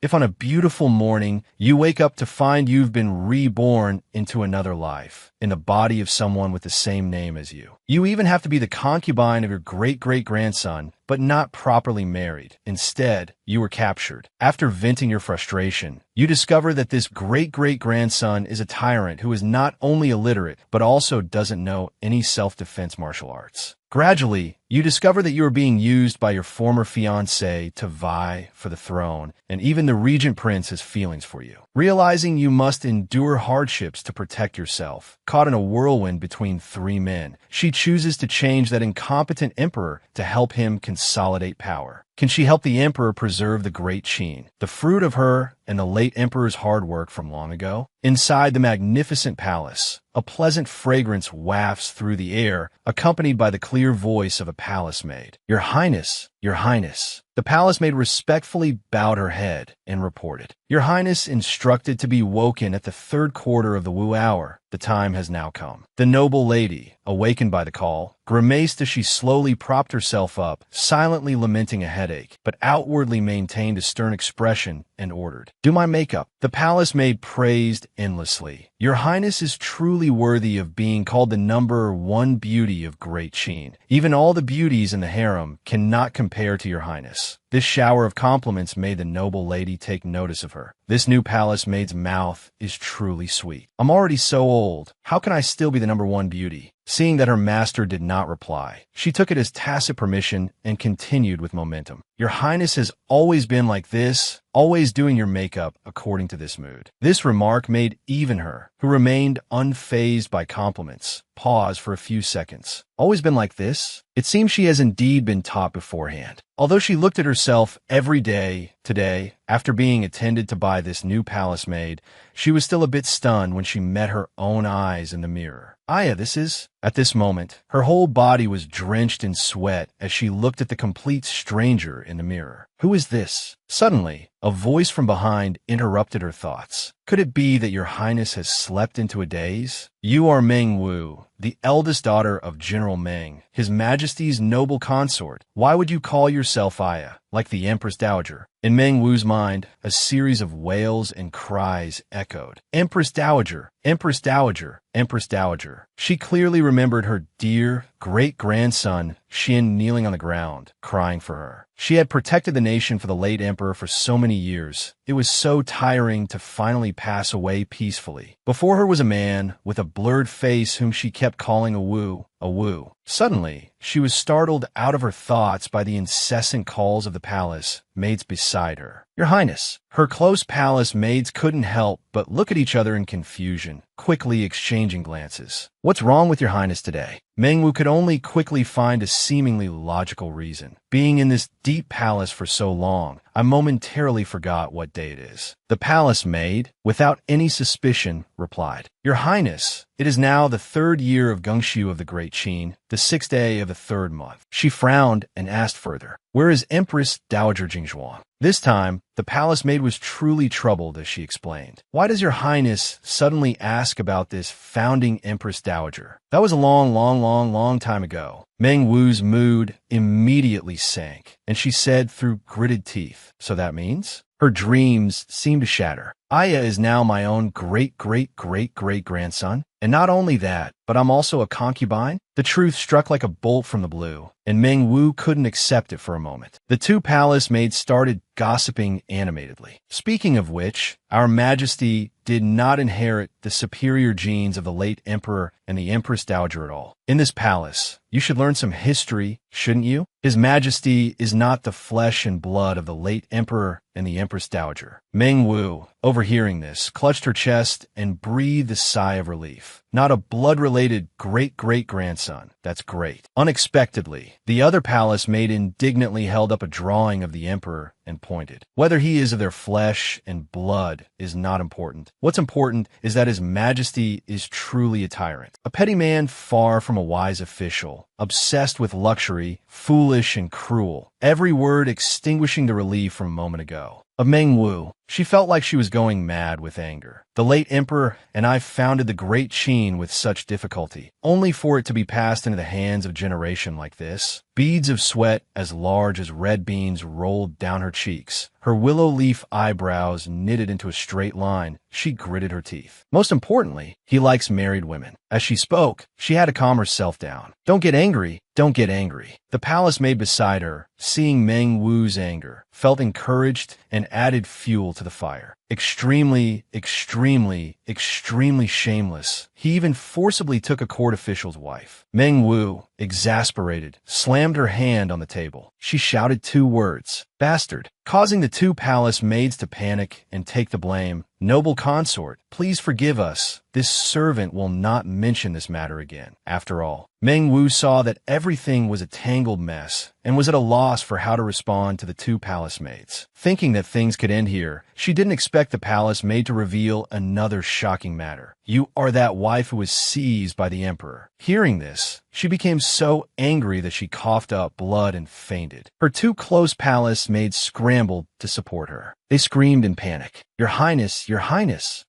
If on a beautiful morning you wake up to find you've been reborn into another life, in the body of someone with the same name as you. You even have to be the concubine of your great-great-grandson, but not properly married. Instead, you were captured. After venting your frustration, you discover that this great-great-grandson is a tyrant who is not only illiterate, but also doesn't know any self-defense martial arts. Gradually, you discover that you are being used by your former fiancé to vie for the throne, and even the regent prince has feelings for you. Realizing you must endure hardships to protect yourself, caught in a whirlwind between three men, she chooses to change that incompetent emperor to help him consolidate power. Can she help the emperor preserve the great Qin, the fruit of her and the late emperor's hard work from long ago? Inside the magnificent palace, a pleasant fragrance wafts through the air, accompanied by the clear voice of a palace maid. "Your Highness, Your Highness." The palace maid respectfully bowed her head and reported, "Your Highness instructed to be woken at the 3rd quarter of the Wu hour. The time has now come." The noble lady, awakened by the call, grimaced as she slowly propped herself up, silently lamenting a headache, but outwardly maintained a stern expression and ordered, "Do my makeup." The palace maid praised endlessly. "Your Highness is truly worthy of being called the #1 beauty of Great Qin. Even all the beauties in the harem cannot compare to Your Highness." This shower of compliments made the noble lady take notice of her. This new palace maid's mouth is truly sweet. "I'm already so old. How can I still be the #1 beauty?" Seeing that her master did not reply, she took it as tacit permission and continued with momentum. "Your Highness has always been like this, always doing your makeup according to this mood." This remark made even her, who remained unfazed by compliments, pause for a few seconds. "Always been like this?" It seems she has indeed been taught beforehand. Although she looked at herself every day, today, after being attended to by this new palace maid, she was still a bit stunned when she met her own eyes in the mirror. "Aya, this is..." At this moment, her whole body was drenched in sweat as she looked at the complete stranger in the mirror. "Who is this?" Suddenly, a voice from behind interrupted her thoughts. "Could it be that Your Highness has slept into a daze? You are Meng Wu, the eldest daughter of General Meng, His Majesty's noble consort. Why would you call yourself Aya, like the Empress Dowager?" In Meng Wu's mind, a series of wails and cries echoed. "Empress Dowager! Empress Dowager! Empress Dowager!" She clearly remembered her dear great-grandson, Xin, kneeling on the ground, crying for her. She had protected the nation for the late emperor for so many years. It was so tiring to finally pass away peacefully. Before her was a man with a blurred face whom she kept calling a Wu, a Wu. Suddenly, she was startled out of her thoughts by the incessant calls of the palace maids beside her. "Your Highness." Her close palace maids couldn't help but look at each other in confusion, quickly exchanging glances. "What's wrong with Your Highness today?" Meng Wu could only quickly find a seemingly logical reason. "Being in this deep palace for so long, I momentarily forgot what day it is." The palace maid, without any suspicion, replied, "Your Highness, it is now the 3rd year of Gongxiu of the Great Qin, the 6th day of the 3rd month." She frowned and asked further, "Where is Empress Dowager Jingzhuang?" This time, the palace maid was truly troubled as she explained. "Why does Your Highness suddenly ask about this founding Empress Dowager? That was a long time ago." Meng Wu's mood immediately sank, and she said through gritted teeth, "So that means?" Her dreams seemed to shatter. "Aya is now my own great-great-great-great-grandson. And not only that, but I'm also a concubine?" The truth struck like a bolt from the blue, and Meng Wu couldn't accept it for a moment. The two palace maids started gossiping animatedly. "Speaking of which, Our Majesty did not inherit the superior genes of the late emperor and the Empress Dowager at all. In this palace, you should learn some history, shouldn't you? His Majesty is not the flesh and blood of the late emperor and the Empress Dowager." Meng Wu, overhearing this, clutched her chest and breathed a sigh of relief. "Not a blood-related great-great-grandson. That's great." Unexpectedly, the other palace maid indignantly held up a drawing of the emperor and pointed. "Whether he is of their flesh and blood is not important. What's important is that His Majesty is truly a tyrant. A petty man far from a wise official, obsessed with luxury, foolish and cruel." Every word extinguishing the relief from a moment ago. Of Meng Wu, she felt like she was going mad with anger. "The late emperor and I founded the Great Qin with such difficulty, only for it to be passed into the hands of a generation like this. Beads of sweat as large as red beans rolled down her cheeks. Her willow leaf eyebrows knitted into a straight line. She gritted her teeth. Most importantly, he likes married women. As she spoke, she had to calm herself down. Don't get angry. Don't get angry. The palace maid beside her, seeing Meng Wu's anger, felt encouraged and added fuel to the fire. Extremely, extremely, extremely shameless. He even forcibly took a court official's wife. Meng Wu, exasperated, slammed her hand on the table. She shouted 2 words, "Bastard," causing the 2 palace maids to panic and take the blame. "Noble consort, please forgive us. This servant will not mention this matter again." After all, Meng Wu saw that everything was a tangled mess and was at a loss for how to respond to the 2 palace maids. Thinking that things could end here, she didn't expect the palace maid to reveal another shocking matter. "You are that wife who was seized by the emperor." Hearing this, she became so angry that she coughed up blood and fainted. Her 2 close palace maids scrambled to support her. They screamed in panic. Your Highness,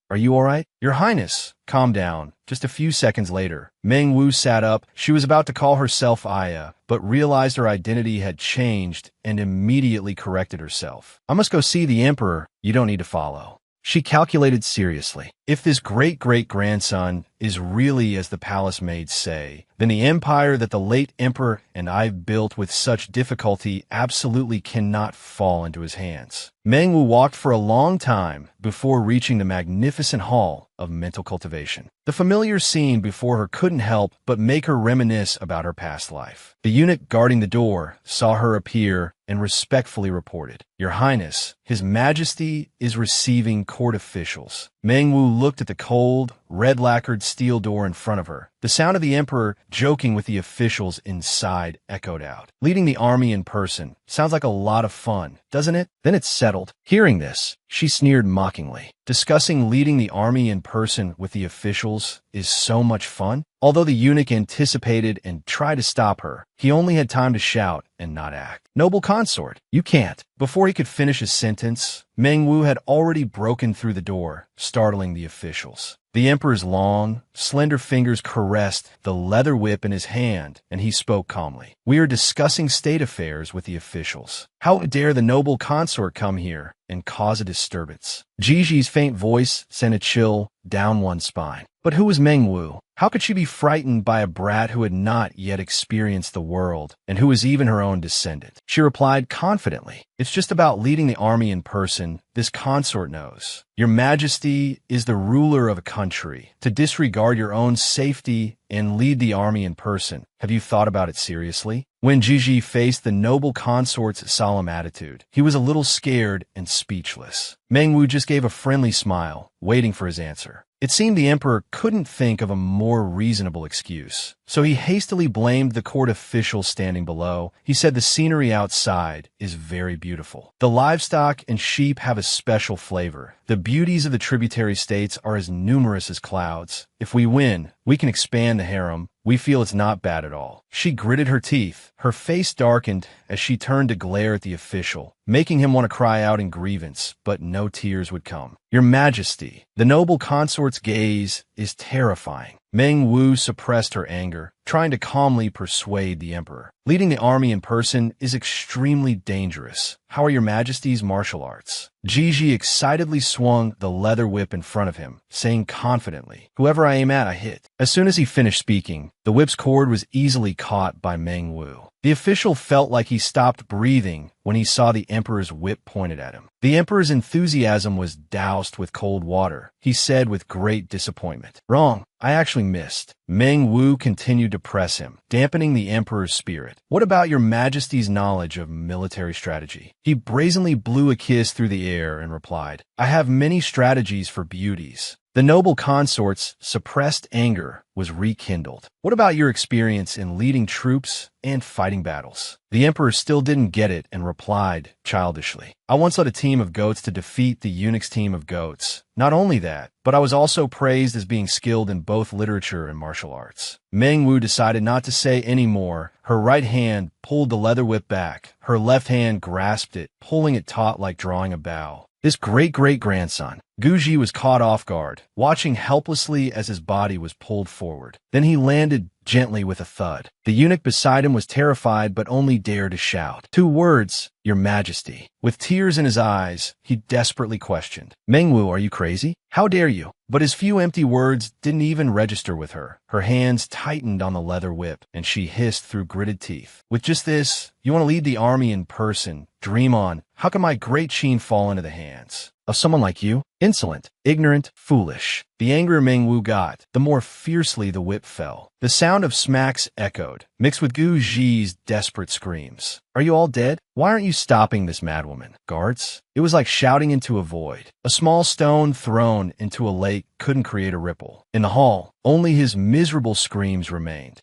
are you all right? Your Highness, calm down." Just a few seconds later, Meng Wu sat up. She was about to call herself Aya, but realized her identity had changed and immediately corrected herself. "I must go see the emperor. You don't need to follow." She calculated seriously. If this great-great-grandson is really as the palace maids say, then the empire that the late emperor and I've built with such difficulty absolutely cannot fall into his hands. Meng Wu walked for a long time before reaching the magnificent hall of mental cultivation. The familiar scene before her couldn't help but make her reminisce about her past life. The eunuch guarding the door saw her appear and respectfully reported, "Your Highness, His Majesty is receiving court officials." Meng Wu looked at the cold, red-lacquered steel door in front of her. The sound of the emperor joking with the officials inside echoed out. Leading the army in person sounds like a lot of fun, doesn't it? Then it's settled. Hearing this, she sneered mockingly. Discussing leading the army in person with the officials is so much fun? Although the eunuch anticipated and tried to stop her, he only had time to shout and not act. "Noble consort, you can't." Before he could finish his sentence, Meng Wu had already broken through the door, startling the officials. The emperor's long, slender fingers caressed the leather whip in his hand, and he spoke calmly. "We are discussing state affairs with the officials. How dare the noble consort come here and cause a disturbance?" Gigi's faint voice sent a chill down one's spine. But who was Meng Wu? How could she be frightened by a brat who had not yet experienced the world, and who was even her own descendant? She replied confidently, "It's just about leading the army in person. This consort knows. Your Majesty is the ruler of a country. To disregard your own safety and lead the army in person. Have you thought about it seriously?" When Gigi faced the noble consort's solemn attitude, he was a little scared and speechless. Meng Wu just gave a friendly smile, waiting for his answer. It seemed the emperor couldn't think of a more reasonable excuse, so he hastily blamed the court officials standing below. He said the scenery outside is very beautiful. The livestock and sheep have a special flavor. The beauties of the tributary states are as numerous as clouds. If we win, we can expand the harem. We feel it's not bad at all. She gritted her teeth. Her face darkened as she turned to glare at the official, making him want to cry out in grievance, but no tears would come. "Your Majesty." The noble consort's gaze is terrifying. Meng Wu suppressed her anger, trying to calmly persuade the emperor. "Leading the army in person is extremely dangerous. How are your Majesty's martial arts?" Gigi excitedly swung the leather whip in front of him, saying confidently, "Whoever I aim at, I hit." As soon as he finished speaking, the whip's cord was easily caught by Meng Wu. The official felt like he stopped breathing when he saw the emperor's whip pointed at him. The emperor's enthusiasm was doused with cold water. He said with great disappointment, "Wrong. I actually missed." Meng Wu continued to press him, dampening the emperor's spirit. "What about your Majesty's knowledge of military strategy?" He brazenly blew a kiss through the air and replied, "I have many strategies for beauties." The noble consort's suppressed anger was rekindled. "What about your experience in leading troops and fighting battles?" The emperor still didn't get it and replied childishly, "I once led a team of goats to defeat the eunuch's team of goats. Not only that, but I was also praised as being skilled in both literature and martial arts." Meng Wu decided not to say any more. Her right hand pulled the leather whip back. Her left hand grasped it, pulling it taut like drawing a bow. This great-great-grandson. Guji was caught off guard, watching helplessly as his body was pulled forward. Then he landed gently with a thud. The eunuch beside him was terrified but only dared to shout 2 words, "Your Majesty." With tears in his eyes, he desperately questioned, "Mengwu, are you crazy? How dare you?" But his few empty words didn't even register with her. Her hands tightened on the leather whip, and she hissed through gritted teeth, "With just this, you want to lead the army in person? Dream on. How can my great Qin fall into the hands of someone like you? Insolent, ignorant, foolish." The angrier Mengwu got, the more fiercely the whip fell. The sound of smacks echoed, mixed with Gu Zhi's desperate screams. "Are you all dead? Why aren't you stopping this madwoman? Guards?" It was like shouting into a void. A small stone thrown into a lake couldn't create a ripple. In the hall, only his miserable screams remained.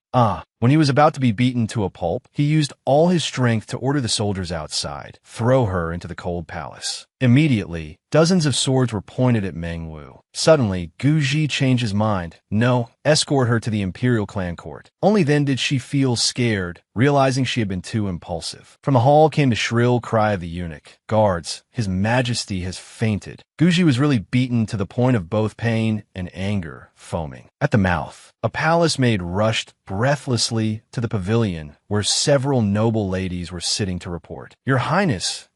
When he was about to be beaten to a pulp, he used all his strength to order the soldiers outside, throw her into the cold palace. Immediately, dozens of swords were pointed at Mengwu. Suddenly, Gu Zhi changed his mind. No, escort her to the imperial clan court. Only then did she feel scared, realizing she had been too impulsive. From the hall came the shrill cry of the eunuch. "Guards, His Majesty has fainted." Gu Zhi was really beaten to the point of both pain and anger foaming at the mouth. A palace maid rushed breathlessly to the pavilion where several noble ladies were sitting to report. Your Highness,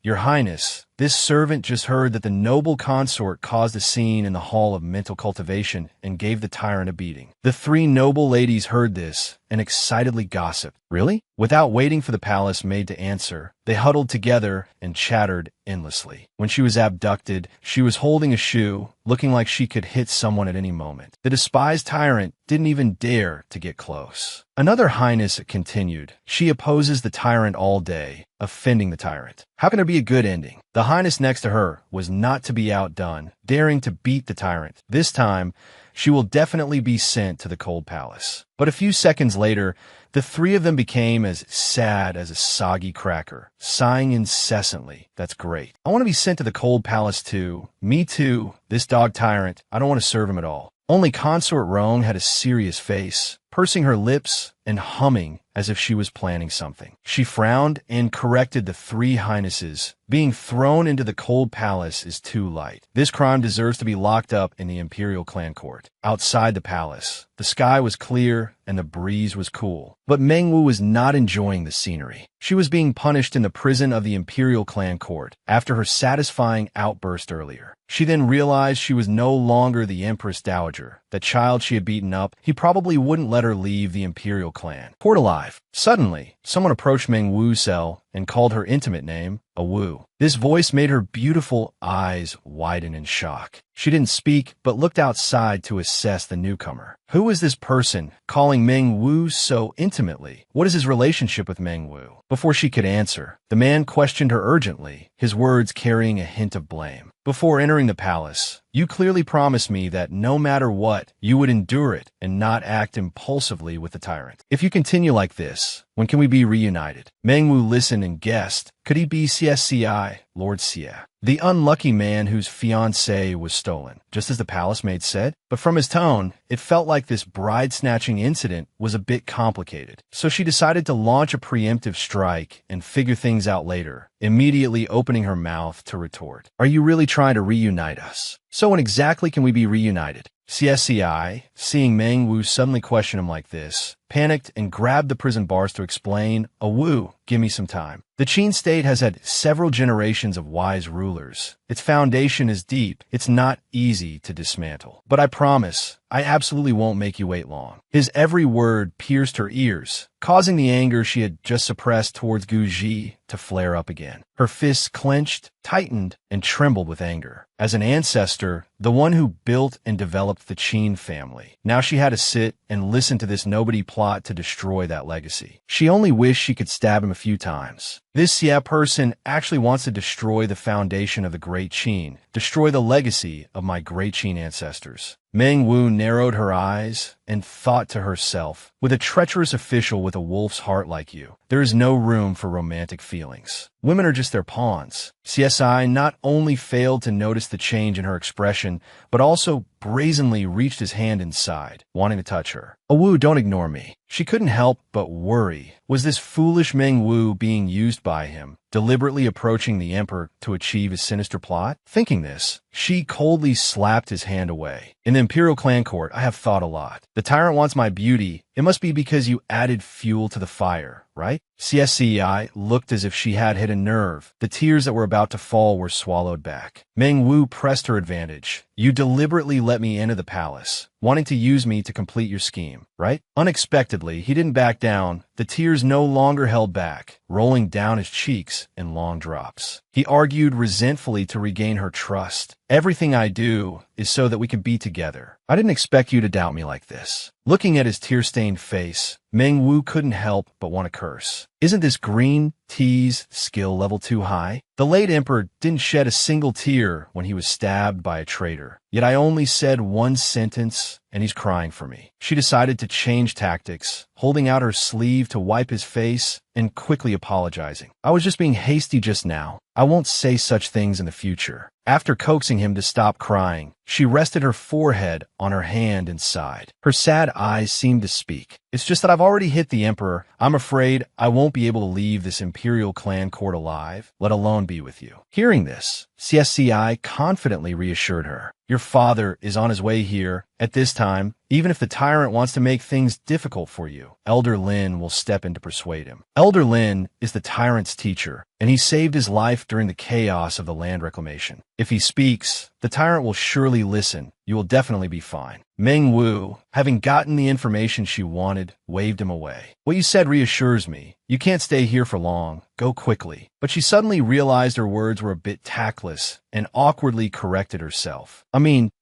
this servant just heard that the noble consort caused a scene in the Hall of Mental Cultivation and gave the tyrant a beating." The 3 noble ladies heard this and excitedly gossiped. Really? Without waiting for the palace maid to answer, they huddled together and chattered endlessly. When she was abducted, she was holding a shoe, looking like she could hit someone at any moment. The despised tyrant didn't even dare to get close. Another highness continued. She opposes the tyrant all day, offending the tyrant. How can there be a good ending? The highness next to her was not to be outdone, daring to beat the tyrant. This time, she will definitely be sent to the cold palace. But a few seconds later, the 3 of them became as sad as a soggy cracker, sighing incessantly. "That's great. I want to be sent to the cold palace too. Me too. This dog tyrant, I don't want to serve him at all." Only Consort Rong had a serious face, pursing her lips and humming as if she was planning something. She frowned and corrected the 3 highnesses. "Being thrown into the cold palace is too light. This crime deserves to be locked up in the imperial clan court." Outside the palace, the sky was clear and the breeze was cool. But Mengwu was not enjoying the scenery. She was being punished in the prison of the imperial clan court after her satisfying outburst earlier. She then realized she was no longer the Empress Dowager. The child she had beaten up, he probably wouldn't let her leave the imperial clan. Court alive. Suddenly, someone approached Mengwu's cell and called her intimate name, Awu. This voice made her beautiful eyes widen in shock. She didn't speak, but looked outside to assess the newcomer. Who is this person calling Mengwu so intimately? What is his relationship with Mengwu? Before she could answer, the man questioned her urgently, his words carrying a hint of blame. "Before entering the palace, you clearly promised me that no matter what, you would endure it and not act impulsively with the tyrant. If you continue like this, when can we be reunited?" Mengwu listened and guessed. Could he be CSCI, Lord Xie, the unlucky man whose fiancée was stolen, just as the palace maid said? But from his tone, it felt like this bride-snatching incident was a bit complicated. So she decided to launch a preemptive strike and figure things out later, immediately opening her mouth to retort. "Are you really trying to reunite us? So when exactly can we be reunited?" CSCI, seeing Mengwu suddenly question him like this, panicked and grabbed the prison bars to explain, "Awu, give me some time. The Qin state has had several generations of wise rulers. Its foundation is deep. It's not easy to dismantle. But I promise, I absolutely won't make you wait long." His every word pierced her ears, causing the anger she had just suppressed towards Gu Zhi to flare up again. Her fists clenched, tightened, and trembled with anger. As an ancestor, the one who built and developed the Qin family, now she had to sit and listen to this nobody plot to destroy that legacy. She only wished she could stab him a few times. This Xie person actually wants to destroy the foundation of the Great Qin, destroy the legacy of my Great Qin ancestors. Mengwu narrowed her eyes and thought to herself, with a treacherous official with a wolf's heart like you, there is no room for romantic feelings. Women are just their pawns. CSI not only failed to notice the change in her expression, but also brazenly reached his hand inside, wanting to touch her. Wu, don't ignore me. She couldn't help but worry. Was this foolish Meng Wu being used by him, deliberately approaching the emperor to achieve his sinister plot? Thinking this, she coldly slapped his hand away. In the Imperial Clan Court, I have thought a lot. The tyrant wants my beauty. It must be because you added fuel to the fire, right? CSCI looked as if she had hit a nerve. The tears that were about to fall were swallowed back. Meng Wu pressed her advantage. You deliberately let me into the palace, wanting to use me to complete your scheme, right? Unexpectedly, he didn't back down. The tears no longer held back, rolling down his cheeks in long drops. He argued resentfully to regain her trust. Everything I do is so that we can be together. I didn't expect you to doubt me like this. Looking at his tear-stained face, Meng Wu couldn't help but want to curse. Isn't this green tea's skill level too high? The late emperor didn't shed a single tear when he was stabbed by a traitor. Yet I only said one sentence, and he's crying for me. She decided to change tactics, holding out her sleeve to wipe his face and quickly apologizing. I was just being hasty just now. I won't say such things in the future. After coaxing him to stop crying, she rested her forehead on her hand and sighed. Her sad eyes seemed to speak. It's just that I've already hit the emperor. I'm afraid I won't be able to leave this Imperial Clan Court alive, let alone be with you. Hearing this, CSCI confidently reassured her. Your father is on his way here. At this time, even if the tyrant wants to make things difficult for you, Elder Lin will step in to persuade him. Elder Lin is the tyrant's teacher, and he saved his life during the chaos of the land reclamation. If he speaks, the tyrant will surely listen. You will definitely be fine. Meng Wu, having gotten the information she wanted, waved him away. What you said reassures me. You can't stay here for long. Go quickly. But she suddenly realized her words were a bit tactless and awkwardly corrected herself.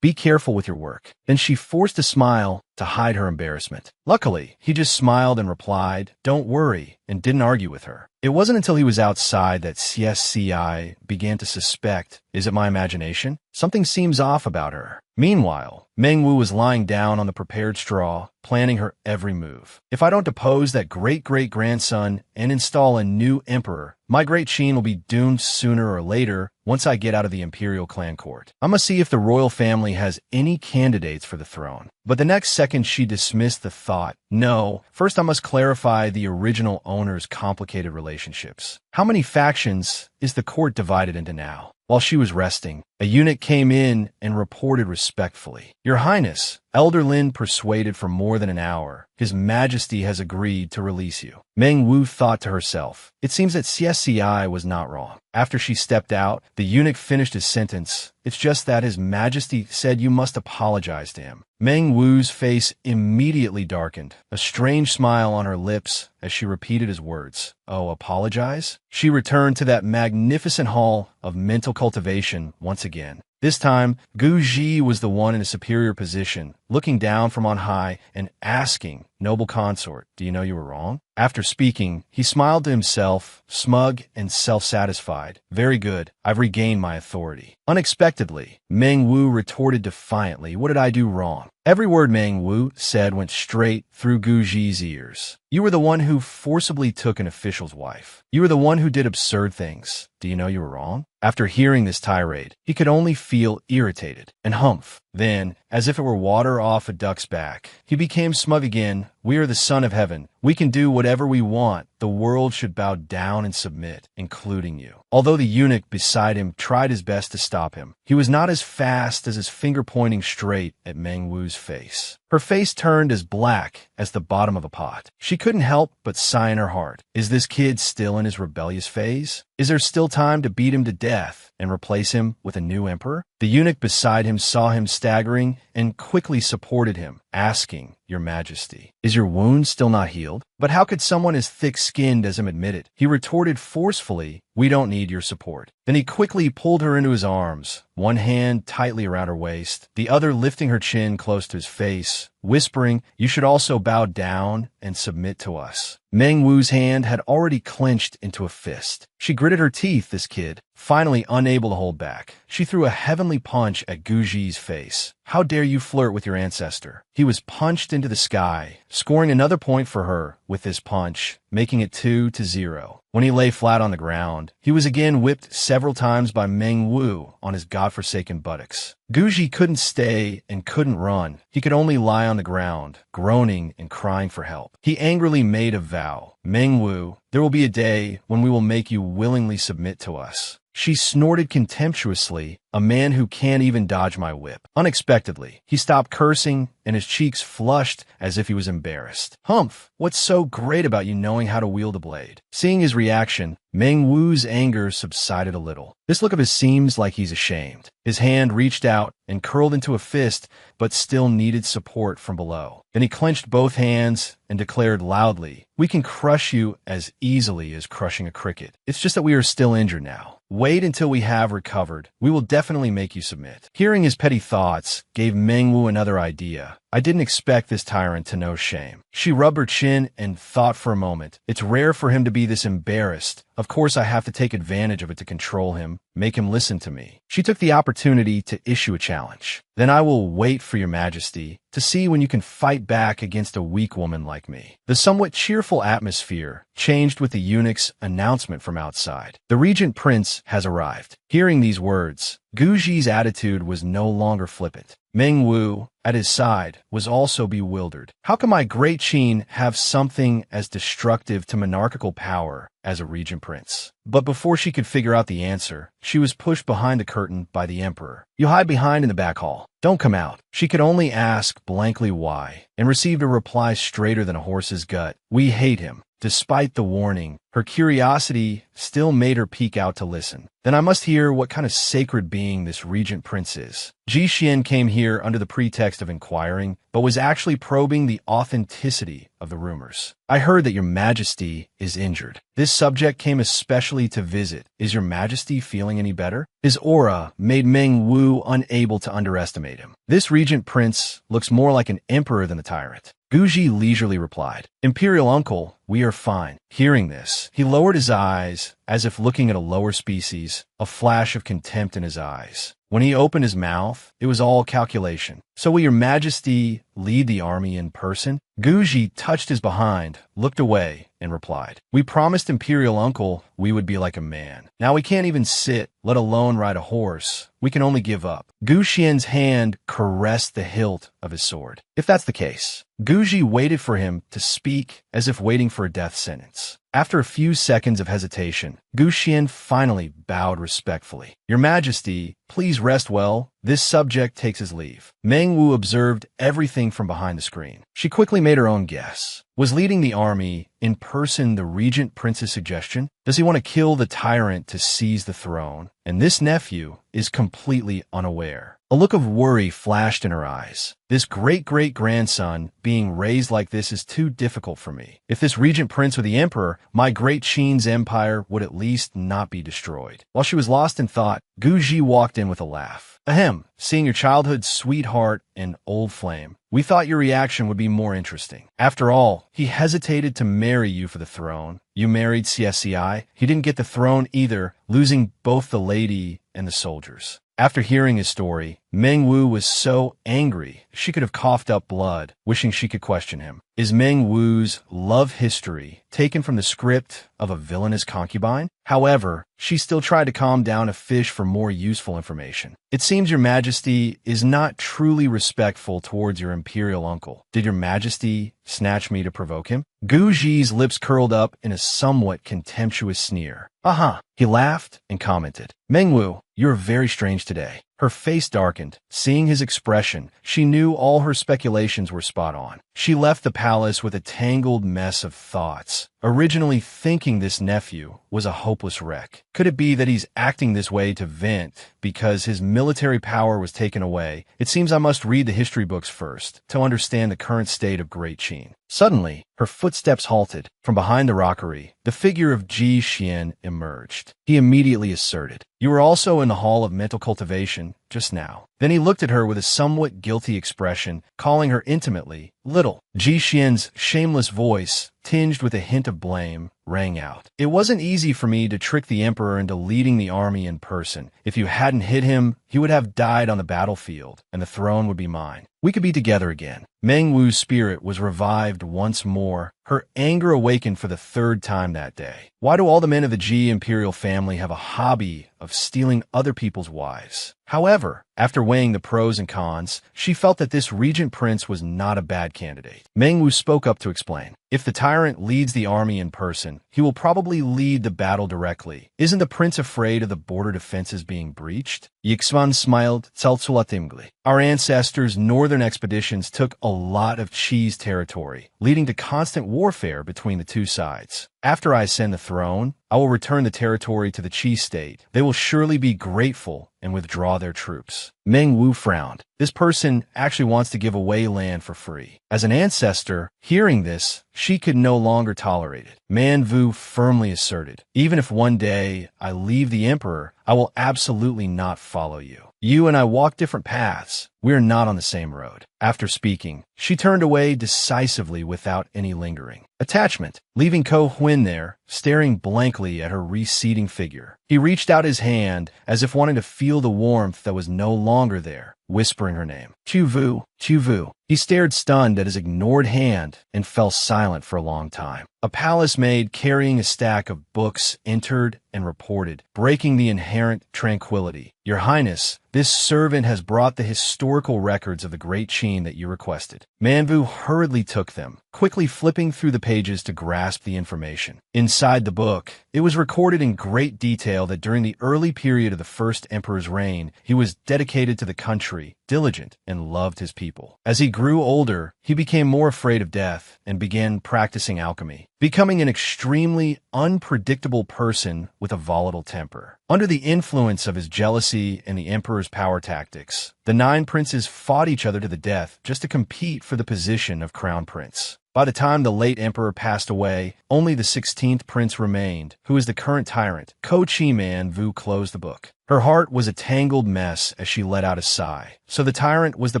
Be careful with your work. Then she forced a smile to hide her embarrassment. Luckily, he just smiled and replied, "Don't worry," and didn't argue with her. It wasn't until he was outside that CSCI began to suspect, is it my imagination? Something seems off about her. Meanwhile, Meng Wu was lying down on the prepared straw, planning her every move. If I don't depose that great-great-grandson and install a new emperor, my great Qin will be doomed sooner or later once I get out of the Imperial Clan Court. I must see if the royal family has any candidates for the throne. But the next second she dismissed the thought. No, first I must clarify the original owner's complicated relationships. How many factions is the court divided into now? While she was resting, a eunuch came in and reported respectfully. Your Highness, Elder Lin persuaded for more than an hour. His Majesty has agreed to release you. Meng Wu thought to herself. It seems that CSCI was not wrong. After she stepped out, the eunuch finished his sentence. It's just that His Majesty said you must apologize to him. Meng Wu's face immediately darkened, a strange smile on her lips as she repeated his words. Oh, apologize? She returned to that magnificent hall of mental cultivation once again. This time, Gu Ji was the one in a superior position, looking down from on high and asking, "Noble consort, do you know you were wrong?" After speaking, he smiled to himself, smug and self-satisfied. Very good, I've regained my authority. Unexpectedly, Meng Wu retorted defiantly, what did I do wrong? Every word Meng Wu said went straight through Gu Ji's ears. You were the one who forcibly took an official's wife. You were the one who did absurd things. Do you know you were wrong? After hearing this tirade, he could only feel irritated and humph. Then, as if it were water off a duck's back, he became smug again. We are the Son of Heaven. We can do whatever we want. The world should bow down and submit, including you. Although the eunuch beside him tried his best to stop him, he was not as fast as his finger pointing straight at Meng Wu's face. Her face turned as black as the bottom of a pot. She couldn't help but sigh in her heart. Is this kid still in his rebellious phase? Is there still time to beat him to death and replace him with a new emperor? The eunuch beside him saw him staggering and quickly supported him, asking, Your Majesty, is your wound still not healed? But how could someone as thick-skinned as him admit it? He retorted forcefully, we don't need your support. Then he quickly pulled her into his arms, one hand tightly around her waist, the other lifting her chin close to his face, whispering, you should also bow down and submit to us. Meng Wu's hand had already clenched into a fist. She gritted her teeth, this kid, finally unable to hold back. She threw a heavenly punch at Gu Ji's face. How dare you flirt with your ancestor? He was punched into the sky, scoring another point for her with this punch, making it 2-0. When he lay flat on the ground, he was again whipped several times by Meng Wu on his godforsaken buttocks. Guji couldn't stay and couldn't run. He could only lie on the ground, groaning and crying for help. He angrily made a vow. Meng Wu, there will be a day when we will make you willingly submit to us. She snorted contemptuously, a man who can't even dodge my whip. Unexpectedly, he stopped cursing, and his cheeks flushed as if he was embarrassed. Humph, what's so great about you knowing how to wield a blade? Seeing his reaction, Meng Wu's anger subsided a little. This look of his seems like he's ashamed. His hand reached out and curled into a fist, but still needed support from below. Then he clenched both hands and declared loudly, "We can crush you as easily as crushing a cricket. It's just that we are still injured now. Wait until we have recovered. We will definitely make you submit." Hearing his petty thoughts gave Meng Wu another idea. I didn't expect this tyrant to know shame. She rubbed her chin and thought for a moment. It's rare for him to be this embarrassed. Of course, I have to take advantage of it to control him, make him listen to me. She took the opportunity to issue a challenge. "Then I will wait for your majesty to see when you can fight back against a weak woman like me." The somewhat cheerful atmosphere changed with the eunuch's announcement from outside. "The regent prince has arrived." Hearing these words, Guji's attitude was no longer flippant. Meng Wu, at his side, was also bewildered. How can my great Qin have something as destructive to monarchical power as a regent prince? But before she could figure out the answer, she was pushed behind the curtain by the emperor. "You hide behind in the back hall. Don't come out." She could only ask blankly why, and received a reply straighter than a horse's gut. "We hate him." Despite the warning, her curiosity still made her peek out to listen. "Then I must hear what kind of sacred being this regent prince is." Ji Xian came here under the pretext of inquiring, but was actually probing the authenticity of the rumors. "I heard that your majesty is injured. This subject came especially to visit. Is your majesty feeling any better?" His aura made Meng Wu unable to underestimate him. "This regent prince looks more like an emperor than a tyrant." Guji leisurely replied, "Imperial uncle, we are fine." Hearing this, he lowered his eyes as if looking at a lower species, a flash of contempt in his eyes. When he opened his mouth, it was all calculation. "So will your majesty lead the army in person?" Guji touched his behind, looked away, and replied, "We promised Imperial Uncle we would be like a man. Now we can't even sit, let alone ride a horse. We can only give up." Gu Xian's hand caressed the hilt of his sword. "If that's the case." Guji waited for him to speak as if waiting for a death sentence. After a few seconds of hesitation, Gu Xian finally bowed respectfully. "Your Majesty, please rest well. This subject takes his leave." Meng Wu observed everything from behind the screen. She quickly made her own guess. Was leading the army in person the regent prince's suggestion? Does he want to kill the tyrant to seize the throne? And this nephew is completely unaware. A look of worry flashed in her eyes. "This great-great-grandson being raised like this is too difficult for me. If this regent prince were the emperor, my great Qin's empire would at least not be destroyed." While she was lost in thought, Guji walked in with a laugh. "Ahem, seeing your childhood sweetheart and old flame. We thought your reaction would be more interesting. After all, he hesitated to marry you for the throne. You married CSCI. He didn't get the throne either, losing both the lady and the soldiers." After hearing his story, Meng Wu was so angry she could have coughed up blood, wishing she could question him. Is Meng Wu's love history taken from the script of a villainous concubine? However, she still tried to calm down to fish for more useful information. "It seems your majesty is not truly respectful towards your imperial uncle. Did your majesty snatch me to provoke him?" Gu Ji's lips curled up in a somewhat contemptuous sneer. "Aha!" He laughed and commented, "Meng Wu, you're very strange today." Her face darkened. Seeing his expression, she knew all her speculations were spot on. She left the palace with a tangled mess of thoughts, originally thinking this nephew was a hopeless wreck. Could it be that he's acting this way to vent because his military power was taken away? It seems I must read the history books first to understand the current state of Great Qin. Suddenly, her footsteps halted. From behind the rockery, the figure of Ji Xian emerged. He immediately asserted, "You were also in the Hall of Mental Cultivation just now." Then he looked at her with a somewhat guilty expression, calling her intimately, "Little." Ji Xian's shameless voice tinged with a hint of blame, rang out. It wasn't easy for me to trick the emperor into leading the army in person. If you hadn't hit him, he would have died on the battlefield, and the throne would be mine. We could be together again. Meng Wu's spirit was revived once more. Her anger awakened for the third time that day. Why do all the men of the Ji imperial family have a hobby of stealing other people's wives? However, after weighing the pros and cons, she felt that this regent prince was not a bad candidate. Meng Wu spoke up to explain. If the tyrant leads the army in person, he will probably lead the battle directly. Isn't the prince afraid of the border defenses being breached? Yixuan smiled, tseltsulatimgli. Our ancestors' northern expeditions took a lot of Qi's territory, leading to constant warfare between the two sides. After I ascend the throne, I will return the territory to the Qi state. They will surely be grateful and withdraw their troops. Meng Wu frowned. This person actually wants to give away land for free. As an ancestor, hearing this, she could no longer tolerate it. Man Vu firmly asserted, even if one day I leave the emperor, I will absolutely not follow you. You and I walk different paths. We are not on the same road. After speaking, she turned away decisively without any lingering attachment, leaving Ko Huin there, staring blankly at her receding figure. He reached out his hand as if wanting to feel the warmth that was no longer there, whispering her name. Chu Vu, Chu Vu. He stared stunned at his ignored hand and fell silent for a long time. A palace maid carrying a stack of books entered and reported, breaking the inherent tranquility. Your Highness, this servant has brought the historical records of the Great Qin that you requested. Man Vu hurriedly took them, quickly flipping through the pages to grasp the information. Inside the book, it was recorded in great detail that during the early period of the first emperor's reign, he was dedicated to the country, diligent, and loved his people. As he grew older, he became more afraid of death and began practicing alchemy, becoming an extremely unpredictable person with a volatile temper. Under the influence of his jealousy and the emperor's power tactics, the 9 princes fought each other to the death just to compete for the position of crown prince. By the time the late emperor passed away, only the 16th prince remained, who is the current tyrant. Ko Chi Man Vu closed the book. Her heart was a tangled mess as she let out a sigh. So the tyrant was the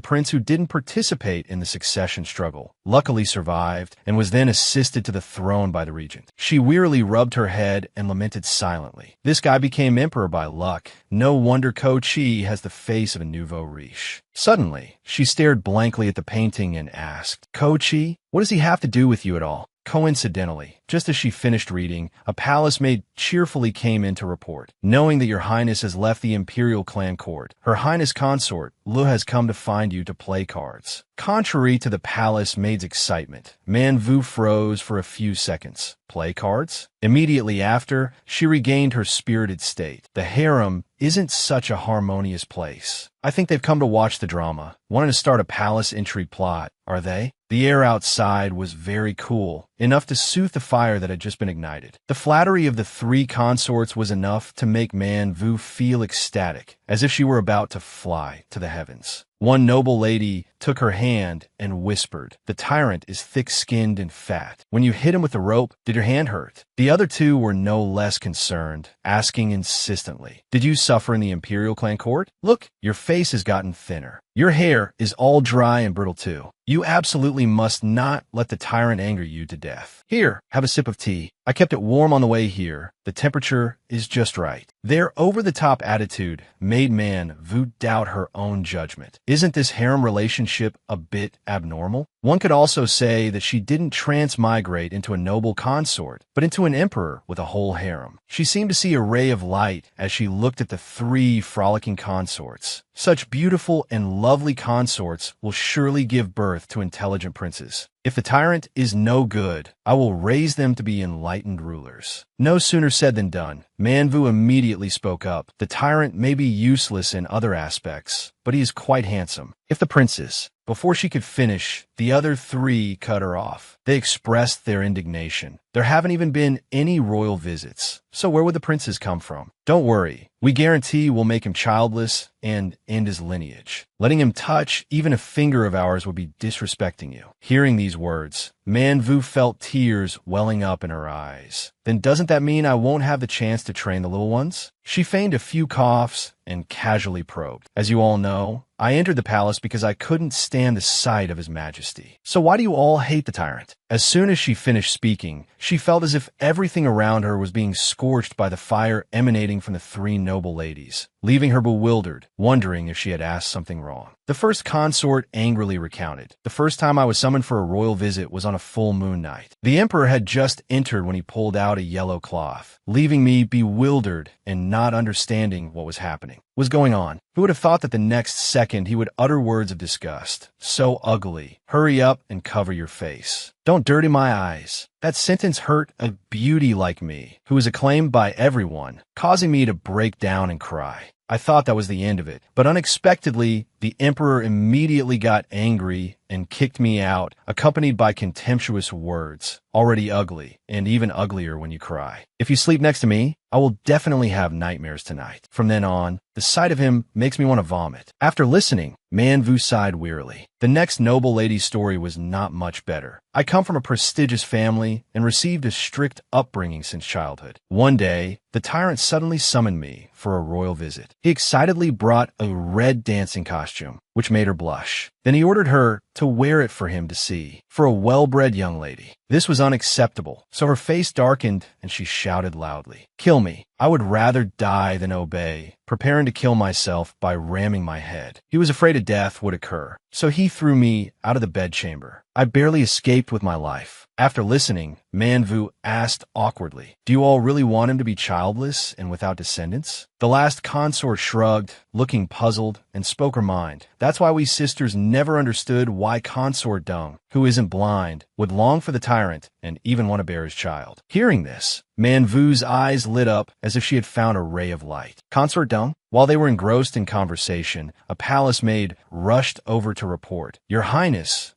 prince who didn't participate in the succession struggle, luckily survived, and was then assisted to the throne by the regent. She wearily rubbed her head and lamented silently. This guy became emperor by luck. No wonder Ko Chi has the face of a nouveau riche. Suddenly, she stared blankly at the painting and asked, Ko Chi, what does he have to do with you at all? Coincidentally, just as she finished reading, a palace maid cheerfully came in to report. Knowing that your highness has left the imperial clan court, her highness consort, Lu, has come to find you to play cards. Contrary to the palace maid's excitement, Man Vu froze for a few seconds. Play cards? Immediately after, she regained her spirited state. The harem isn't such a harmonious place. I think they've come to watch the drama, wanting to start a palace intrigue plot, are they? The air outside was very cool, enough to soothe the fire that had just been ignited. The flattery of the 3 consorts was enough to make Man Vu feel ecstatic, as if she were about to fly to the heavens. One noble lady took her hand and whispered, the tyrant is thick-skinned and fat. When you hit him with the rope, did your hand hurt? The other 2 were no less concerned, asking insistently, did you suffer in the imperial clan court? Look, your face has gotten thinner. Your hair is all dry and brittle too. You absolutely must not let the tyrant anger you to death. Here, have a sip of tea. I kept it warm on the way here. The temperature is just right. Their over-the-top attitude made Man Vu doubt her own judgment. Isn't this harem relationship a bit abnormal? One could also say that she didn't transmigrate into a noble consort, but into an emperor with a whole harem. She seemed to see a ray of light as she looked at the 3 frolicking consorts. Such beautiful and lovely consorts will surely give birth to intelligent princes. If the tyrant is no good, I will raise them to be enlightened rulers. No sooner said than done. Man Vu immediately spoke up. The tyrant may be useless in other aspects, but he is quite handsome. If the princes... Before she could finish, the other 3 cut her off. They expressed their indignation. There haven't even been any royal visits, so where would the princes come from? Don't worry, we guarantee we'll make him childless and end his lineage. Letting him touch even a finger of ours would be disrespecting you. Hearing these words, Man Vu felt tears welling up in her eyes. Then doesn't that mean I won't have the chance to train the little ones? She feigned a few coughs and casually probed. As you all know, I entered the palace because I couldn't stand the sight of His Majesty. So why do you all hate the tyrant? As soon as she finished speaking, she felt as if everything around her was being scorched by the fire emanating from the three noble ladies, leaving her bewildered, wondering if she had asked something wrong. The first consort angrily recounted. The first time I was summoned for a royal visit was on a full moon night. The emperor had just entered when he pulled out a yellow cloth, leaving me bewildered and not understanding what was happening. Was going on? Who would have thought that the next second he would utter words of disgust? So ugly. Hurry up and cover your face. Don't dirty my eyes. That sentence hurt a beauty like me, who was acclaimed by everyone, causing me to break down and cry. I thought that was the end of it, but unexpectedly, the emperor immediately got angry and kicked me out, accompanied by contemptuous words. Already ugly, and even uglier when you cry. If you sleep next to me, I will definitely have nightmares tonight. From then on, the sight of him makes me want to vomit. After listening, Man Vu sighed wearily. The next noble lady's story was not much better. I come from a prestigious family and received a strict upbringing since childhood. One day, the tyrant suddenly summoned me for a royal visit. He excitedly brought a red dancing costume, which made her blush. Then he ordered her to wear it for him to see, for a well-bred young lady. This was unacceptable, so her face darkened and she shouted loudly, "Kill me. I would rather die than obey," preparing to kill myself by ramming my head. He was afraid a death would occur, so he threw me out of the bedchamber. I barely escaped with my life. After listening, Man Vu asked awkwardly, "Do you all really want him to be childless and without descendants?" The last consort shrugged, looking puzzled, and spoke her mind. That's why we sisters never understood why consort Dung, who isn't blind, would long for the tyrant and even want to bear his child. Hearing this, Man Vu's eyes lit up as if she had found a ray of light. Consort Dung? While they were engrossed in conversation, a palace maid rushed over to report, Your Highness,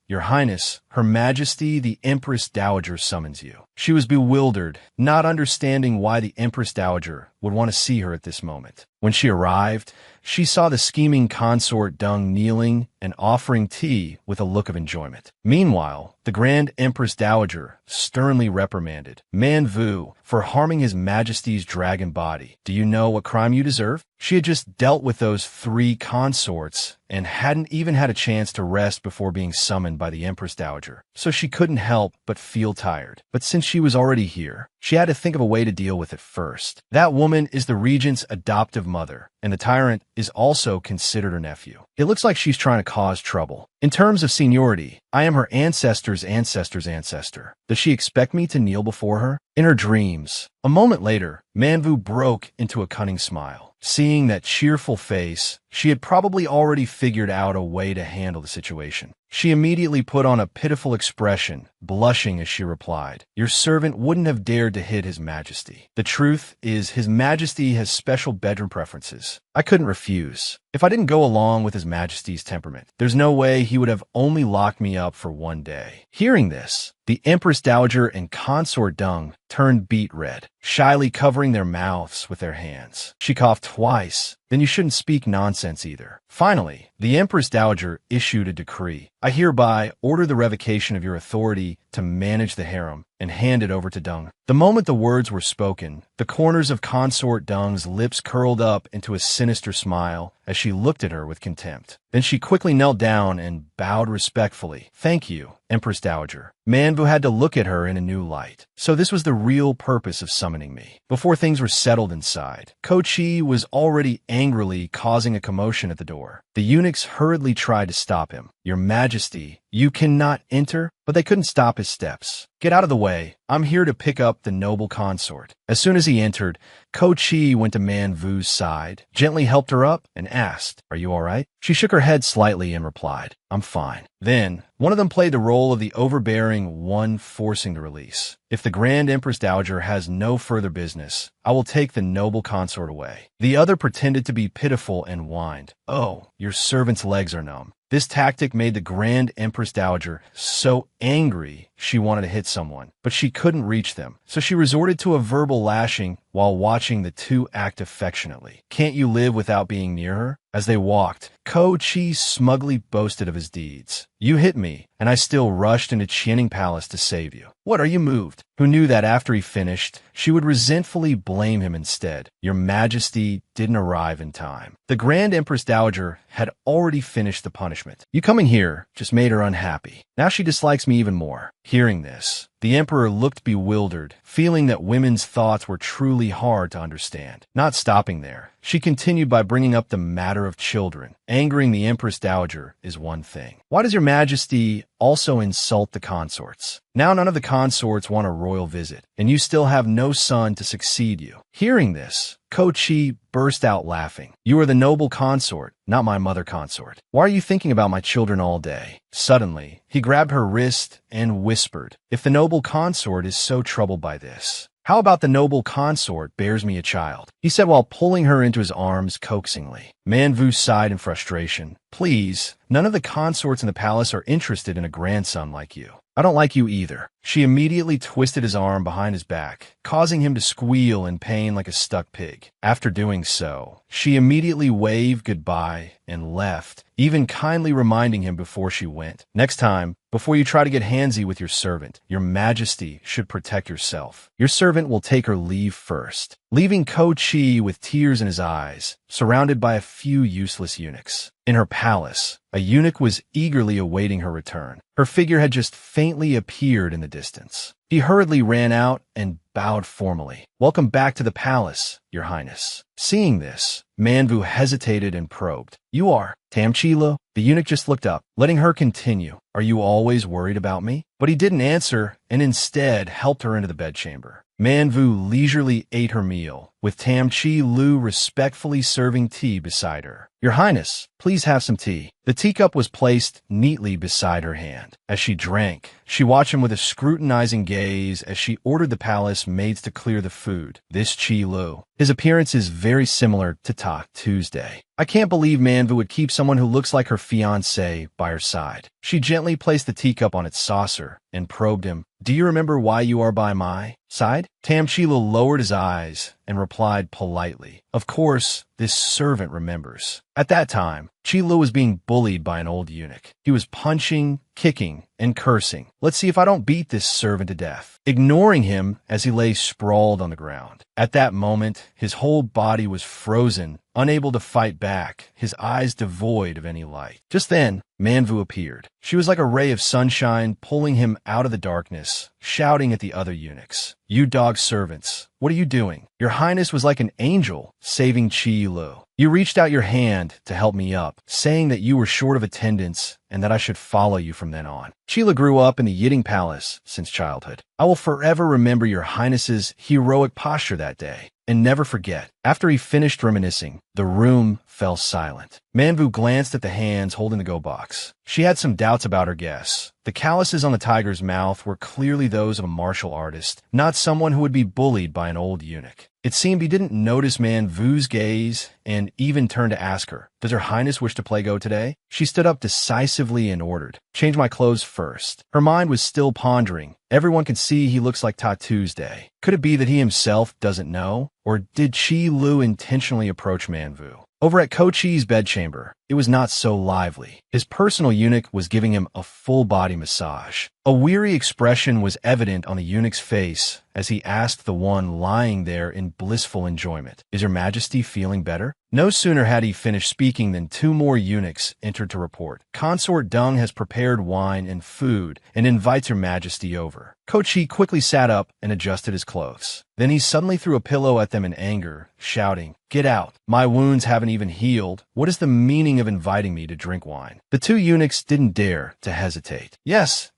Her Majesty the Empress Dowager summons you." She was bewildered, not understanding why the Empress Dowager would want to see her at this moment. When she arrived, she saw the scheming consort Dung kneeling and offering tea with a look of enjoyment. Meanwhile, the Grand Empress Dowager sternly reprimanded Man Vu for harming His Majesty's dragon body. "Do you know what crime you deserve?" She had just dealt with those three consorts and hadn't even had a chance to rest before being summoned by the Empress Dowager, so she couldn't help but feel tired. But since she was already here, she had to think of a way to deal with it first. That woman is the regent's adoptive mother, and the tyrant is also considered her nephew. It looks like she's trying to cause trouble. In terms of seniority, I am her ancestor's ancestor's ancestor. Does she expect me to kneel before her? In her dreams. A moment later, Man Vu broke into a cunning smile. Seeing that cheerful face, she had probably already figured out a way to handle the situation. She immediately put on a pitiful expression, blushing as she replied, "Your servant wouldn't have dared to hit His Majesty. The truth is His Majesty has special bedroom preferences. I couldn't refuse. If I didn't go along with His Majesty's temperament, there's no way he would have only locked me up for one day." Hearing this, the Empress Dowager and Consort Dung turned beet red, shyly covering their mouths with their hands. She coughed twice. "Then you shouldn't speak nonsense either." Finally, the Empress Dowager issued a decree. "I hereby order the revocation of your authority to manage the harem and hand it over to Dung." The moment the words were spoken, the corners of Consort Dung's lips curled up into a sinister smile as she looked at her with contempt. Then she quickly knelt down and bowed respectfully. "Thank you, Empress Dowager." Man Vu had to look at her in a new light. So this was the real purpose of summoning me. Before things were settled inside, Ko Chi was already angrily causing a commotion at the door. The eunuchs hurriedly tried to stop him. "Your Majesty, you cannot enter," but they couldn't stop his steps. "Get out of the way. I'm here to pick up the noble consort." As soon as he entered, Ko Chi went to Man Vu's side, gently helped her up, and asked, "Are you all right?" She shook her head slightly and replied, "I'm fine." Then, one of them played the role of the overbearing one forcing the release. "If the Grand Empress Dowager has no further business, I will take the noble consort away." The other pretended to be pitiful and whined, "Oh, your servant's legs are numb." This tactic made the Grand Empress Dowager so angry she wanted to hit someone, but she couldn't reach them, so she resorted to a verbal lashing while watching the two act affectionately. Can't you live without being near her? As they walked, Ko-chi smugly boasted of his deeds. You hit me, and I still rushed into Qianing Palace to save you. What, are you moved? Who knew that after he finished, she would resentfully blame him instead. Your Majesty didn't arrive in time. The Grand Empress Dowager had already finished the punishment. You coming here just made her unhappy. Now she dislikes me even more. Hearing this, the Emperor looked bewildered, feeling that women's thoughts were truly hard to understand. Not stopping there, she continued by bringing up the matter of children. Angering the Empress Dowager is one thing. Why does your Majesty also insult the consorts? Now none of the consorts want a royal visit, and you still have no son to succeed you. Hearing this, Ko-chi burst out laughing. You are the noble consort, not my mother consort. Why are you thinking about my children all day? Suddenly, he grabbed her wrist and whispered, if the noble consort is so troubled by this, how about the noble consort bears me a child? He said while pulling her into his arms coaxingly. Manvu sighed in frustration. Please, none of the consorts in the palace are interested in a grandson like you. I don't like you either. She immediately twisted his arm behind his back, causing him to squeal in pain like a stuck pig. After doing so, she immediately waved goodbye and left, even kindly reminding him before she went. Next time, before you try to get handsy with your servant, your Majesty should protect yourself. Your servant will take her leave first. Leaving Ko-chi with tears in his eyes, surrounded by a few useless eunuchs. In her palace, a eunuch was eagerly awaiting her return. Her figure had just faintly appeared in the distance. He hurriedly ran out and bowed formally. Welcome back to the palace, Your Highness. Seeing this, Manvu hesitated and probed. You are Tamchilo? The eunuch just looked up, letting her continue. Are you always worried about me? But he didn't answer and instead helped her into the bedchamber. Manvu leisurely ate her meal, with Tamchi-Lu respectfully serving tea beside her. Your Highness, please have some tea. The teacup was placed neatly beside her hand. As she drank, she watched him with a scrutinizing gaze as she ordered the palace maids to clear the food. This Chi-Lu. His appearance is very similar to Ta Tuesday. I can't believe Manvu would keep someone who looks like her fiancé by her side. She gently placed the teacup on its saucer and probed him. Do you remember why you are by my side? Tamchilo lowered his eyes and replied politely. Of course, this servant remembers. At that time, Chilo was being bullied by an old eunuch. He was punching, kicking, and cursing. Let's see if I don't beat this servant to death. Ignoring him as he lay sprawled on the ground. At that moment, his whole body was frozen, unable to fight back, his eyes devoid of any light. Just then, Manvu appeared. She was like a ray of sunshine pulling him out of the darkness, shouting at the other eunuchs. You dog servants, what are you doing? Your Highness was like an angel saving Chi-Lu. You reached out your hand to help me up, saying that you were short of attendance and that I should follow you from then on. Chila grew up in the Yiting Palace since childhood. I will forever remember your Highness's heroic posture that day, and never forget. After he finished reminiscing, the room fell silent. Manvu glanced at the hands holding the go box. She had some doubts about her guess. The calluses on the tiger's mouth were clearly those of a martial artist, not someone who would be bullied by an old eunuch. It seemed he didn't notice Manvu's gaze and even turned to ask her, does her Highness wish to play Go today? She stood up decisively and ordered, change my clothes first. Her mind was still pondering. Everyone can see he looks like Ta Tuesday. Could it be that he himself doesn't know? Or did Chi-Lu intentionally approach Manvu? Over at Ko-chi's bedchamber, it was not so lively. His personal eunuch was giving him a full-body massage. A weary expression was evident on the eunuch's face as he asked the one lying there in blissful enjoyment, is Your Majesty feeling better? No sooner had he finished speaking than two more eunuchs entered to report. Consort Dung has prepared wine and food and invites Your Majesty over. Ko-chi quickly sat up and adjusted his clothes. Then he suddenly threw a pillow at them in anger, shouting, Get out! My wounds haven't even healed. What is the meaning of inviting me to drink wine? The two eunuchs didn't dare to hesitate. Yes,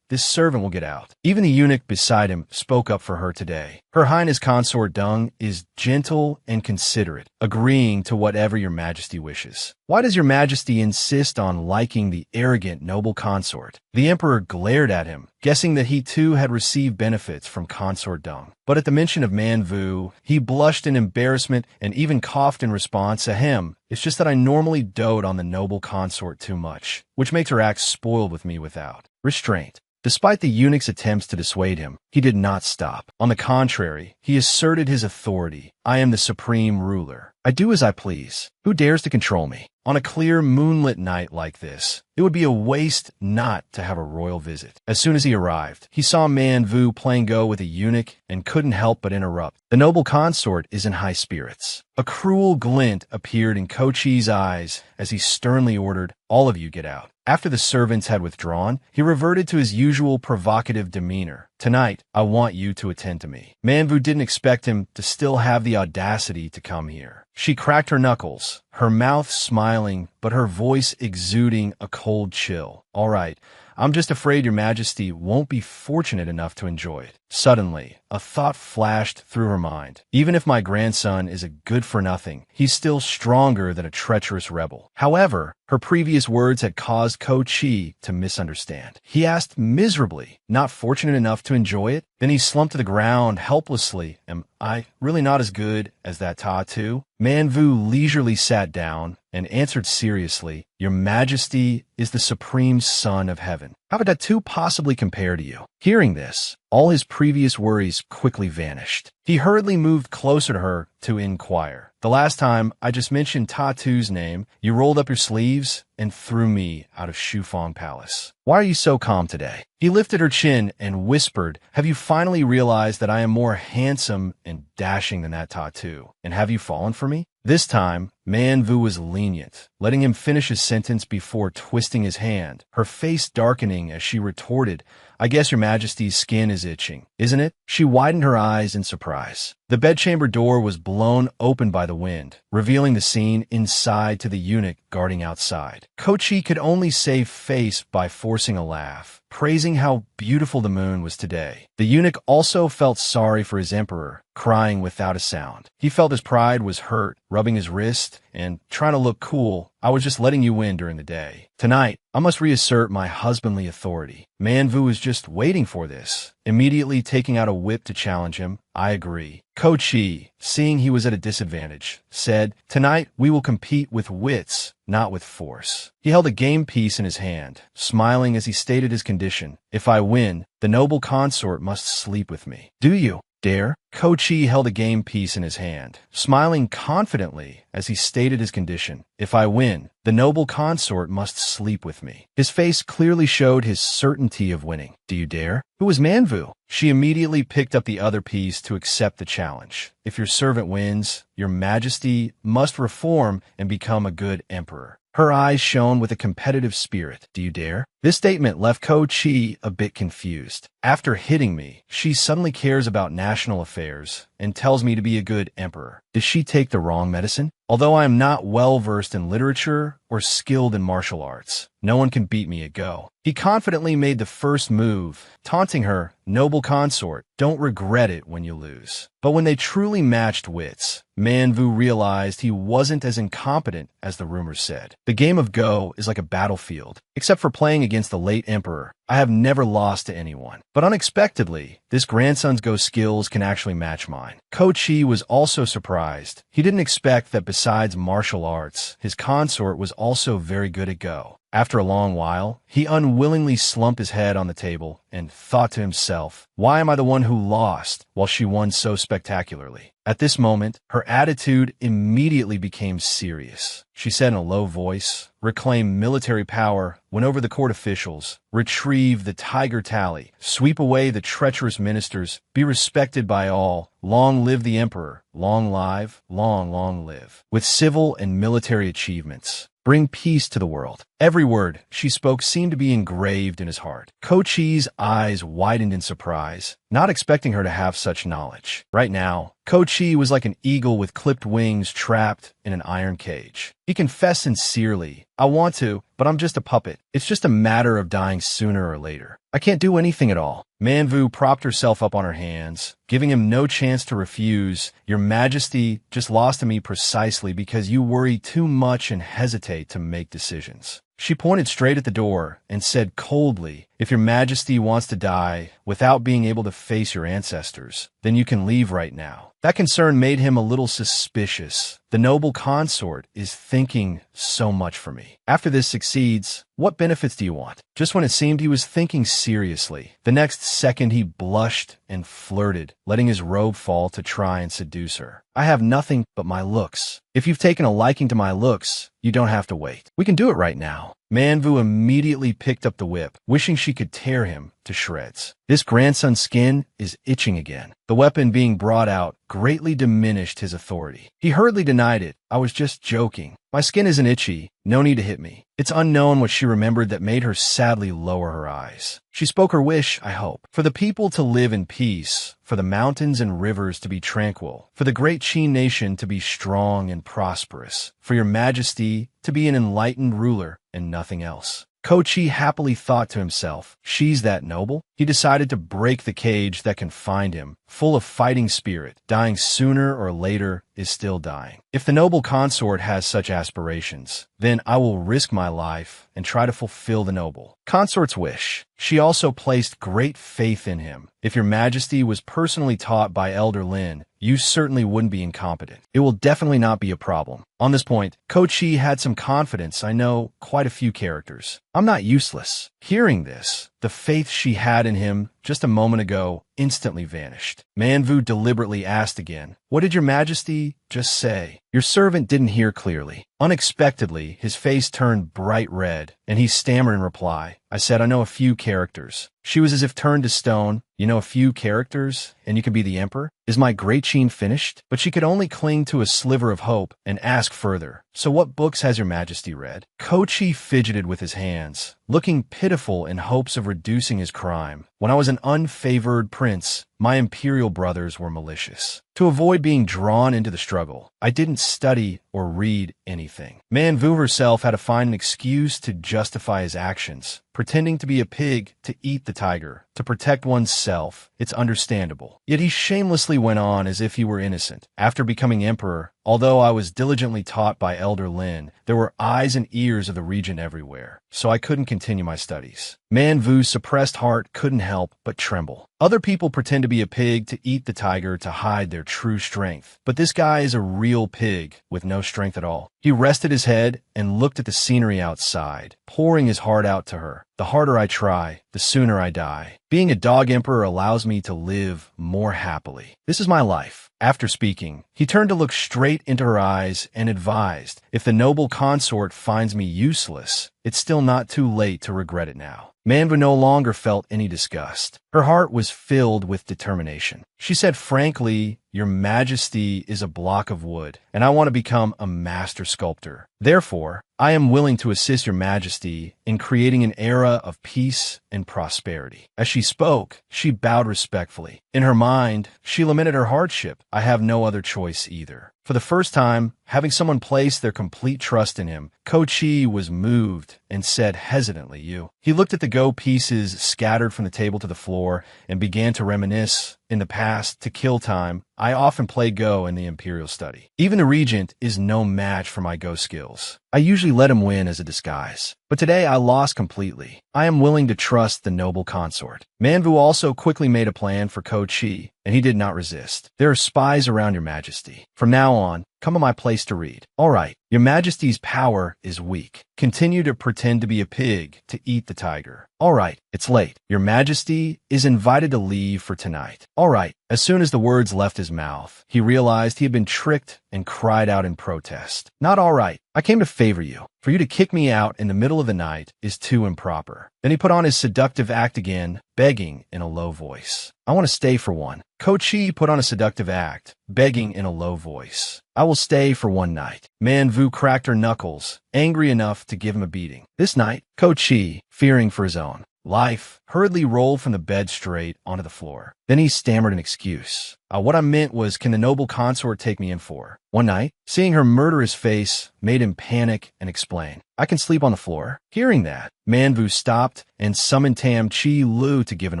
this servant will get out. Even the eunuch beside him spoke up for her today. Her Highness Consort Dung is gentle and considerate, agreeing to whatever Your Majesty wishes. Why does Your Majesty insist on liking the arrogant noble consort? The Emperor glared at him, guessing that he too had received benefits from Consort Dung. But at the mention of Manvu, he blushed in embarrassment and even coughed in response. Ahem, it's just that I normally dote on the noble consort too much, which makes her act spoiled with me without restraint. Despite the eunuch's attempts to dissuade him, he did not stop. On the contrary, he asserted his authority. I am the supreme ruler. I do as I please. Who dares to control me? On a clear moonlit night like this, it would be a waste not to have a royal visit. As soon as he arrived, he saw Man Vu playing Go with a eunuch and couldn't help but interrupt. The noble consort is in high spirits. A cruel glint appeared in Ko Chi's eyes as he sternly ordered, "All of you get out." After the servants had withdrawn, he reverted to his usual provocative demeanor. "Tonight, I want you to attend to me." Man Vu didn't expect him to still have the audacity to come here. She cracked her knuckles, her mouth smiling, but her voice exuding a cold chill. "All right, I'm just afraid your majesty won't be fortunate enough to enjoy it." Suddenly, a thought flashed through her mind. Even if my grandson is a good-for-nothing, he's still stronger than a treacherous rebel. However, her previous words had caused Ko Chi to misunderstand. He asked miserably, "Not fortunate enough to enjoy it?" Then he slumped to the ground helplessly. "Am I really not as good as that tattoo?" Man Vu leisurely sat down and answered seriously, "Your majesty is the supreme son of heaven. How could that two possibly compare to you?" Hearing this, all his previous worries quickly vanished. He hurriedly moved closer to her to inquire. "The last time I just mentioned Tatu's name, you rolled up your sleeves and threw me out of Shufang Palace. Why are you so calm today?" He lifted her chin and whispered, "Have you finally realized that I am more handsome and dashing than that tattoo? And have you fallen for me?" This time, Man Vu was lenient, letting him finish his sentence before twisting his hand, her face darkening as she retorted, "I guess your majesty's skin is itching, isn't it?" She widened her eyes in surprise. The bedchamber door was blown open by the wind, revealing the scene inside to the eunuch guarding outside. Ko Chi could only save face by forcing a laugh, praising how beautiful the moon was today. The eunuch also felt sorry for his emperor, crying without a sound. He felt his pride was hurt, rubbing his wrist and trying to look cool. "I was just letting you win during the day. Tonight, I must reassert my husbandly authority." Man Vu was just waiting for this, immediately taking out a whip to challenge him. "I agree." Ko Chi, seeing he was at a disadvantage, said, "Tonight we will compete with wits, not with force." He held a game piece in his hand, smiling as he stated his condition. "If I win, the noble consort must sleep with me." "Do you dare?" Ko Chi held a game piece in his hand, smiling confidently as he stated his condition. "If I win, the noble consort must sleep with me." His face clearly showed his certainty of winning. "Do you dare?" Who was Man Vu? She immediately picked up the other piece to accept the challenge. "If your servant wins, your majesty must reform and become a good emperor." Her eyes shone with a competitive spirit. "Do you dare?" This statement left Ko Chi a bit confused. After hitting me, she suddenly cares about national affairs and tells me to be a good emperor. Does she take the wrong medicine? Although I am not well-versed in literature or skilled in martial arts, no one can beat me at Go. He confidently made the first move, taunting her, "Noble consort, don't regret it when you lose." But when they truly matched wits, Man Vu realized he wasn't as incompetent as the rumors said. The game of Go is like a battlefield. Except for playing against the late emperor, I have never lost to anyone. But unexpectedly, this grandson's Go skills can actually match mine. Ko Chi was also surprised. He didn't expect that besides martial arts, his consort was also very good at Go. After a long while, he unwillingly slumped his head on the table and thought to himself, "Why am I the one who lost while she won so spectacularly?" At this moment, her attitude immediately became serious. She said in a low voice, "Reclaim military power, win over the court officials, retrieve the tiger tally, sweep away the treacherous ministers, be respected by all, long live the emperor, long live, long live, with civil and military achievements. Bring peace to the world." Every word she spoke seemed to be engraved in his heart. Ko Chi's eyes widened in surprise, not expecting her to have such knowledge. Right now, Ko Chi was like an eagle with clipped wings trapped in an iron cage. He confessed sincerely, "I want to, but I'm just a puppet. It's just a matter of dying sooner or later. I can't do anything at all." Man Vu propped herself up on her hands, giving him no chance to refuse. "Your Majesty just lost to me precisely because you worry too much and hesitate to make decisions." She pointed straight at the door and said coldly, "If your Majesty wants to die without being able to face your ancestors, then you can leave right now. That concern made him a little suspicious. The noble consort is thinking so much for me. After this succeeds, what benefits do you want? Just when it seemed he was thinking seriously, the next second he blushed and flirted, letting his robe fall to try and seduce her. I have nothing but my looks. If you've taken a liking to my looks, you don't have to wait. We can do it right now. Manvu immediately picked up the whip, wishing she could tear him to shreds. This grandson's skin is itching again. The weapon being brought out greatly diminished his authority. He hurriedly denied it. I was just joking. My skin isn't itchy. No need to hit me. It's unknown what she remembered that made her sadly lower her eyes. She spoke her wish, I hope, for the people to live in peace, for the mountains and rivers to be tranquil, for the great Qin nation to be strong and prosperous, for your majesty to be an enlightened ruler and nothing else. Kochi happily thought to himself, she's that noble? He decided to break the cage that confined him, full of fighting spirit. Dying sooner or later is still dying. If the noble consort has such aspirations, then I will risk my life and try to fulfill the noble consort's wish. She also placed great faith in him. If your majesty was personally taught by Elder Lin, you certainly wouldn't be incompetent. It will definitely not be a problem. On this point, Kochi had some confidence. I know quite a few characters. I'm not useless. Hearing this, the faith she had in him just a moment ago instantly vanished. Manvu deliberately asked again, "What did your majesty just say?" Your servant didn't hear clearly. Unexpectedly, his face turned bright red, and he stammered in reply, "I said I know a few characters." She was as if turned to stone. "You know a few characters, and you can be the emperor? Is my great Qin finished?" But she could only cling to a sliver of hope and ask further, "So what books has your majesty read?" Kochi fidgeted with his hands, looking pitiful in hopes of reducing his crime. "When I was an unfavored prince, my imperial brothers were malicious. To avoid being drawn into the struggle, I didn't study or read anything." Manvu herself had to find an excuse to justify his actions, pretending to be a pig to eat the tiger, to protect one's self. It's understandable. Yet he shamelessly went on as if he were innocent. "After becoming emperor, although I was diligently taught by Elder Lin, there were eyes and ears of the region everywhere, so I couldn't continue my studies." Manvu's suppressed heart couldn't help but tremble. Other people pretend to be a pig to eat the tiger to hide their true strength, but this guy is a real pig with no strength at all. He rested his head and looked at the scenery outside, pouring his heart out to her. "The harder I try, the sooner I die. Being a dog emperor allows me to live more happily. This is my life." After speaking, he turned to look straight into her eyes and advised, "If the noble consort finds me useless, it's still not too late to regret it now." Manvu no longer felt any disgust. Her heart was filled with determination. She said frankly, "Your majesty is a block of wood, and I want to become a master sculptor. Therefore, I am willing to assist your majesty in creating an era of peace and prosperity." As she spoke, she bowed respectfully. In her mind, she lamented her hardship. "I have no other choice either." For the first time, having someone place their complete trust in him, Kochi was moved and said hesitantly, "You." He looked at the go pieces scattered from the table to the floor and began to reminisce. "In the past, to kill time, I often play Go in the Imperial study. Even the Regent is no match for my Go skills. I usually let him win as a disguise. But today I lost completely. I am willing to trust the noble consort." Manvu also quickly made a plan for Kochi, and he did not resist. "There are spies around your majesty. From now on, come to my place to read." "All right. Your majesty's power is weak. Continue to pretend to be a pig to eat the tiger." "All right. It's late. Your majesty is invited to leave for tonight." "All right." As soon as the words left his mouth, he realized he had been tricked and cried out in protest. "Not all right. I came to favor you. For you to kick me out in the middle of the night is too improper." Then he put on his seductive act again, begging in a low voice. "I want to stay for one." Kochi put on a seductive act, begging in a low voice. "I will stay for one night." Manvu cracked her knuckles, angry enough to give him a beating. This night, Kochi, fearing for his own life, hurriedly rolled from the bed straight onto the floor. Then he stammered an excuse. What I meant was, can the noble consort take me in for one night?" Seeing her murderous face made him panic and explain, "I can sleep on the floor." Hearing that, Manvu stopped and summoned Tam Chi Lu to give an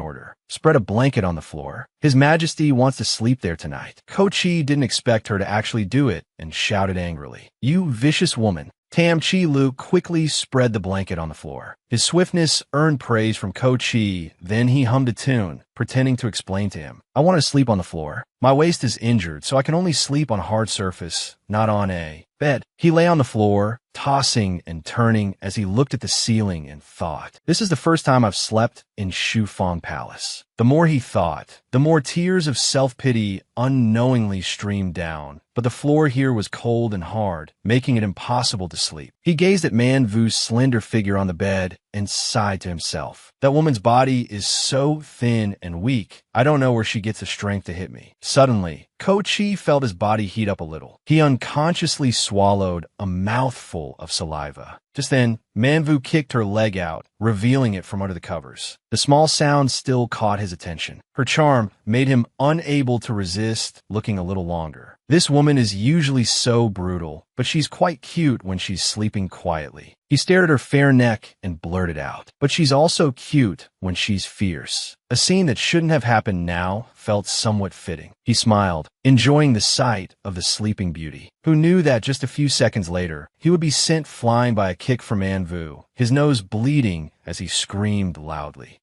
order. "Spread a blanket on the floor. His Majesty wants to sleep there tonight." Kochi didn't expect her to actually do it and shouted angrily, "You vicious woman. Tam Chi Lu quickly spread the blanket on the floor. His swiftness earned praise from Ko Chi, then he hummed a tune, pretending to explain to him. I want to sleep on the floor. My waist is injured, so I can only sleep on a hard surface, not on a bed. He lay on the floor, tossing and turning as he looked at the ceiling and thought. This is the first time I've slept in Shufang Palace. The more he thought, the more tears of self-pity unknowingly streamed down. But the floor here was cold and hard, making it impossible to sleep. He gazed at Man Vu's slender figure on the bed and sighed to himself. That woman's body is so thin and weak. I don't know where she gets the strength to hit me. Suddenly, Ko Chi felt his body heat up a little. He unconsciously swallowed a mouthful of saliva. Just then, Man Vu kicked her leg out, revealing it from under the covers. The small sound still caught his attention. Her charm made him unable to resist looking a little longer. This woman is usually so brutal, but she's quite cute when she's sleeping quietly. He stared at her fair neck and blurted out, but she's also cute when she's fierce. A scene that shouldn't have happened now felt somewhat fitting. He smiled, enjoying the sight of the sleeping beauty, who knew that just a few seconds later, he would be sent flying by a kick from Man Vu, his nose bleeding as he screamed loudly.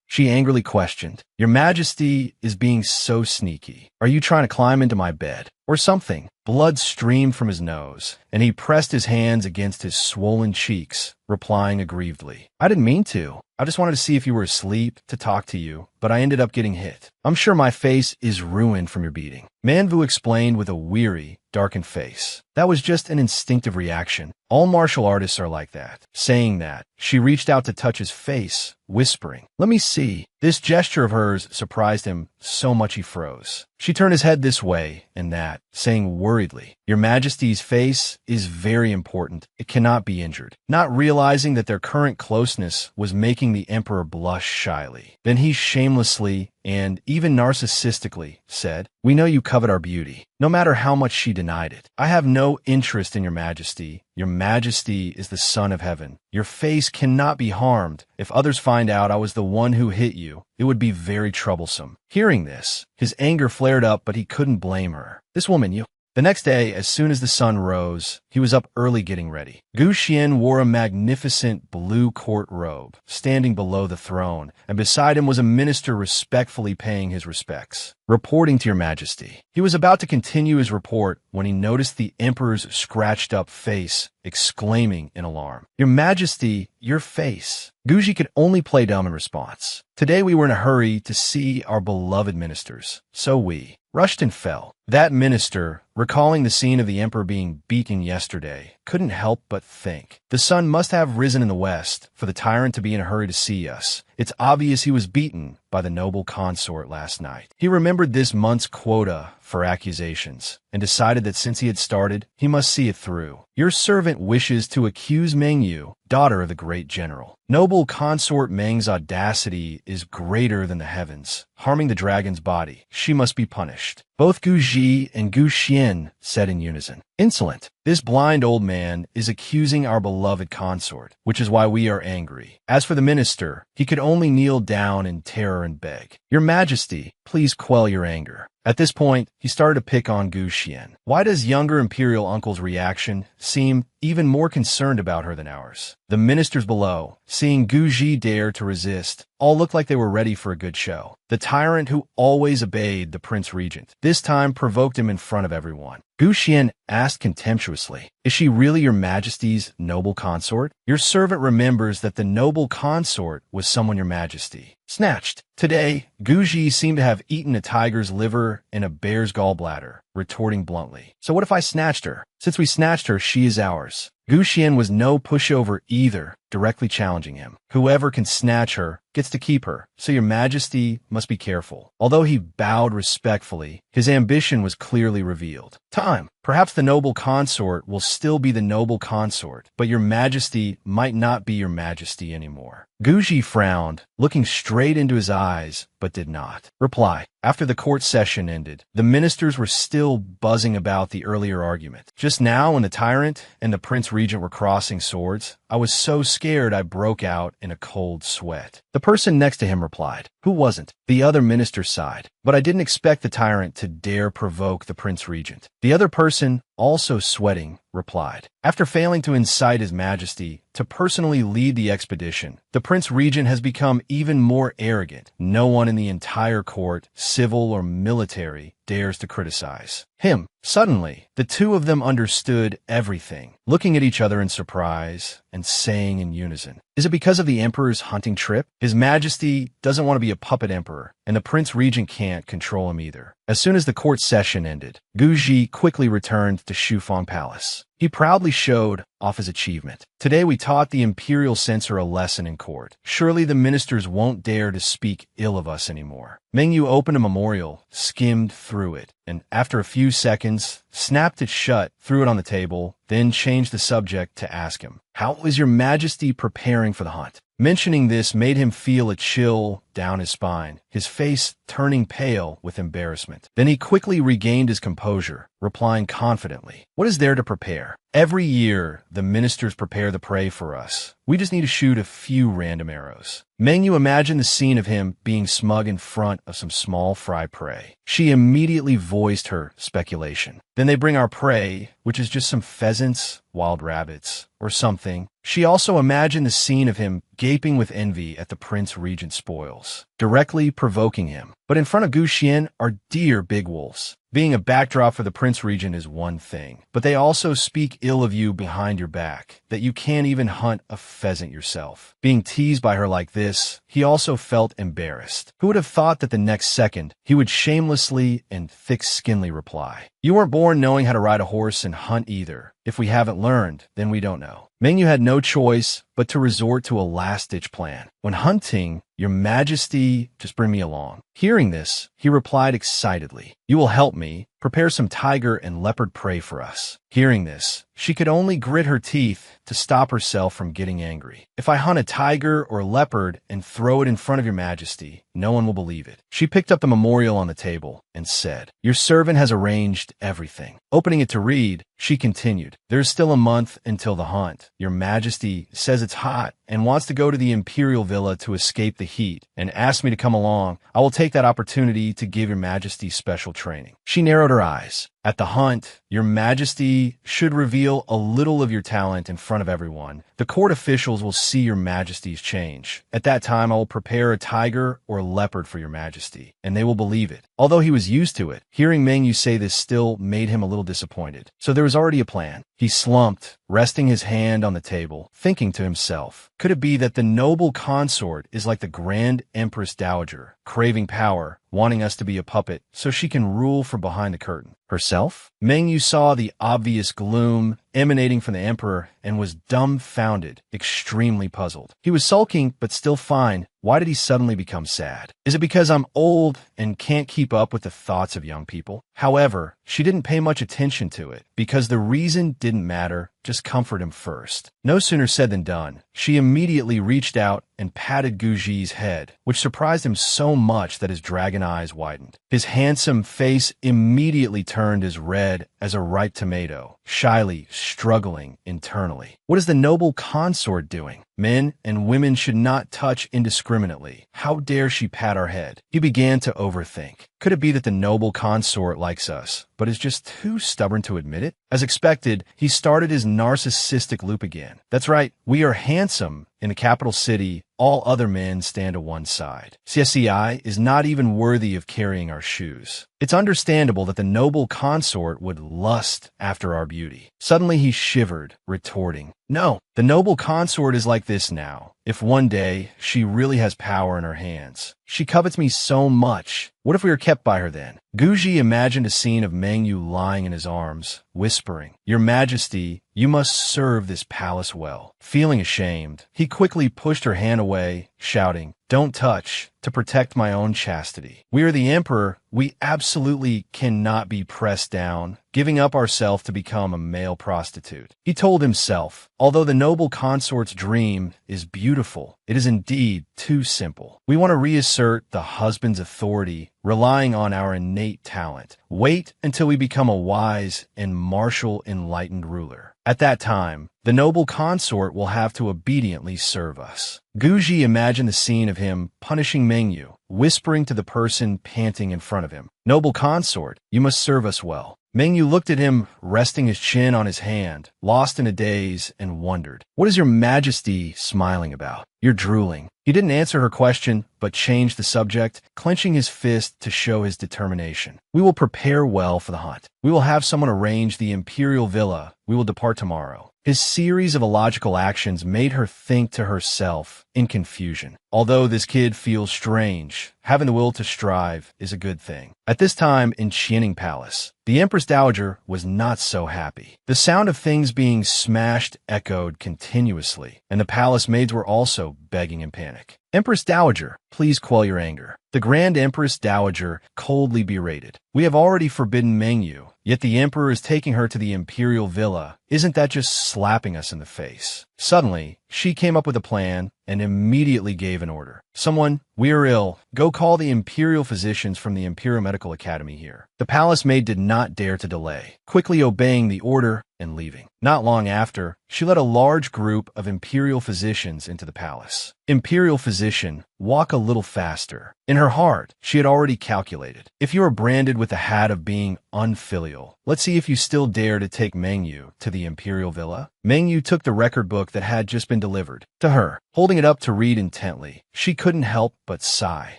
She angrily questioned. Your Majesty is being so sneaky. Are you trying to climb into my bed? Or something? Blood streamed from his nose, and he pressed his hands against his swollen cheeks, replying aggrievedly. I didn't mean to. I just wanted to see if you were asleep, to talk to you, but I ended up getting hit. I'm sure my face is ruined from your beating. Man Vu explained with a weary, darkened face. That was just an instinctive reaction. All martial artists are like that. Saying that, she reached out to touch his face, whispering, "Let me see." This gesture of hers surprised him so much he froze. She turned his head this way and that, saying worriedly, "Your Majesty's face is very important. It cannot be injured." Not realizing that their current closeness was making the emperor blush shyly. Then he shamelessly and even narcissistically said, "We know you covet our beauty, no matter how much she denied it. I have no interest in your Majesty. Your Majesty is the Son of Heaven. Your face cannot be harmed. If others find out I was the one who hit you, it would be very troublesome." Hearing this, his anger flared up, but he couldn't blame her. This woman, you... The next day, as soon as the sun rose, he was up early getting ready. Gu Xian wore a magnificent blue court robe, standing below the throne, and beside him was a minister respectfully paying his respects. "Reporting to your Majesty." He was about to continue his report when he noticed the emperor's scratched-up face, exclaiming in alarm, "Your Majesty, your face." Guji could only play dumb in response. Today we were in a hurry to see our beloved ministers, so we rushed and fell. That minister, recalling the scene of the emperor being beaten yesterday, couldn't help but think. The sun must have risen in the west for the tyrant to be in a hurry to see us. It's obvious he was beaten by the noble consort last night. He remembered this month's quota for accusations and decided that since he had started, he must see it through. Your servant wishes to accuse Meng Yu, daughter of the great general. Noble consort Meng's audacity is greater than the heavens, harming the dragon's body. She must be punished. Both Gu Ji and Gu Xian said in unison. Insolent. This blind old man is accusing our beloved consort, which is why we are angry. As for the minister, he could only kneel down in terror and beg. Your Majesty, please quell your anger. At this point, he started to pick on Gu Xian. Why does younger imperial uncle's reaction seem even more concerned about her than ours? The ministers below, seeing Gu Ji dare to resist, all looked like they were ready for a good show. The tyrant who always obeyed the Prince Regent, this time provoked him in front of everyone. Gu Xian asked contemptuously, "Is she really your Majesty's noble consort?" Your servant remembers that the noble consort was someone your Majesty snatched. Today, Gu Ji seemed to have eaten a tiger's liver and a bear's gallbladder, retorting bluntly. "So what if I snatched her? Since we snatched her, she is ours." Gu Xian was no pushover either, directly challenging him. "Whoever can snatch her gets to keep her, so your Majesty must be careful." Although he bowed respectfully, his ambition was clearly revealed. "Time. Perhaps the noble consort will still be the noble consort, but your Majesty might not be your Majesty anymore." Gu Ji frowned, looking straight into his eyes, but did not reply. After the court session ended, the ministers were still buzzing about the earlier argument. Just now, when the tyrant and the Prince Regent were crossing swords, I was so scared I broke out in a cold sweat. The person next to him replied, Who wasn't? The other minister sighed. But I didn't expect the tyrant to dare provoke the Prince Regent. The other person, also sweating, replied. After failing to incite His Majesty to personally lead the expedition, the Prince Regent has become even more arrogant. No one in the entire court, civil or military, dares to criticize him. Suddenly, the two of them understood everything, looking at each other in surprise and saying in unison, "Is it because of the Emperor's hunting trip? His Majesty doesn't want to be a puppet emperor, and the Prince Regent can't control him either." As soon as the court session ended, Guji quickly returned to Shufang Palace. He proudly showed off his achievement. "Today we taught the imperial censor a lesson in court. Surely the ministers won't dare to speak ill of us anymore." Mengyu opened a memorial, skimmed through it, and after a few seconds, snapped it shut, threw it on the table, then changed the subject to ask him, "How is your Majesty preparing for the hunt?" Mentioning this made him feel a chill down his spine, his face turning pale with embarrassment. Then he quickly regained his composure, replying confidently, "What is there to prepare? Every year, the ministers prepare the prey for us. We just need to shoot a few random arrows." Mengyu imagined the scene of him being smug in front of some small fry prey. She immediately voiced her speculation. "Then they bring our prey, which is just some pheasants, wild rabbits, or something." She also imagined the scene of him gaping with envy at the Prince Regent's spoils, directly provoking him. But in front of Gu Xian are deer big wolves. Being a backdrop for the Prince Regent is one thing, but they also speak ill of you behind your back, that you can't even hunt a pheasant yourself. Being teased by her like this, he also felt embarrassed. Who would have thought that the next second, he would shamelessly and thick-skinnedly reply, "You weren't born knowing how to ride a horse and hunt either. If we haven't learned, then we don't know." Mengyu had no choice but to resort to a last-ditch plan. "When hunting, your Majesty, just bring me along." Hearing this, he replied excitedly, "You will help me. Prepare some tiger and leopard prey for us." Hearing this, she could only grit her teeth to stop herself from getting angry. "If I hunt a tiger or leopard and throw it in front of your Majesty, no one will believe it." She picked up the memorial on the table and said, "Your servant has arranged everything." Opening it to read, she continued, "There is still a month until the hunt. Your Majesty says it's hot and wants to go to the imperial villa to escape the heat and asked me to come along. I will take that opportunity to give your Majesty special training." She narrowed her eyes. "At the hunt, your Majesty should reveal a little of your talent in front of everyone. The court officials will see your Majesty's change. At that time, I will prepare a tiger or leopard for your Majesty, and they will believe it." Although he was used to it, hearing Mengyu say this still made him a little disappointed. So there was already a plan. He slumped, resting his hand on the table, thinking to himself, could it be that the noble consort is like the Grand Empress Dowager, craving power, wanting us to be a puppet so she can rule from behind the curtain? Herself? Mengyu saw the obvious gloom emanating from the emperor and was dumbfounded, extremely puzzled. He was sulking, but still fine. Why did he suddenly become sad? Is it because I'm old and can't keep up with the thoughts of young people? However, she didn't pay much attention to it, because the reason didn't matter, just comfort him first. No sooner said than done. She immediately reached out and patted Guji's head, which surprised him so much that his dragon eyes widened. His handsome face immediately turned as red as a ripe tomato, shyly struggling internally. What is the noble consort doing? Men and women should not touch indiscriminately. How dare she pat our head? He began to overthink. Could it be that the noble consort likes us, but is just too stubborn to admit it? As expected, he started his narcissistic loop again. That's right, we are handsome. In the capital city, all other men stand to one side. CSCI is not even worthy of carrying our shoes. It's understandable that the noble consort would lust after our beauty. Suddenly he shivered, retorting, "No, the noble consort is like this now. If one day she really has power in her hands. She covets me so much. What if we were kept by her then?" Guji imagined a scene of Mengyu lying in his arms, whispering, "Your Majesty, you must serve this palace well." Feeling ashamed, he quickly pushed her hand away, shouting, "Don't touch," to protect my own chastity. We are the emperor. We absolutely cannot be pressed down, giving up ourselves to become a male prostitute. He told himself, although the noble consort's dream is beautiful, it is indeed too simple. We want to reassert the husband's authority, relying on our innate talent. Wait until we become a wise and martial enlightened ruler. At that time, the noble consort will have to obediently serve us. Guji imagined the scene of him punishing Mengyu, whispering to the person panting in front of him, "Noble consort, you must serve us well." Mengyu looked at him, resting his chin on his hand, lost in a daze, and wondered, "What is your majesty smiling about? You're drooling." He didn't answer her question, but changed the subject, clenching his fist to show his determination. "We will prepare well for the hunt. We will have someone arrange the imperial villa. We will depart tomorrow." His series of illogical actions made her think to herself in confusion. Although this kid feels strange, having the will to strive is a good thing. At this time in Qianing Palace, the Empress Dowager was not so happy. The sound of things being smashed echoed continuously, and the palace maids were also begging in panic. "Empress Dowager, please quell your anger." The Grand Empress Dowager coldly berated. "We have already forbidden Mengyu, yet the Emperor is taking her to the imperial villa. Isn't that just slapping us in the face?" Suddenly, she came up with a plan and immediately gave an order. "Someone, we are ill. Go call the imperial physicians from the Imperial Medical Academy here." The palace maid did not dare to delay, quickly obeying the order and leaving. Not long after, she led a large group of imperial physicians into the palace. "Imperial physician, walk a little faster." In her heart, she had already calculated. If you are branded with the hat of being unfilial, let's see if you still dare to take Mengyu to the imperial villa. Mengyu took the record book that had just been delivered to her, holding it up to read intently. She couldn't help but sigh.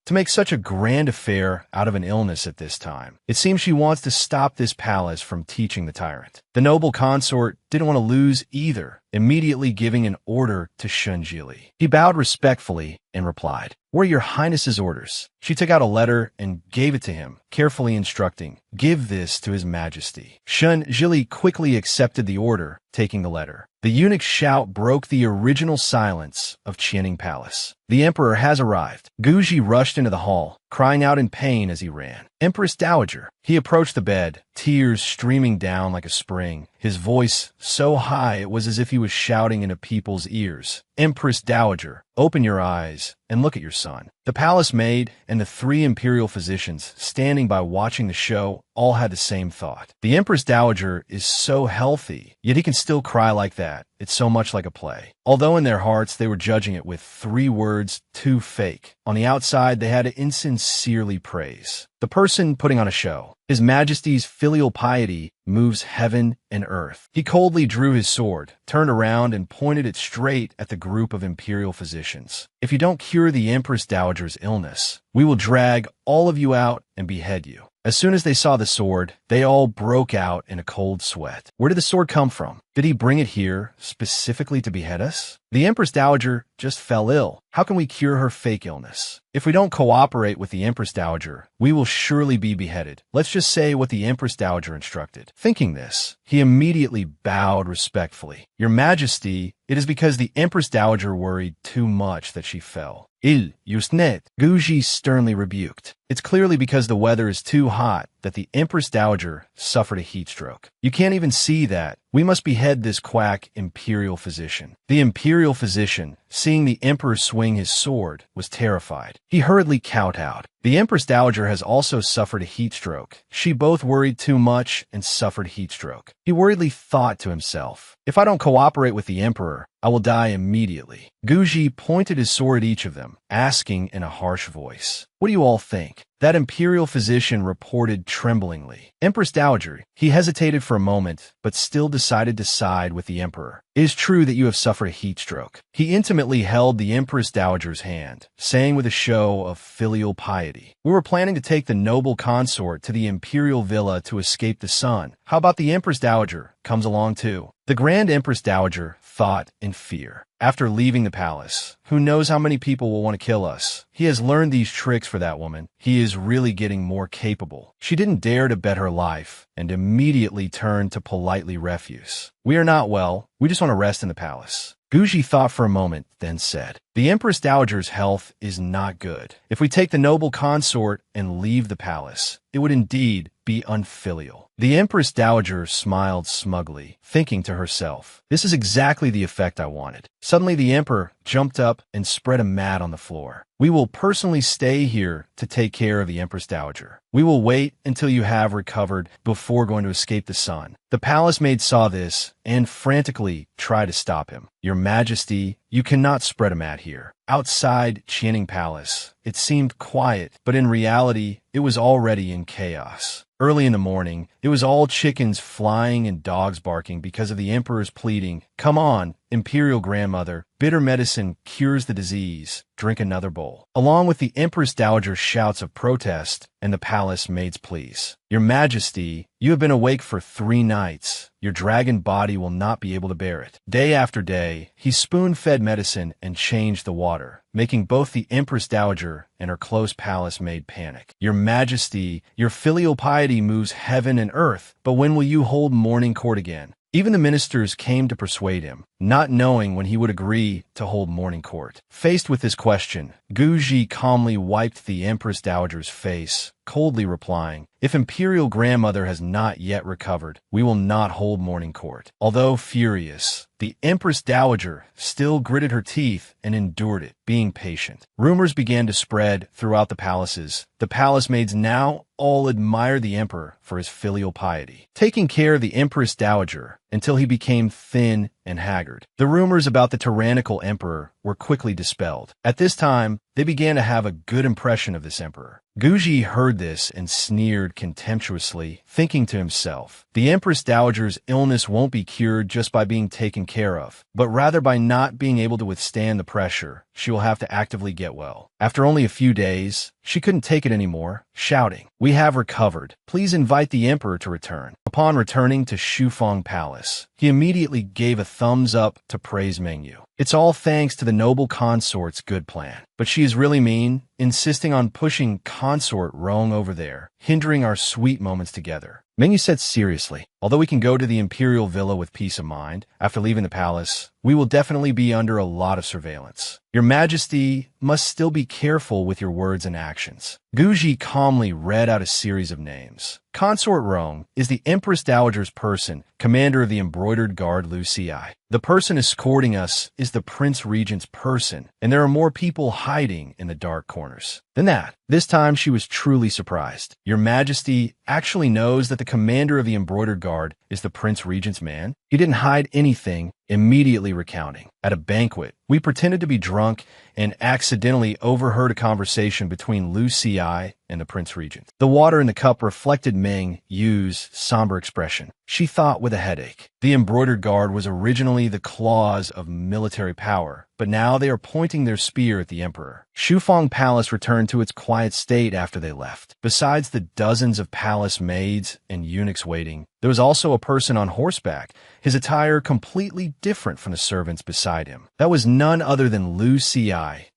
To make such a grand affair out of an illness at this time, it seems she wants to stop this palace from teaching the tyrant. The noble consort didn't want to lose either, immediately giving an order to Shunjili. He bowed respectfully and replied, "What are your highness's orders?" She took out a letter and gave it to him, carefully instructing, "Give this to his majesty." Shunjili quickly accepted the order, taking the letter. The eunuch's shout broke the original silence of Qianing Palace. "The emperor has arrived." Guji rushed into the hall, crying out in pain as he ran. "Empress Dowager." He approached the bed, tears streaming down like a spring, his voice so high it was as if he was shouting into people's ears. "Empress Dowager, open your eyes and look at your son." The palace maid and the 3 imperial physicians standing by watching the show all had the same thought. The Empress Dowager is so healthy, yet he can still cry like that. It's so much like a play. Although in their hearts they were judging it with 3 words too fake, on the outside they had to insincerely praise the person putting on a show. His Majesty's filial piety moves heaven and earth. He coldly drew his sword, turned around, and pointed it straight at the group of imperial physicians. "If you don't cure the Empress Dowager's illness, we will drag all of you out and behead you." As soon as they saw the sword, they all broke out in a cold sweat. Where did the sword come from? Did he bring it here specifically to behead us? The Empress Dowager just fell ill. How can we cure her fake illness? If we don't cooperate with the Empress Dowager, we will surely be beheaded. Let's just say what the Empress Dowager instructed. Thinking this, he immediately bowed respectfully. "Your Majesty, it is because the Empress Dowager worried too much that she fell." "Il Yusnet," Guji sternly rebuked. "It's clearly because the weather is too hot that the Empress Dowager suffered a heat stroke. You can't even see that. We must behead this quack imperial physician." The imperial physician, seeing the emperor swing his sword, was terrified. He hurriedly kowtowed. "The Empress Dowager has also suffered a heat stroke. She both worried too much and suffered heat stroke." He worriedly thought to himself, "If I don't cooperate with the emperor, I will die immediately." Guji pointed his sword at each of them, asking in a harsh voice, "What do you all think?" That imperial physician reported tremblingly, "Empress Dowager." He hesitated for a moment, but still decided to side with the emperor. "It is true that you have suffered a heat stroke." He intimately held the Empress Dowager's hand, saying with a show of filial piety, "We were planning to take the noble consort to the imperial villa to escape the sun. How about the Empress Dowager comes along too?" The Grand Empress Dowager thought in fear. After leaving the palace, who knows how many people will want to kill us? He has learned these tricks for that woman. He is really getting more capable. She didn't dare to bet her life and immediately turned to politely refuse. "We are not well. We just want to rest in the palace." Guji thought for a moment, then said, The Empress Dowager's health is not good. If we take the noble consort and leave the palace, it would indeed be unfilial. The Empress Dowager smiled smugly, thinking to herself, this is exactly the effect I wanted. Suddenly the Emperor jumped up and spread a mat on the floor. We will personally stay here to take care of the Empress Dowager. We will wait until you have recovered before going to escape the sun. The palace maid saw this and frantically tried to stop him. Your Majesty, you cannot spread a mat here. Outside Qianing Palace, it seemed quiet, but in reality, it was already in chaos. Early in the morning, it was all chickens flying and dogs barking because of the emperor's pleading, "Come on, Imperial Grandmother, bitter medicine cures the disease. Drink another bowl." Along with the Empress Dowager's shouts of protest and the palace maid's pleas. Your Majesty, you have been awake for 3 nights. Your dragon body will not be able to bear it. Day after day, he spoon-fed medicine and changed the water, making both the Empress Dowager and her close palace maid panic. Your Majesty, your filial piety moves heaven and earth, but when will you hold morning court again? Even the ministers came to persuade him, not knowing when he would agree to hold morning court. Faced with this question, Guji calmly wiped the Empress Dowager's face, coldly replying, "If Imperial Grandmother has not yet recovered, we will not hold morning court." Although furious, the Empress Dowager still gritted her teeth and endured it, being patient. Rumors began to spread throughout the palaces. The palace maids now all admired the emperor for his filial piety, taking care of the Empress Dowager until he became thin and haggard. The rumors about the tyrannical emperor were quickly dispelled. At this time, they began to have a good impression of this emperor. Guji heard this and sneered contemptuously, thinking to himself, the Empress Dowager's illness won't be cured just by being taken care of, but rather by not being able to withstand the pressure. She will have to actively get well. After only a few days, she couldn't take it anymore, shouting, "We have recovered. Please invite the emperor to return." Upon returning to Shufang Palace, he immediately gave a thumbs up to praise Mengyu. It's all thanks to the noble consort's good plan. But she is really mean, insisting on pushing consort Rong over there, hindering our sweet moments together. Mengyu said seriously, although we can go to the imperial villa with peace of mind, after leaving the palace, we will definitely be under a lot of surveillance. Your Majesty must still be careful with your words and actions. Guji calmly read out a series of names. Consort Rong is the Empress Dowager's person, commander of the embroidered guard Lu Ci. The person escorting us is the Prince Regent's person, and there are more people hiding in the dark corners. Than that, this time she was truly surprised. Your Majesty actually knows that the commander of the embroidered guard is the Prince Regent's man? He didn't hide anything, immediately recounting. At a banquet, we pretended to be drunk and accidentally overheard a conversation between Lu Ci and the Prince Regent. The water in the cup reflected Meng Yu's somber expression. She thought with a headache. The embroidered guard was originally the claws of military power, but now they are pointing their spear at the emperor. Shufang Palace returned to its quiet state after they left. Besides the dozens of palace maids and eunuchs waiting, there was also a person on horseback, his attire completely different from the servants beside him. That was none other than Lu Ci,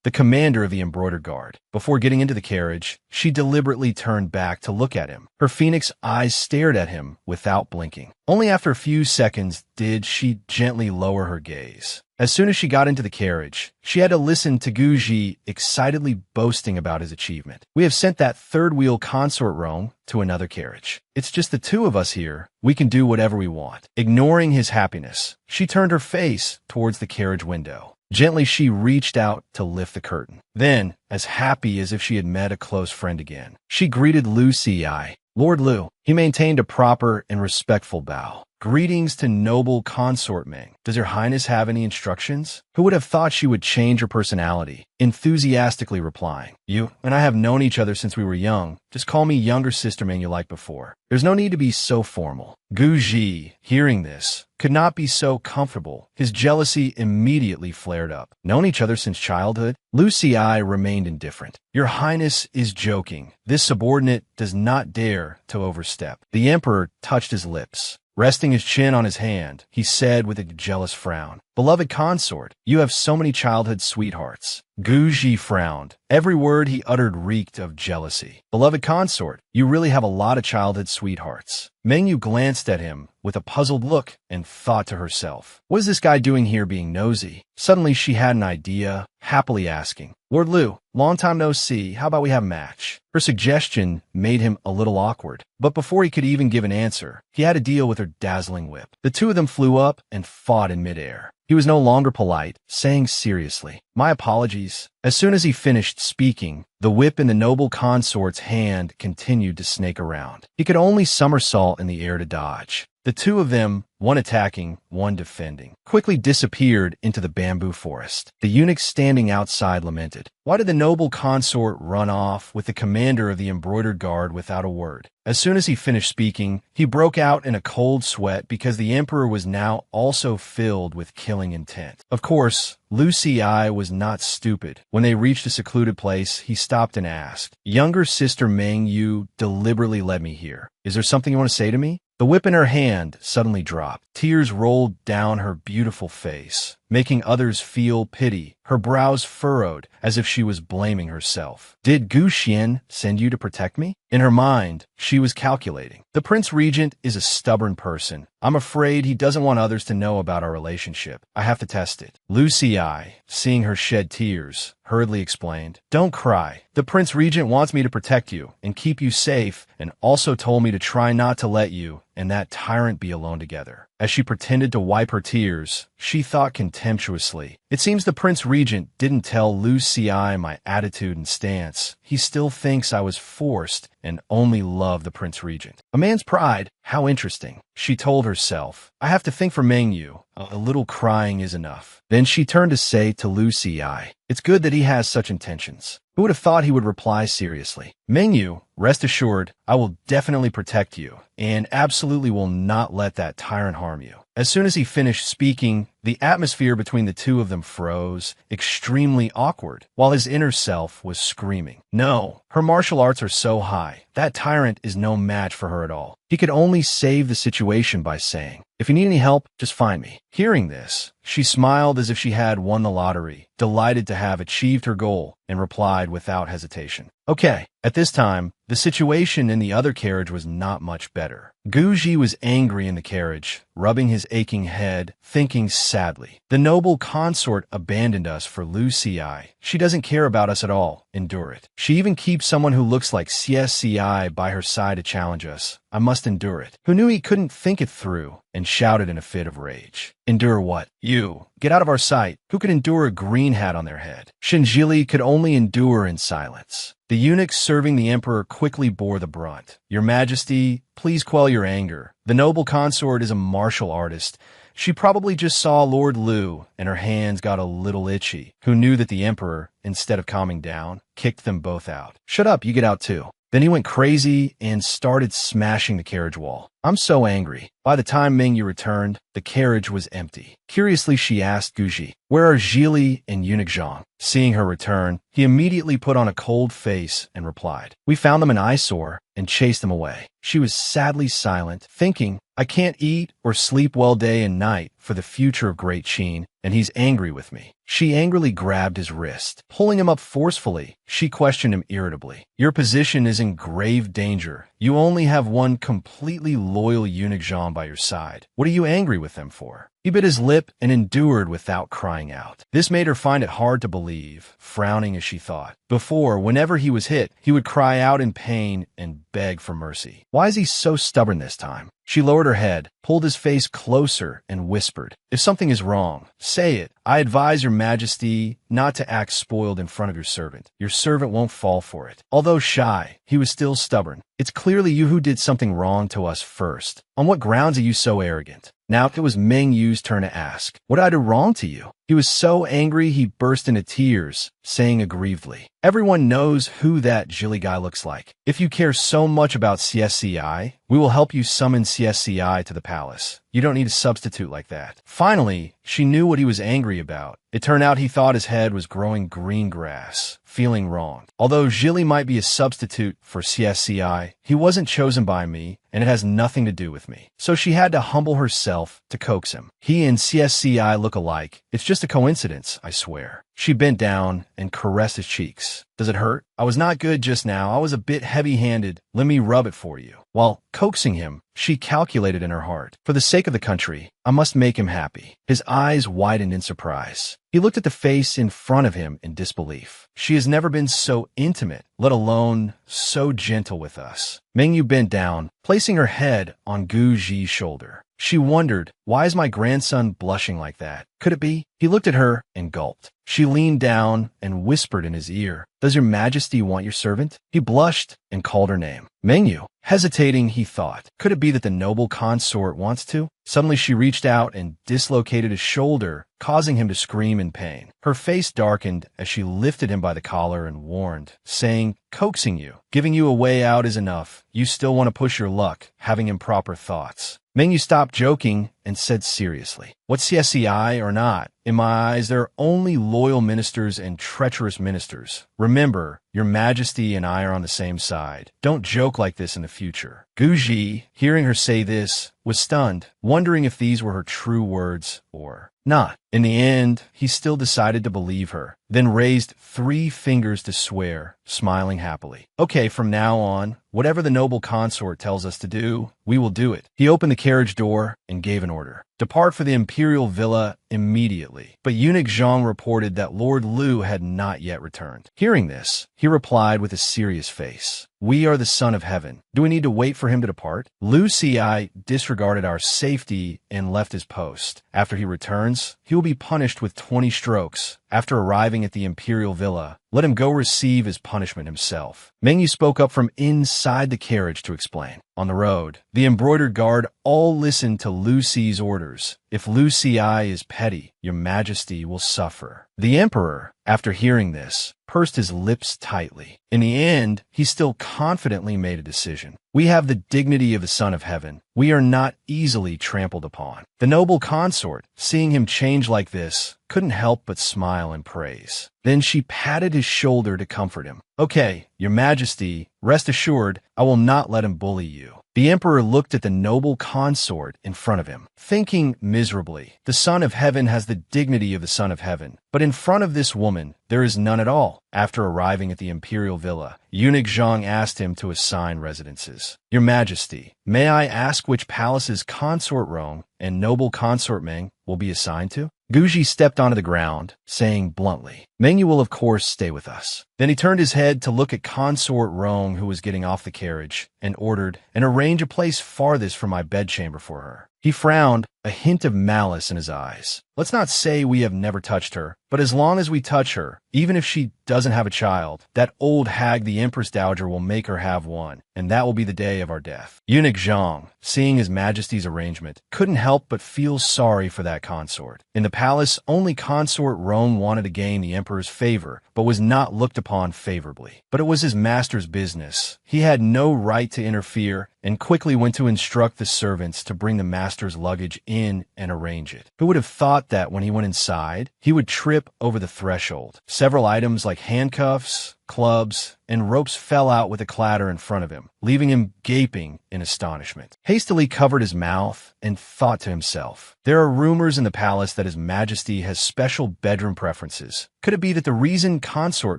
the commander of the embroidered guard. Before getting into the carriage, she deliberately turned back to look at him. Her phoenix eyes stared at him without blinking. Only after a few seconds did she gently lower her gaze. As soon as she got into the carriage, she had to listen to Guji excitedly boasting about his achievement. "We have sent that third-wheel consort Rome to another carriage. It's just the two of us here. We can do whatever we want." Ignoring his happiness, she turned her face towards the carriage window. Gently, she reached out to lift the curtain. Then, as happy as if she had met a close friend again, she greeted Lu Ci. "Lord Lu." He maintained a proper and respectful bow. "Greetings to noble consort Meng. Does your highness have any instructions?" Who would have thought she would change her personality? Enthusiastically replying, "You and I have known each other since we were young. Just call me younger sister Meng you like before. There's no need to be so formal." Guji, hearing this, could not be so comfortable. His jealousy immediately flared up. Known each other since childhood? Lu Ci remained indifferent. "Your highness is joking. This subordinate does not dare to overstep." The emperor touched his lips. Resting his chin on his hand, he said with a jealous frown, "Beloved consort, you have so many childhood sweethearts." Guji frowned. Every word he uttered reeked of jealousy. "Beloved consort, you really have a lot of childhood sweethearts." Mengyu glanced at him with a puzzled look and thought to herself, "What is this guy doing here being nosy?" Suddenly she had an idea. happily asking, "Lord Liu, long time no see, how about we have a match?" Her suggestion made him a little awkward, but before he could even give an answer, he had to deal with her dazzling whip. The two of them flew up and fought in midair. He was no longer polite, saying seriously, "My apologies." As soon as he finished speaking, the whip in the noble consort's hand continued to snake around. He could only somersault in the air to dodge. The two of them, one attacking, one defending, quickly disappeared into the bamboo forest. The eunuch standing outside lamented. Why did the noble consort run off with the commander of the embroidered guard without a word? As soon as he finished speaking, he broke out in a cold sweat because the emperor was now also filled with killing intent. Of course, Lu Ci was not stupid. When they reached a secluded place, he stopped and asked, "Younger sister Meng Yu deliberately led me here. Is there something you want to say to me?" The whip in her hand suddenly dropped. Tears rolled down her beautiful face, making others feel pity. Her brows furrowed as if she was blaming herself. "Did Gu Xian send you to protect me?" In her mind, she was calculating. The Prince Regent is a stubborn person. I'm afraid he doesn't want others to know about our relationship. I have to test it. Lu Ci, seeing her shed tears, hurriedly explained, "Don't cry. The Prince Regent wants me to protect you and keep you safe, and also told me to try not to let you and that tyrant be alone together." As she pretended to wipe her tears, she thought contemptuously, "It seems the Prince Regent didn't tell Lu Ci my attitude and stance. He still thinks I was forced and only love the Prince Regent. A man's pride, how interesting." She told herself, "I have to think for Meng Yu. A little crying is enough." Then she turned to say to Lu Ci, "It's good that he has such intentions." Who would have thought he would reply seriously? "Meng Yu, rest assured, I will definitely protect you, and absolutely will not let that tyrant harm you." As soon as he finished speaking, the atmosphere between the two of them froze, extremely awkward, while his inner self was screaming. No, her martial arts are so high. That tyrant is no match for her at all. He could only save the situation by saying, "If you need any help, just find me." Hearing this, she smiled as if she had won the lottery, delighted to have achieved her goal, and replied without hesitation, "Okay." At this time, the situation in the other carriage was not much better. Gu Ji was angry in the carriage, rubbing his aching head, thinking sadly, "The noble consort abandoned us for Lu Ci. She doesn't care about us at all. Endure it. She even keeps someone who looks like CSCI by her side to challenge us. I must endure it." Who knew he couldn't think it through, and shouted in a fit of rage, "Endure what? You! Get out of our sight. Who could endure a green hat on their head?" Shinjili could only endure in silence. The eunuch serving the emperor quickly bore the brunt. "Your Majesty, please quell your anger. The noble consort is a martial artist. She probably just saw Lord Liu, and her hands got a little itchy." Who knew that the emperor, instead of calming down, kicked them both out. "Shut up, you get out too." Then he went crazy and started smashing the carriage wall. "I'm so angry." By the time Meng Yu returned, the carriage was empty. Curiously, she asked Guji, "Where are Zhili and eunuch Zhang?" Seeing her return, he immediately put on a cold face and replied, "We found them in eyesore and chased them away." She was sadly silent, thinking, "I can't eat or sleep well day and night for the future of Great Qin, and he's angry with me." She angrily grabbed his wrist. Pulling him up forcefully, she questioned him irritably. "Your position is in grave danger. You only have one completely loyal eunuch Zhang by your side. What are you angry with them for?" He bit his lip and endured without crying out. This made her find it hard to believe, frowning as she thought. Before, whenever he was hit, he would cry out in pain and beg for mercy. Why is he so stubborn this time? She lowered her head, pulled his face closer, and whispered, "If something is wrong, say it. I advise your Majesty not to act spoiled in front of your servant. Your servant won't fall for it." Although shy, he was still stubborn. "It's clearly you who did something wrong to us first. On what grounds are you so arrogant?" Now it was Meng Yu's turn to ask, "What did I do wrong to you?" He was so angry he burst into tears, saying aggrievedly, "Everyone knows who that Zhili guy looks like. If you care so much about CSCI, we will help you summon CSCI to the palace. You don't need a substitute like that." Finally, she knew what he was angry about. It turned out he thought his head was growing green grass, feeling wronged. Although Zhili might be a substitute for CSCI, he wasn't chosen by me, and it has nothing to do with me. So she had to humble herself to coax him. "He and CSCI look alike. It's just a coincidence, I swear." She bent down and caressed his cheeks. Does it hurt? I was not good just now. I was a bit heavy-handed. Let me rub it for you. While coaxing him, she calculated in her heart. For the sake of the country, I must make him happy. His eyes widened in surprise. He looked at the face in front of him in disbelief. She has never been so intimate, let alone so gentle with us. Mengyu bent down, placing her head on Gu Ji's shoulder. She wondered, why is my grandson blushing like that? Could it be? He looked at her and gulped. She leaned down and whispered in his ear, Does your majesty want your servant? He blushed and called her name. Mengyu. Hesitating, he thought, could it be that the noble consort wants to? Suddenly she reached out and dislocated his shoulder, causing him to scream in pain. Her face darkened as she lifted him by the collar and warned, saying, Coaxing you, giving you a way out is enough. You still want to push your luck, having improper thoughts. Mengyu stopped joking and said seriously, What's CSCI or not? In my eyes, there are only loyal ministers and treacherous ministers. Remember, your majesty and I are on the same side. Don't joke like this in the future. Gu Ji, hearing her say this, was stunned, wondering if these were her true words or not. In the end, he still decided to believe her, then raised 3 fingers to swear, smiling happily. Okay, from now on, whatever the noble consort tells us to do, we will do it. He opened the carriage door and gave an order. Depart for the imperial villa immediately. But eunuch Zhang reported that Lord Liu had not yet returned. Hearing this, he replied with a serious face. We are the son of heaven. Do we need to wait for him to depart? Liu Ci disregarded our safety and left his post. After he returns, he will be punished with 20 strokes. After arriving at the imperial villa, let him go receive his punishment himself. Mengyu spoke up from inside the carriage to explain. On the road, the embroidered guard all listened to Liu Ci's orders. If Liu Ci is petty, your majesty will suffer. The emperor, after hearing this, pursed his lips tightly. In the end, he still confidently made a decision. We have the dignity of the Son of Heaven. We are not easily trampled upon. The noble consort, seeing him change like this, couldn't help but smile and praise. Then she patted his shoulder to comfort him. Okay, your majesty, rest assured, I will not let him bully you. The emperor looked at the noble consort in front of him, thinking miserably, the Son of Heaven has the dignity of the Son of Heaven, but in front of this woman, there is none at all. After arriving at the imperial villa, eunuch Zhang asked him to assign residences. Your majesty, may I ask which palaces consort Rong and noble consort Meng will be assigned to? Gu Ji stepped onto the ground, saying bluntly, Mengyu will of course stay with us. Then he turned his head to look at consort Rong, who was getting off the carriage, and ordered, and arrange a place farthest from my bedchamber for her. He frowned, a hint of malice in his eyes. Let's not say we have never touched her, but as long as we touch her, even if she doesn't have a child, that old hag the Empress Dowager will make her have one, and that will be the day of our death. Eunuch Zhang, seeing his majesty's arrangement, couldn't help but feel sorry for that consort. In the palace, only consort Rong wanted to gain the emperor's favor, but was not looked upon favorably. But it was his master's business. He had no right to interfere, and quickly went to instruct the servants to bring the master's luggage in and arrange it. Who would have thought that when he went inside, he would trip over the threshold? Several items like handcuffs, clubs, and ropes fell out with a clatter in front of him, leaving him gaping in astonishment. Hastily covered his mouth and thought to himself, there are rumors in the palace that His Majesty has special bedroom preferences. Could it be that the reason consort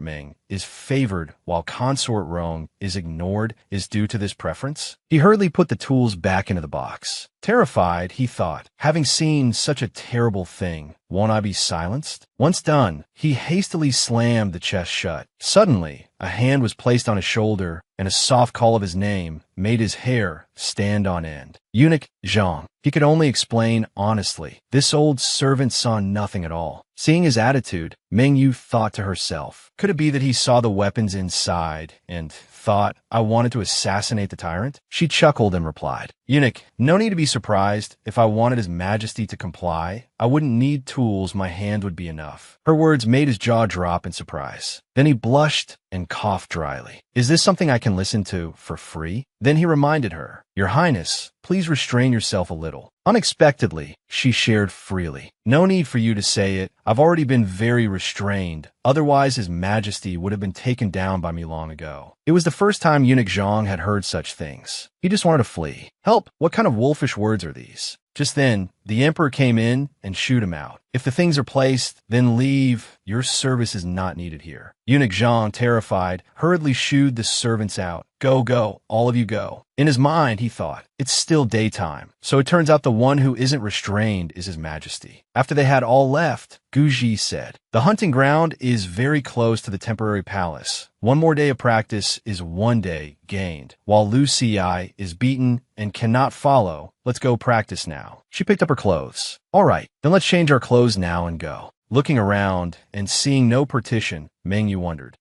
Meng is favored while consort Rong is ignored is due to this preference? He hurriedly put the tools back into the box. Terrified, he thought, having seen such a terrible thing, won't I be silenced? Once done, he hastily slammed the chest shut. Suddenly, a hand was placed on his shoulder, and a soft call of his name made his hair stand on end. Eunuch Zhang. He could only explain honestly. This old servant saw nothing at all. Seeing his attitude, Mengyu thought to herself, could it be that he saw the weapons inside and thought, I wanted to assassinate the tyrant? She chuckled and replied, Eunuch, no need to be surprised. If I wanted His Majesty to comply, I wouldn't need tools, my hand would be enough. Her words made his jaw drop in surprise. Then he blushed and coughed dryly. Is this something I can listen to for free? Then he reminded her, Your Highness, please restrain yourself a little. Unexpectedly, she shared freely. No need for you to say it. I've already been very restrained. Otherwise, His Majesty would have been taken down by me long ago. It was the first time Eunuch Zhang had heard such things. He just wanted to flee. Help! What kind of wolfish words are these? Just then, the emperor came in and shooed him out. If the things are placed, then leave. Your service is not needed here. Eunuch Jean, terrified, hurriedly shooed the servants out. Go, go, all of you go. In his mind, he thought, it's still daytime. So it turns out the one who isn't restrained is His Majesty. After they had all left, Guji said, the hunting ground is very close to the temporary palace. One more day of practice is 1 day gained. While Lu Ci is beaten and cannot follow, let's go practice now. She picked up her clothes. All right, then let's change our clothes now and go. Looking around and seeing no partition, Mengyu wondered,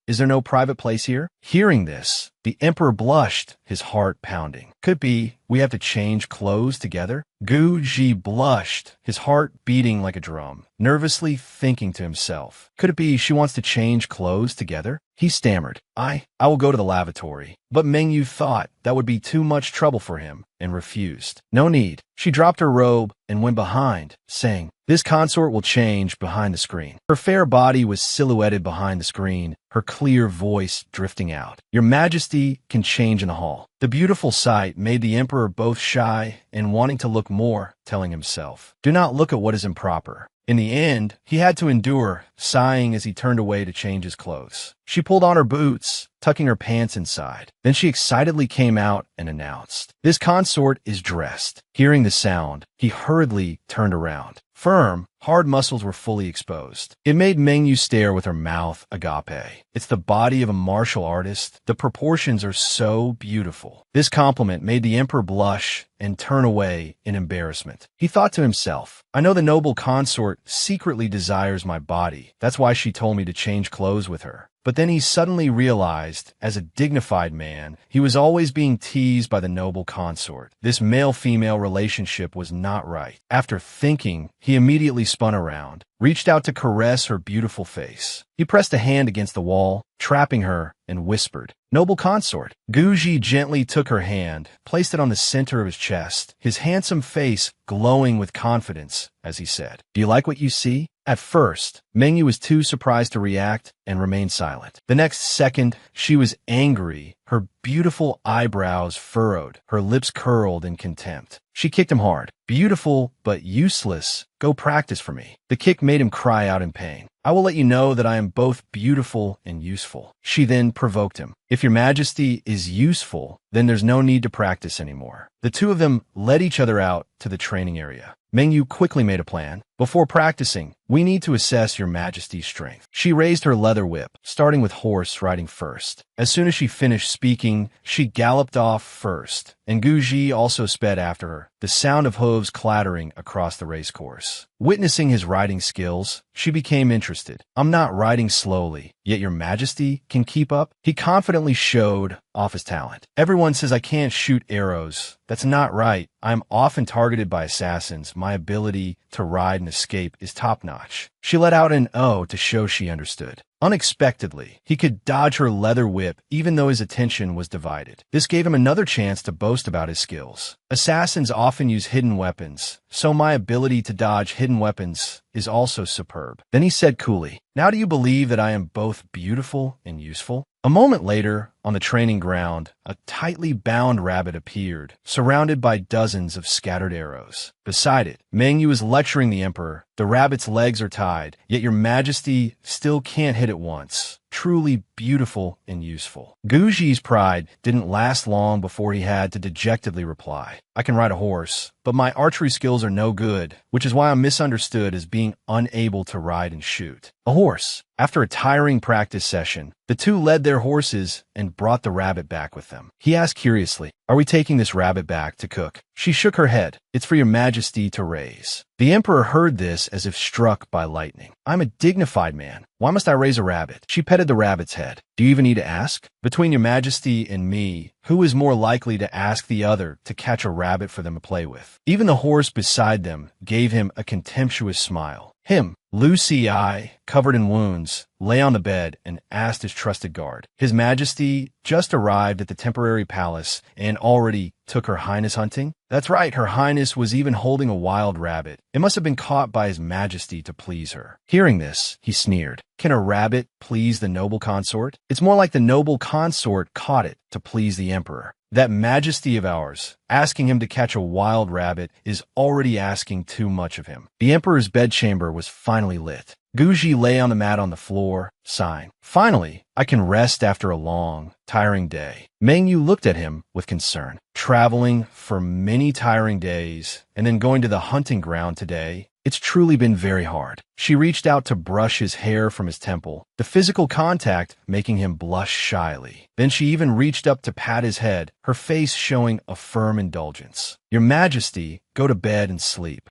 is there no private place here? Hearing this, the emperor blushed, his heart pounding. Could be we have to change clothes together? Gu Ji blushed, his heart beating like a drum, nervously thinking to himself. Could it be she wants to change clothes together? He stammered, I will go to the lavatory. But Mengyu thought that would be too much trouble for him and refused. No need. She dropped her robe and went behind, saying, this consort will change behind the screen. Her fair body was silhouetted behind the screen, her clear voice drifting out. Your Majesty can change in the hall. The beautiful sight made the emperor both shy and wanting to look more, telling himself, do not look at what is improper. In the end, he had to endure, sighing as he turned away to change his clothes. She pulled on her boots, tucking her pants inside. Then she excitedly came out and announced, this consort is dressed. Hearing the sound, he hurriedly turned around. Firm, hard muscles were fully exposed. It made Mengyu stare with her mouth agape. It's the body of a martial artist. The proportions are so beautiful. This compliment made the emperor blush and turn away in embarrassment. He thought to himself, I know the noble consort secretly desires my body. That's why she told me to change clothes with her. But then he suddenly realized, as a dignified man, he was always being teased by the noble consort. This male-female relationship was not right. After thinking, he immediately spun around, reached out to caress her beautiful face. He pressed a hand against the wall, trapping her, and whispered, Noble consort. Guji gently took her hand, placed it on the center of his chest, his handsome face glowing with confidence, as he said, Do you like what you see? At first, Mengyu was too surprised to react and remained silent. The next second, she was angry, her beautiful eyebrows furrowed, her lips curled in contempt. She kicked him hard. Beautiful, but useless. Go practice for me. The kick made him cry out in pain. I will let you know that I am both beautiful and useful. She then provoked him. If your Majesty is useful, then there's no need to practice anymore. The two of them led each other out to the training area. Mengyu quickly made a plan. Before practicing, we need to assess your Majesty's strength. She raised her leather whip, starting with horse riding first. As soon as she finished speaking, she galloped off first, and Guji also sped after her, the sound of hooves clattering across the racecourse. Witnessing his riding skills, she became interested. I'm not riding slowly, yet your Majesty can keep up? He confidently showed off his talent. Everyone says I can't shoot arrows. That's not right. I'm often targeted by assassins. My ability to ride and escape is top-notch. She let out an "oh" to show she understood. Unexpectedly, he could dodge her leather whip even though his attention was divided. This gave him another chance to boast about his skills. Assassins often use hidden weapons, so my ability to dodge hidden weapons is also superb. Then he said coolly, Now do you believe that I am both beautiful and useful? A moment later, on the training ground, a tightly bound rabbit appeared, surrounded by dozens of scattered arrows. Beside it, Mengyu is lecturing the emperor. The rabbit's legs are tied, yet your Majesty still can't hit it once. Truly beautiful and useful. Guji's pride didn't last long before he had to dejectedly reply, I can ride a horse, but my archery skills are no good, which is why I'm misunderstood as being unable to ride and shoot. A horse. After a tiring practice session, the two led their horses and brought the rabbit back with them. He asked curiously, Are we taking this rabbit back to cook? She shook her head. It's for your Majesty to raise. The emperor heard this as if struck by lightning. I'm a dignified man. Why must I raise a rabbit? She petted the rabbit's head. Do you even need to ask? Between your Majesty and me, who is more likely to ask the other to catch a rabbit for them to play with? Even the horse beside them gave him a contemptuous smile. Him, Lu Ci, covered in wounds, lay on the bed and asked his trusted guard. His Majesty just arrived at the temporary palace and already took Her Highness hunting? That's right, Her Highness was even holding a wild rabbit. It must have been caught by His Majesty to please her. Hearing this, he sneered. Can a rabbit please the noble consort? It's more like the noble consort caught it to please the emperor. That majesty of ours, asking him to catch a wild rabbit, is already asking too much of him. The emperor's bedchamber was finally lit. Guji lay on the mat on the floor, sighing. Finally, I can rest after a long, tiring day. Mengyu looked at him with concern. Traveling for many tiring days, and then going to the hunting ground today, it's truly been very hard. She reached out to brush his hair from his temple, the physical contact making him blush shyly. Then she even reached up to pat his head, her face showing a firm indulgence. Your Majesty, go to bed and sleep.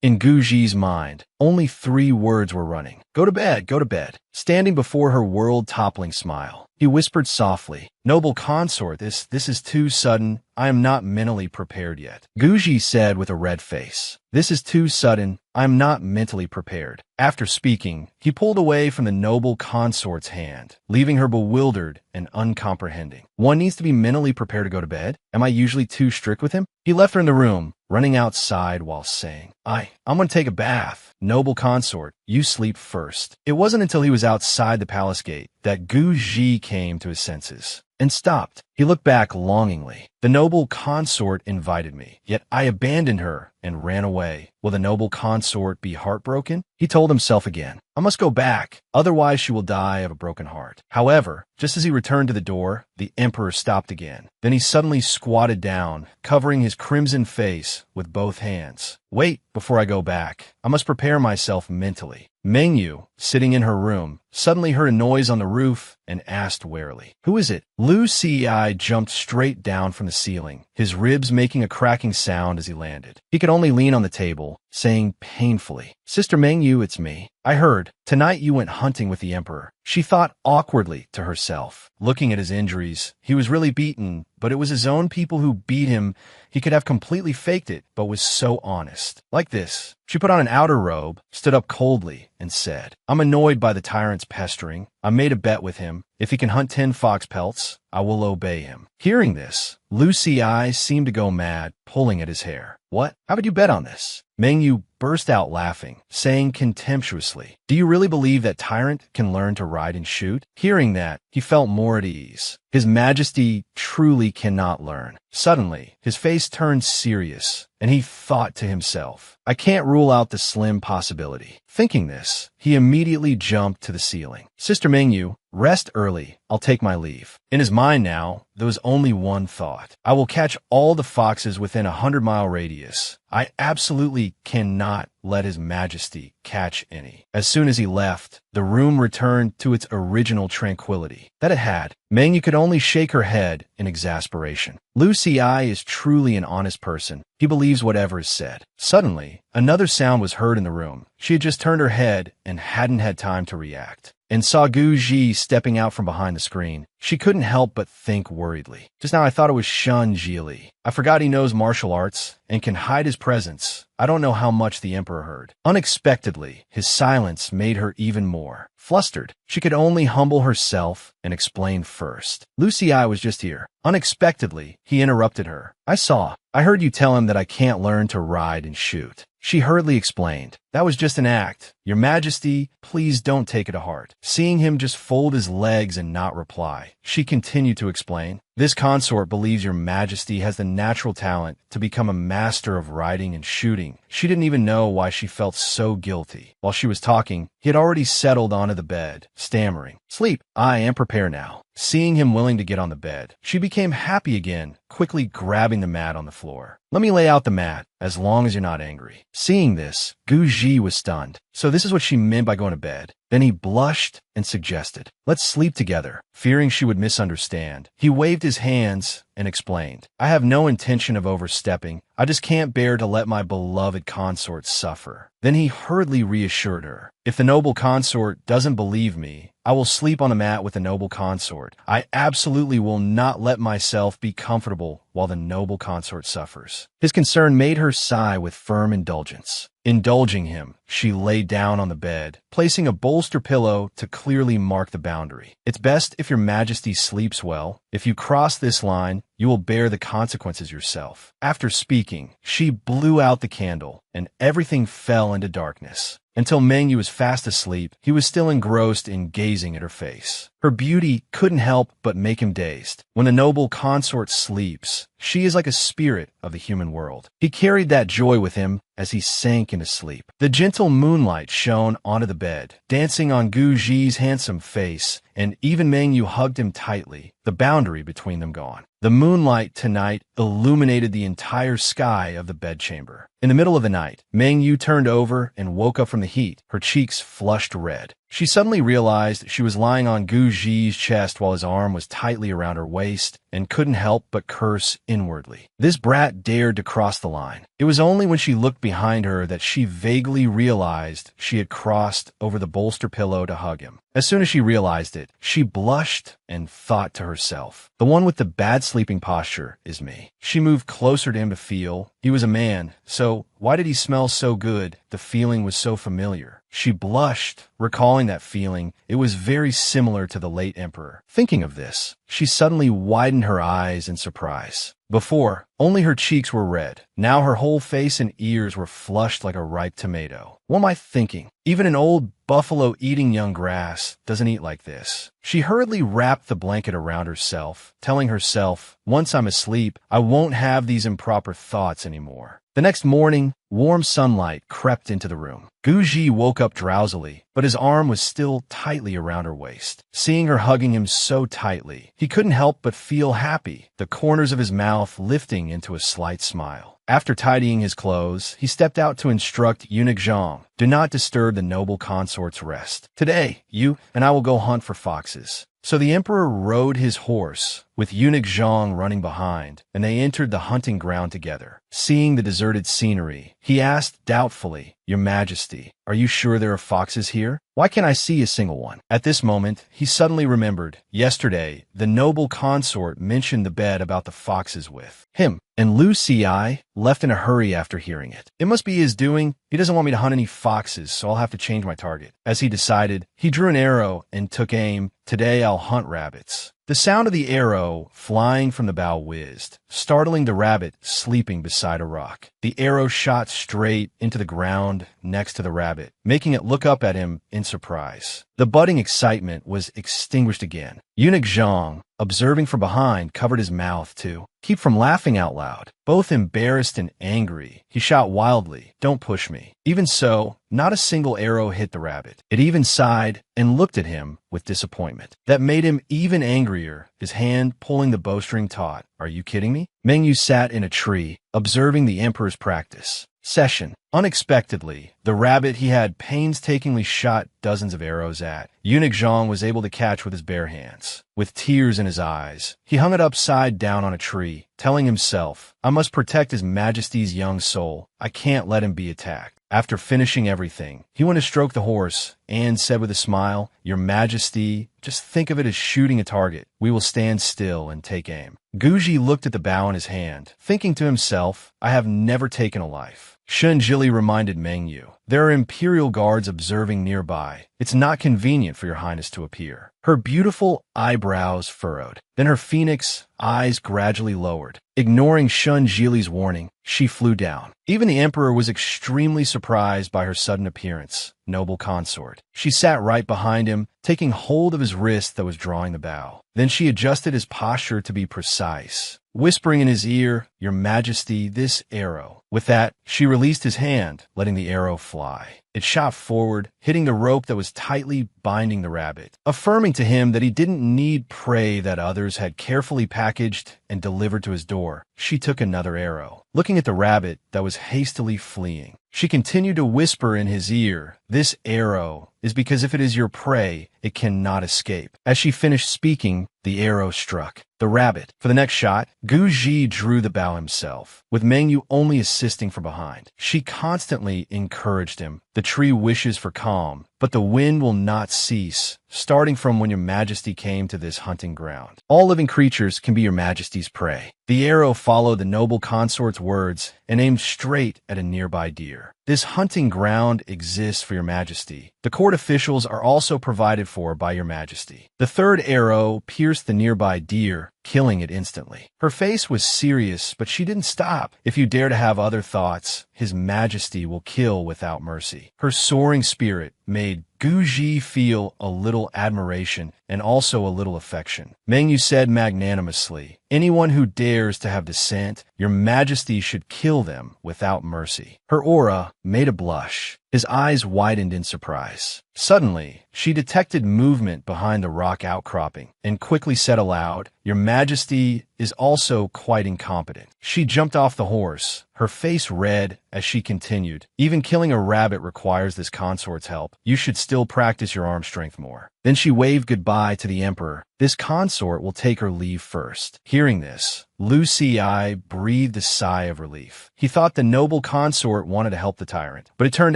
In Guji's mind, only 3 words were running. Go to bed, go to bed. Standing before her world-toppling smile, he whispered softly, Noble consort, this is too sudden. I am not mentally prepared yet. Guji said with a red face, This is too sudden. I am not mentally prepared. After speaking, he pulled away from the noble consort's hand, leaving her bewildered and uncomprehending. One needs to be mentally prepared to go to bed? Am I usually too strict with him? He left her in the room, running outside while saying, I'm going to take a bath. Noble consort, you sleep first. It wasn't until he was outside the palace gate that Guji came to his senses and stopped. He looked back longingly. The noble consort invited me, yet I abandoned her and ran away. Will the noble consort be heartbroken? He told himself again, I must go back, otherwise she will die of a broken heart. However, just as he returned to the door, the emperor stopped again. Then he suddenly squatted down, covering his crimson face with both hands. Wait, before I go back, I must prepare myself mentally. Mengyu, sitting in her room, suddenly heard a noise on the roof and asked warily, Who is it? Lu Ci jumped straight down from the ceiling, his ribs making a cracking sound as he landed. He could only lean on the table, saying painfully, Sister Mengyu, it's me. I heard, tonight you went hunting with the emperor. She thought awkwardly to herself. Looking at his injuries, he was really beaten, but it was his own people who beat him. He could have completely faked it, but was so honest. Like this. She put on an outer robe, stood up coldly, and said, I'm annoyed by the tyrant's pestering. I made a bet with him. If he can hunt 10 fox pelts, I will obey him. Hearing this, Lu Ci seemed to go mad, pulling at his hair. What? How would you bet on this? Mengyu burst out laughing, saying contemptuously, Do you really believe that tyrant can learn to ride and shoot? Hearing that, he felt more at ease. His Majesty truly cannot learn. Suddenly, his face turned serious, and he thought to himself, I can't rule out the slim possibility. Thinking this, he immediately jumped to the ceiling. Sister Mengyu, rest early. I'll take my leave. In his mind now, there was only one thought. I will catch all the foxes within a 100-mile radius. I absolutely cannot let His Majesty catch any. As soon as he left, the room returned to its original tranquility that it had. Mengyu could only shake her head in exasperation. Lu Ci is truly an honest person. He believes whatever is said. Suddenly, another sound was heard in the room. She had just turned her head and hadn't had time to react, and saw Guji stepping out from behind the screen. She couldn't help but think worriedly. Just now I thought it was Shun Jili. I forgot he knows martial arts and can hide his presence. I don't know how much the emperor heard. Unexpectedly, his silence made her even more flustered. She could only humble herself and explain first. Lu Ci was just here. Unexpectedly, he interrupted her. I heard you tell him that I can't learn to ride and shoot. She hurriedly explained, That was just an act. Your Majesty, please don't take it to heart. Seeing him just fold his legs and not reply, she continued to explain, This consort believes your Majesty has the natural talent to become a master of riding and shooting. She didn't even know why she felt so guilty. While she was talking, he had already settled onto the bed, stammering, Sleep. I am prepared now. Seeing him willing to get on the bed, she became happy again, quickly grabbing the mat on the floor. Let me lay out the mat, as long as you're not angry. Seeing this, Guji was stunned. So this is what she meant by going to bed. Then he blushed and suggested, Let's sleep together. Fearing she would misunderstand, he waved his hands and explained, I have no intention of overstepping. I just can't bear to let my beloved consort suffer. Then he hurriedly reassured her, If the noble consort doesn't believe me, I will sleep on a mat with the noble consort. I absolutely will not let myself be comfortable while the noble consort suffers. His concern made her sigh with firm indulgence. Indulging him, she lay down on the bed, placing a bolster pillow to clearly mark the boundary. It's best if your Majesty sleeps well. If you cross this line, you will bear the consequences yourself. After speaking, she blew out the candle, and everything fell into darkness. Until Meng Yu was fast asleep, he was still engrossed in gazing at her face. Her beauty couldn't help but make him dazed. When the noble consort sleeps, she is like a spirit of the human world. He carried that joy with him as he sank into sleep. The gentle moonlight shone onto the bed, dancing on Gu Ji's handsome face, and even Meng Yu hugged him tightly, the boundary between them gone. The moonlight tonight illuminated the entire sky of the bedchamber. In the middle of the night, Meng Yu turned over and woke up from the heat, her cheeks flushed red. She suddenly realized she was lying on Gu Ji's chest while his arm was tightly around her waist and couldn't help but curse inwardly. This brat dared to cross the line. It was only when she looked behind her that she vaguely realized she had crossed over the bolster pillow to hug him. As soon as she realized it, she blushed and thought to herself, "The one with the bad sleeping posture is me." She moved closer to him to feel. He was a man, so why did he smell so good? The feeling was so familiar. She blushed, recalling that feeling. It was very similar to the late emperor. Thinking of this, she suddenly widened her eyes in surprise. Before, only her cheeks were red. Now her whole face and ears were flushed like a ripe tomato. What am I thinking? Even an old buffalo eating young grass doesn't eat like this. She hurriedly wrapped the blanket around herself, telling herself, "Once I'm asleep, I won't have these improper thoughts anymore." The next morning, warm sunlight crept into the room. Gu Ji woke up drowsily, but his arm was still tightly around her waist. Seeing her hugging him so tightly, he couldn't help but feel happy, the corners of his mouth lifting into a slight smile. After tidying his clothes, he stepped out to instruct eunuch Zhang, "Do not disturb the noble consort's rest. Today, you and I will go hunt for foxes." So the emperor rode his horse, with eunuch Zhang running behind, and they entered the hunting ground together. Seeing the deserted scenery, he asked doubtfully, "Your Majesty, are you sure there are foxes here? Why can't I see a single one?" At this moment, he suddenly remembered, yesterday, the noble consort mentioned the bed about the foxes with him, and Lu Ci left in a hurry after hearing it. It must be his doing. He doesn't want me to hunt any foxes, so I'll have to change my target. As he decided, he drew an arrow and took aim. Today I'll hunt rabbits. The sound of the arrow flying from the bow whizzed, startling the rabbit sleeping beside a rock. The arrow shot straight into the ground next to the rabbit, making it look up at him in surprise. The budding excitement was extinguished again. Eunuch Zhang, observing from behind, covered his mouth to keep from laughing out loud. Both embarrassed and angry, he shot wildly, "Don't push me." Even so, not a single arrow hit the rabbit. It even sighed and looked at him with disappointment. That made him even angrier, his hand pulling the bowstring taut. "Are you kidding me?" Meng Yu sat in a tree, observing the emperor's practice session. Unexpectedly, the rabbit he had painstakingly shot dozens of arrows at, eunuch Zhang was able to catch with his bare hands. With tears in his eyes, he hung it upside down on a tree, telling himself, "I must protect His Majesty's young soul. I can't let him be attacked." After finishing everything, he went to stroke the horse and said with a smile, "Your Majesty, just think of it as shooting a target. We will stand still and take aim." Gu Ji looked at the bow in his hand, thinking to himself, "I have never taken a life." Shun Jili reminded Meng Yu, "There are imperial guards observing nearby. It's not convenient for your highness to appear." Her beautiful eyebrows furrowed. Then her phoenix eyes gradually lowered. Ignoring Shun Jili's warning, she flew down. Even the emperor was extremely surprised by her sudden appearance. Noble consort. She sat right behind him, taking hold of his wrist that was drawing the bow. Then she adjusted his posture to be precise, whispering in his ear, "Your Majesty, this arrow." With that, she released his hand, letting the arrow fly. It shot forward, hitting the rope that was tightly binding the rabbit, affirming to him that he didn't need prey that others had carefully packaged and delivered to his door. She took another arrow. Looking at the rabbit that was hastily fleeing, she continued to whisper in his ear, "This arrow is because if it is your prey, it cannot escape." As she finished speaking, the arrow struck the rabbit. For the next shot, Gu Ji drew the bow himself, with Meng Yu only assisting from behind. She constantly encouraged him. "The tree wishes for calm, but the wind will not cease, starting from when your Majesty came to this hunting ground. All living creatures can be your Majesty's prey." The arrow followed the noble consort's words and aimed straight at a nearby deer. "This hunting ground exists for your Majesty. The court officials are also provided for by your Majesty." The third arrow pierced the nearby deer, killing it instantly. Her face was serious, but she didn't stop. If you dare to have other thoughts, His Majesty will kill without mercy. Her soaring spirit made Guji feel a little admiration and also a little affection. Mengyu said magnanimously, "Anyone who dares to have dissent, Your Majesty should kill them without mercy." Her aura made a blush. His eyes widened in surprise. Suddenly, she detected movement behind the rock outcropping and quickly said aloud, "Your Majesty is also quite incompetent." She jumped off the horse, her face red as she continued, "Even killing a rabbit requires this consort's help. You should still practice your arm strength more." Then she waved goodbye to the emperor. "This consort will take her leave first." Hearing this, Lu Ci breathed a sigh of relief. He thought the noble consort wanted to help the tyrant, but it turned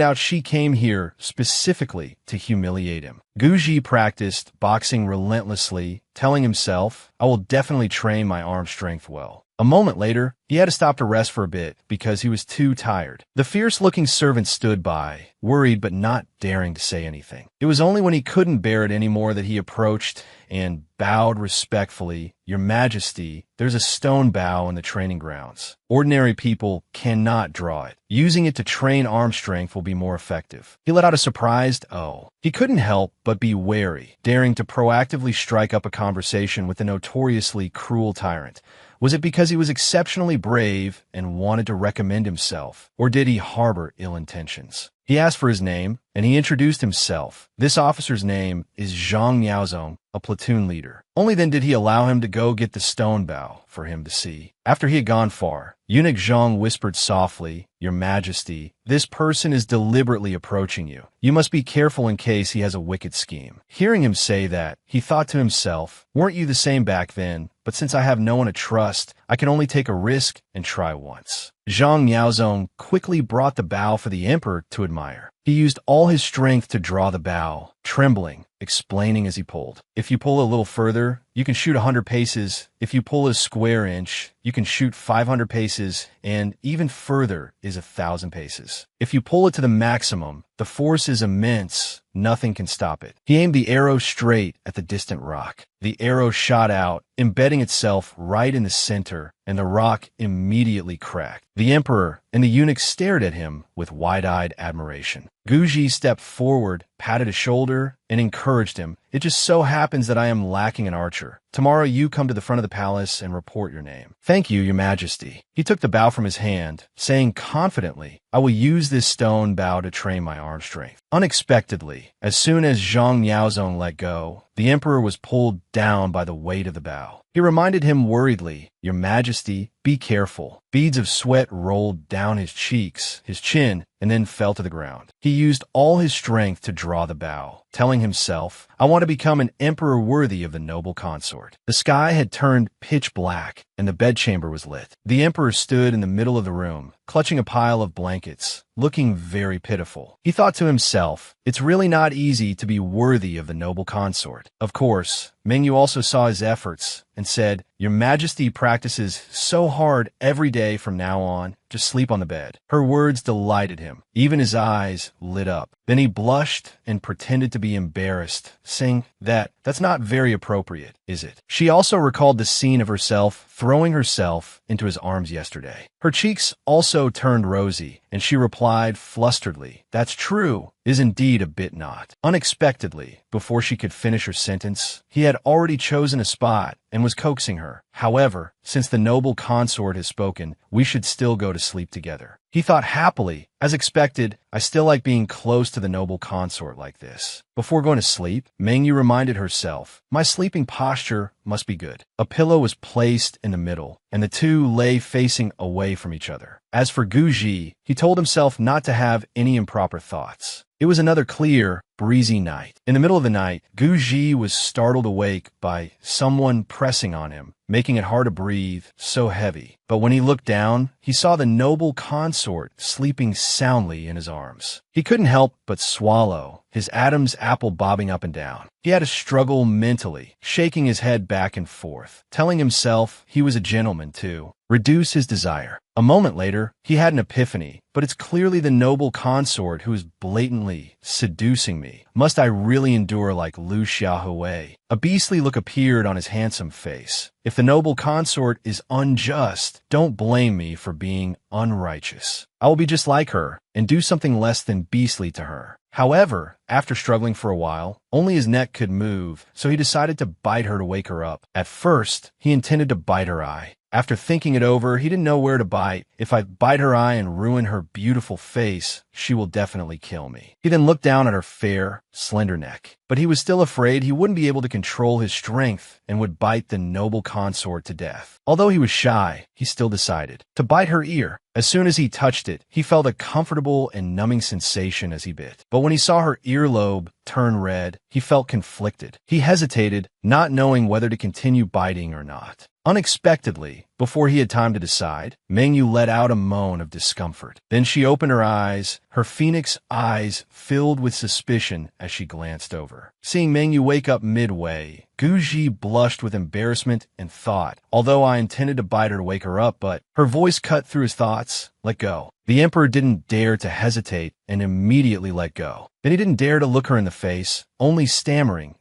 out she came here specifically to humiliate him. Guji practiced boxing relentlessly, telling himself, "I will definitely train my arm strength well." A moment later, he had to stop to rest for a bit because he was too tired. The fierce-looking servant stood by, worried but not daring to say anything. It was only when he couldn't bear it anymore that he approached and bowed respectfully. "Your Majesty, there's a stone bow in the training grounds. Ordinary people cannot draw it. Using it to train arm strength will be more effective." He let out a surprised "oh." He couldn't help but be wary, daring to proactively strike up a conversation with the notoriously cruel tyrant. Was it because he was exceptionally brave and wanted to recommend himself, or did he harbor ill intentions? He asked for his name, and he introduced himself. This officer's name is Zhang Niaozong, a platoon leader. Only then did he allow him to go get the stone bow for him to see. After he had gone far, Eunuch Zhang whispered softly, "Your Majesty, this person is deliberately approaching you. You must be careful in case he has a wicked scheme." Hearing him say that, he thought to himself, "Weren't you the same back then? But since I have no one to trust, I can only take a risk and try once." Zhang Niaozong quickly brought the bow for the emperor to admire. He used all his strength to draw the bow, trembling, explaining as he pulled. "If you pull a little further, you can shoot 100 paces. If you pull a square inch, you can shoot 500 paces, and even further is 1,000 paces. If you pull it to the maximum, the force is immense. Nothing can stop it." He aimed the arrow straight at the distant rock. The arrow shot out, embedding itself right in the center, and the rock immediately cracked. The emperor and the eunuch stared at him with wide-eyed admiration. Guji stepped forward, patted his shoulder, and encouraged him. "It just so happens that I am lacking an archer. Tomorrow you come to the front of the palace and report your name." "Thank you, Your Majesty." He took the bow from his hand, saying confidently, "I will use this stone bow to train my arm strength." Unexpectedly, as soon as Zhang Niaozong let go, the emperor was pulled down by the weight of the bow. He reminded him worriedly, "Your Majesty, be careful." Beads of sweat rolled down his cheeks, his chin, and then fell to the ground. He used all his strength to draw the bow, telling himself, "I want to become an emperor worthy of the noble consort." The sky had turned pitch black, and the bedchamber was lit. The emperor stood in the middle of the room, clutching a pile of blankets, looking very pitiful. He thought to himself, "It's really not easy to be worthy of the noble consort." Of course, Mengyu also saw his efforts and said, "Your Majesty practices so hard every day from now on. Just sleep on the bed." Her words delighted him. Even his eyes lit up. Then he blushed and pretended to be embarrassed, saying, That's not very appropriate, is it?" She also recalled the scene of herself throwing herself into his arms yesterday. Her cheeks also turned rosy, and she replied flusteredly, "That's true, is indeed a bit not." Unexpectedly, before she could finish her sentence, he had already chosen a spot and was coaxing her. "However, since the noble consort has spoken, we should still go to sleep together." He thought happily, as expected, "I still like being close to the noble consort like this." Before going to sleep, Mengyu reminded herself, "My sleeping posture must be good." A pillow was placed in the middle, and the two lay facing away from each other. As for Guji, he told himself not to have any improper thoughts. It was another clear, breezy night. In the middle of the night, Guji was startled awake by someone pressing on him, making it hard to breathe, so heavy. But when he looked down, he saw the noble consort sleeping soundly in his arms. He couldn't help but swallow, his Adam's apple bobbing up and down. He had to struggle mentally, shaking his head back and forth, telling himself he was a gentleman too. Reduce his desire. A moment later, he had an epiphany. but it's clearly the noble consort who is blatantly seducing me. Must I really endure like Lu Xiaohui? A beastly look appeared on his handsome face. If the noble consort is unjust, don't blame me for being unrighteous. I will be just like her and do something less than beastly to her. However, after struggling for a while, only his neck could move, so he decided to bite her to wake her up. At first, he intended to bite her eye. After thinking it over, he didn't know where to bite. If I bite her eye and ruin her beautiful face, she will definitely kill me. He then looked down at her fair, slender neck. But he was still afraid he wouldn't be able to control his strength and would bite the noble consort to death. Although he was shy, he still decided to bite her ear. As soon as he touched it, he felt a comfortable and numbing sensation as he bit. But when he saw her earlobe turn red, he felt conflicted. He hesitated, not knowing whether to continue biting or not. Unexpectedly, before he had time to decide, Mengyu let out a moan of discomfort. Then she opened her eyes, her phoenix eyes filled with suspicion as she glanced over. Seeing Mengyu wake up midway, Guji blushed with embarrassment and thought, although I intended to bite her to wake her up, but her voice cut through his thoughts, let go. The emperor didn't dare to hesitate and immediately let go. Then he didn't dare to look her in the face, only stammering,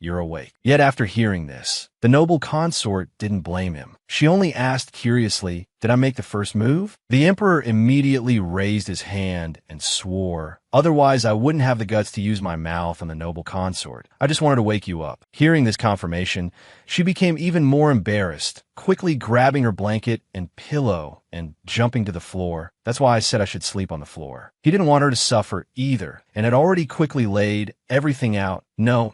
you're awake. Yet after hearing this, the noble consort didn't blame him. She only asked curiously, did I make the first move? The emperor immediately raised his hand and swore, otherwise I wouldn't have the guts to use my mouth on the noble consort. I just wanted to wake you up. Hearing this confirmation, she became even more embarrassed, quickly grabbing her blanket and pillow and jumping to the floor. That's why I said I should sleep on the floor. He didn't want her to suffer either, and had already quickly laid everything out. No,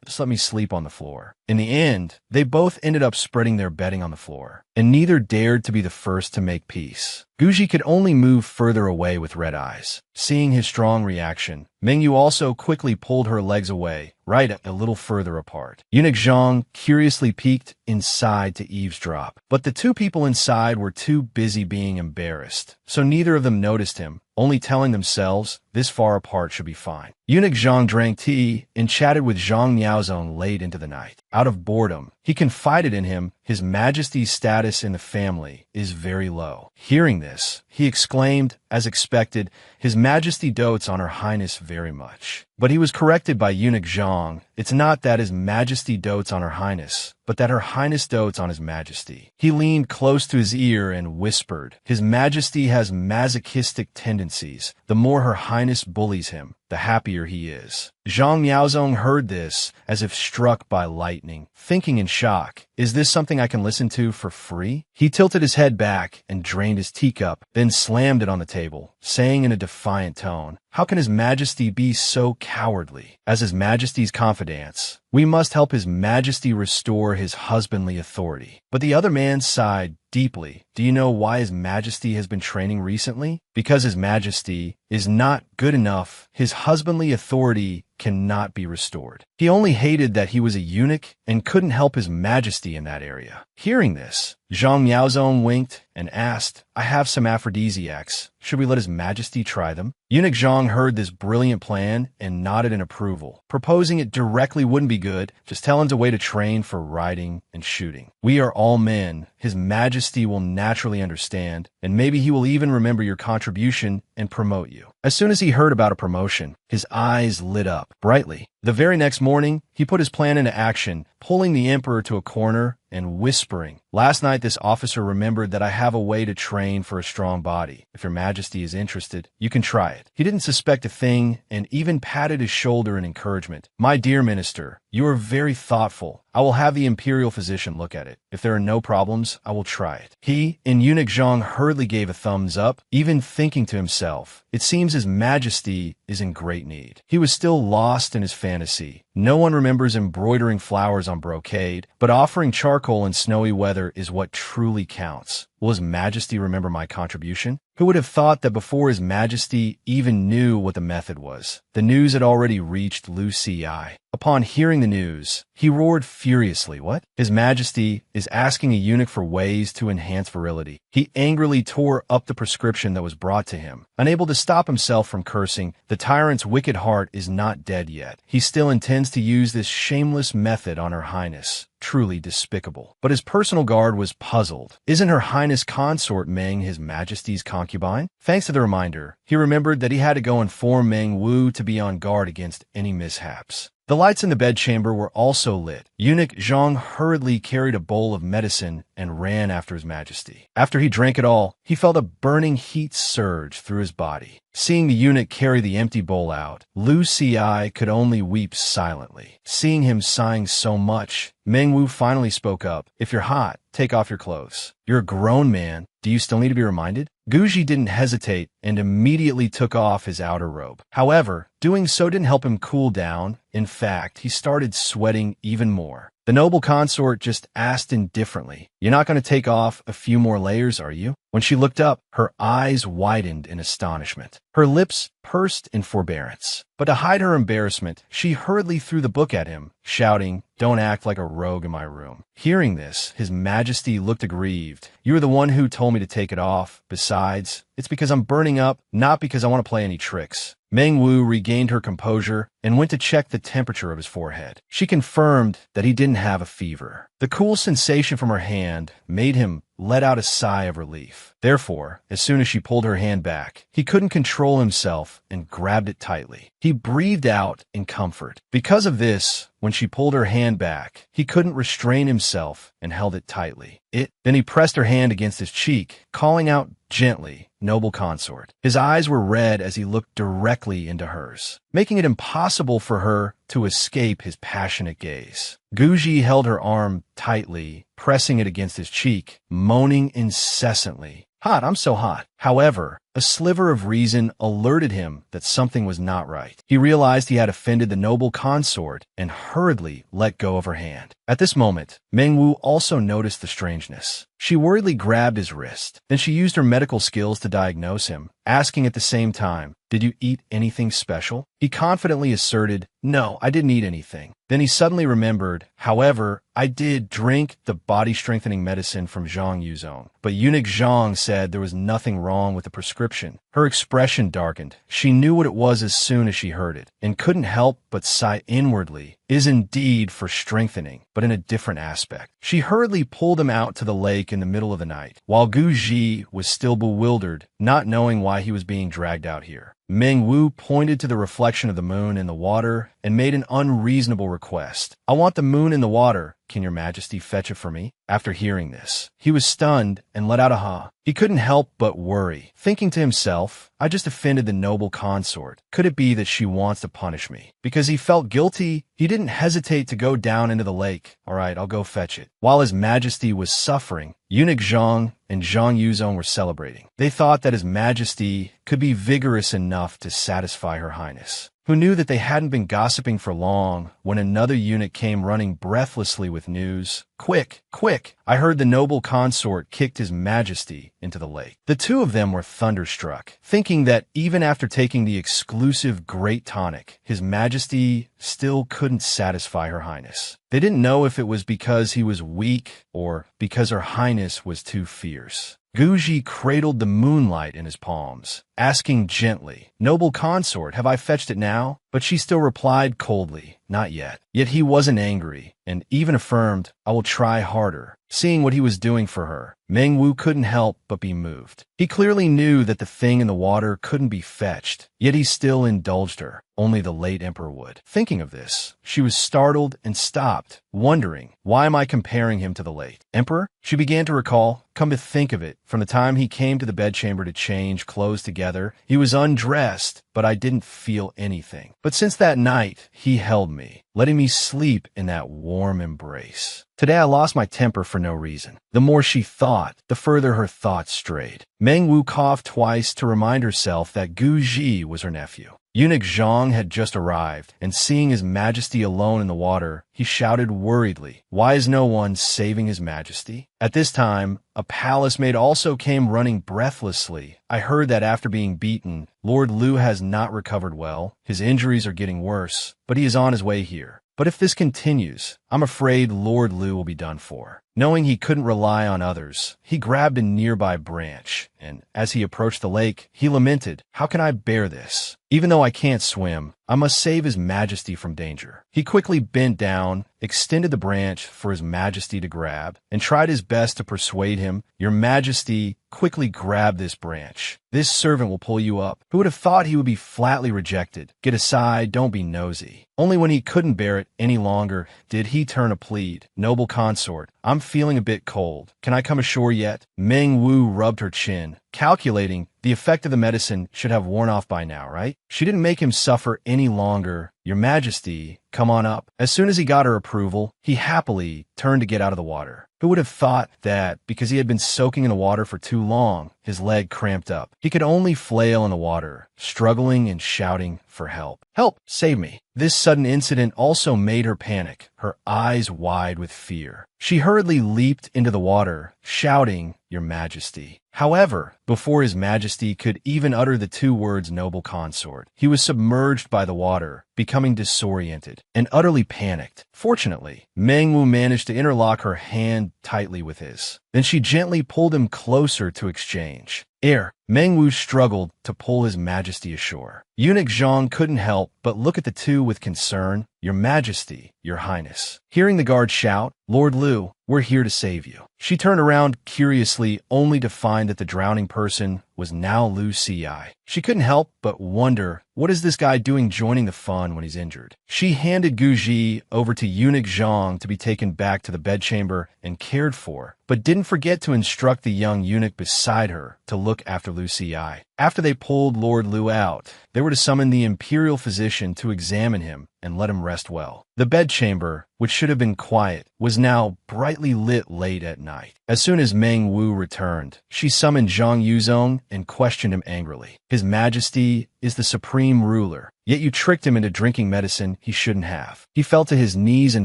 just let me sleep on the floor. In the end, they both ended up spreading their bedding on the floor, and neither dared to be the first to make peace. Guji could only move further away with red eyes. Seeing his strong reaction, Mengyu also quickly pulled her legs away, right a little further apart. Eunuch Zhang curiously peeked inside to eavesdrop, but the two people inside were too busy being embarrassed, so neither of them noticed him, only telling themselves this far apart should be fine. Eunuch Zhang drank tea and chatted with Zhang Niaozong late into the night. Out of boredom, he confided in him his Majesty's status in the family is very low. Hearing this, he exclaimed, as expected, His Majesty dotes on Her Highness very much. But he was corrected by Eunuch Zhang. It's not that His Majesty dotes on Her Highness, but that Her Highness dotes on His Majesty. He leaned close to his ear and whispered, His Majesty has masochistic tendencies. The more Her Highness bullies him, the happier he is. Zhang Niaozong heard this as if struck by lightning, thinking in shock, is this something I can listen to for free? He tilted his head back and drained his teacup, then slammed it on the table, saying in a defiant tone, how can His Majesty be so cowardly? As His Majesty's confidants, we must help His Majesty restore his husbandly authority. But the other man sighed deeply. Do you know why His Majesty has been training recently? Because His Majesty is not good enough. His husbandly authority cannot be restored. He only hated that he was a eunuch and couldn't help His Majesty in that area. Hearing this, Zhang Niaozong winked and asked, I have some aphrodisiacs. Should we let His Majesty try them? Eunuch Zhang heard this brilliant plan and nodded in approval, proposing it directly wouldn't be good, just tell him to wait to train for riding and shooting. We are all men. His Majesty will naturally understand, and maybe he will even remember your contribution and promote you. As soon as he heard about a promotion, his eyes lit up brightly. The very next morning, he put his plan into action, pulling the emperor to a corner and whispering, Last night this officer remembered that I have a way to train for a strong body. If your Majesty is interested, you can try it. He didn't suspect a thing and even patted his shoulder in encouragement. My dear minister, you are very thoughtful. I will have the imperial physician look at it. If there are no problems, I will try it. He and Eunuch Zhang hurriedly gave a thumbs up, even thinking to himself, it seems His Majesty is in great need. He was still lost in his fantasy. No one remembers embroidering flowers on brocade, but offering charcoal in snowy weather is what truly counts. Will His Majesty remember my contribution? Who would have thought that before His Majesty even knew what the method was, the news had already reached Lu Ci. Upon hearing the news, he roared furiously, What? His Majesty is asking a eunuch for ways to enhance virility. He angrily tore up the prescription that was brought to him. Unable to stop himself from cursing, the tyrant's wicked heart is not dead yet. He still intends begins to use this shameless method on Her Highness. Truly despicable. But his personal guard was puzzled. Isn't Her Highness consort Meng His Majesty's concubine? Thanks to the reminder, he remembered that he had to go inform Meng Wu to be on guard against any mishaps. The lights in the bedchamber were also lit. Eunuch Zhang hurriedly carried a bowl of medicine and ran after His Majesty. After he drank it all, he felt a burning heat surge through his body. Seeing the eunuch carry the empty bowl out, Lu Ci could only weep silently. Seeing him sighing so much, Meng Wu finally spoke up. If you're hot, take off your clothes. You're a grown man. Do you still need to be reminded? Guji didn't hesitate and immediately took off his outer robe. However, doing so didn't help him cool down. In fact, he started sweating even more. The noble consort just asked indifferently, "You're not going to take off a few more layers, are you?" When she looked up, her eyes widened in astonishment. Her lips pursed in forbearance. But to hide her embarrassment, she hurriedly threw the book at him, shouting, "Don't act like a rogue in my room." Hearing this, His Majesty looked aggrieved. "You were the one who told me to take it off. Besides, it's because I'm burning up, not because I want to play any tricks." Meng Wu regained her composure and went to check the temperature of his forehead. She confirmed that he didn't have a fever. The cool sensation from her hand made him let out a sigh of relief. Therefore, as soon as she pulled her hand back, he couldn't control himself and grabbed it tightly. He breathed out in comfort. Because of this, when she pulled her hand back, he couldn't restrain himself and held it tightly. Then he pressed her hand against his cheek, calling out gently, "Noble consort." His eyes were red as he looked directly into hers, making it impossible for her to escape his passionate gaze. Guji held her arm tightly, pressing it against his cheek, moaning incessantly. "Hot, I'm so hot." However, a sliver of reason alerted him that something was not right. He realized he had offended the noble consort and hurriedly let go of her hand. At this moment, Meng Wu also noticed the strangeness. She worriedly grabbed his wrist. Then she used her medical skills to diagnose him, asking at the same time, "Did you eat anything special?" He confidently asserted, "No, I didn't eat anything." Then he suddenly remembered, "However, I did drink the body-strengthening medicine from Zhang Yuzong." But Eunuch Zhang said there was nothing wrong with the prescription. Her expression darkened. She knew what it was as soon as she heard it, and couldn't help but sigh inwardly. Is indeed for strengthening, but in a different aspect. She hurriedly pulled him out to the lake in the middle of the night, while Gu Ji was still bewildered, not knowing why he was being dragged out here. Meng Wu pointed to the reflection of the moon in the water and made an unreasonable request. "I want the moon in the water. Can your majesty fetch it for me?" After hearing this, he was stunned and let out a ha. He couldn't help but worry, thinking to himself, I just offended the noble consort. Could it be that she wants to punish me? Because he felt guilty, he didn't hesitate to go down into the lake. All right, I'll go fetch it. While His Majesty was suffering, Eunuch Zhang and Zhang Yuzong were celebrating. They thought that His Majesty could be vigorous enough to satisfy Her Highness, who knew that they hadn't been gossiping for long when another eunuch came running breathlessly with news. "Quick, quick! I heard the noble consort kicked His Majesty into the lake." The two of them were thunderstruck, thinking that even after taking the exclusive great tonic, His Majesty still couldn't satisfy Her Highness. They didn't know if it was because he was weak or because Her Highness was too fierce. Guji cradled the moonlight in his palms, asking gently, "Noble consort, have I fetched it now?" But she still replied coldly, "Not yet." Yet he wasn't angry, and even affirmed, "I will try harder." Seeing what he was doing for her, Meng Wu couldn't help but be moved. He clearly knew that the thing in the water couldn't be fetched, yet he still indulged her. Only the late emperor would. Thinking of this, she was startled and stopped, wondering, why am I comparing him to the late emperor? She began to recall, come to think of it, from the time he came to the bedchamber to change clothes together, he was undressed, but I didn't feel anything. But since that night, he held me, letting me sleep in that warm embrace. Today I lost my temper for no reason. The more she thought, the further her thoughts strayed. Meng Wu coughed twice to remind herself that Gu Ji was her nephew. Eunuch Zhang had just arrived, and seeing His Majesty alone in the water, he shouted worriedly, "Why is no one saving His Majesty?" At this time, a palace maid also came running breathlessly. "I heard that after being beaten, Lord Liu has not recovered well. His injuries are getting worse, but he is on his way here. But if this continues, I'm afraid Lord Liu will be done for." Knowing he couldn't rely on others, he grabbed a nearby branch, and as he approached the lake, he lamented, "How can I bear this? Even though I can't swim, I must save His Majesty from danger." He quickly bent down, extended the branch for His Majesty to grab, and tried his best to persuade him, "Your Majesty, quickly grab this branch. This servant will pull you up." Who would have thought he would be flatly rejected? "Get aside, don't be nosy." Only when he couldn't bear it any longer did he turn to plead, "Noble consort, I'm feeling a bit cold. Can I come ashore yet?" Meng Wu rubbed her chin, calculating the effect of the medicine should have worn off by now, right? She didn't make him suffer any longer. "Your Majesty, come on up." As soon as he got her approval, he happily turned to get out of the water. Who would have thought that, because he had been soaking in the water for too long, his leg cramped up. He could only flail in the water, struggling and shouting for help. "Help! Save me!" This sudden incident also made her panic, her eyes wide with fear. She hurriedly leaped into the water, shouting, "Your Majesty." However, before His Majesty could even utter the two words "noble consort," he was submerged by the water, becoming disoriented and utterly panicked. Fortunately, Meng Wu managed to interlock her hand tightly with his. Then she gently pulled him closer to exchange air. Meng Wu struggled to pull His Majesty ashore. Eunuch Zhang couldn't help but look at the two with concern. "Your Majesty, Your Highness." Hearing the guard shout, "Lord Liu, we're here to save you." She turned around curiously, only to find that the drowning person was now Liu Xi. She couldn't help but wonder, what is this guy doing joining the fun when he's injured? She handed Gu Ji over to Eunuch Zhang to be taken back to the bedchamber and cared for, but didn't forget to instruct the young eunuch beside her to look after Liu Xi. After they pulled Lord Liu out, they were to summon the imperial physician to examine him and let him rest well. The bedchamber, which should have been quiet, was now brightly lit late at night. As soon as Meng Wu returned, she summoned Zhang Yuzong and questioned him angrily. "His Majesty is the supreme ruler, yet you tricked him into drinking medicine he shouldn't have." He fell to his knees in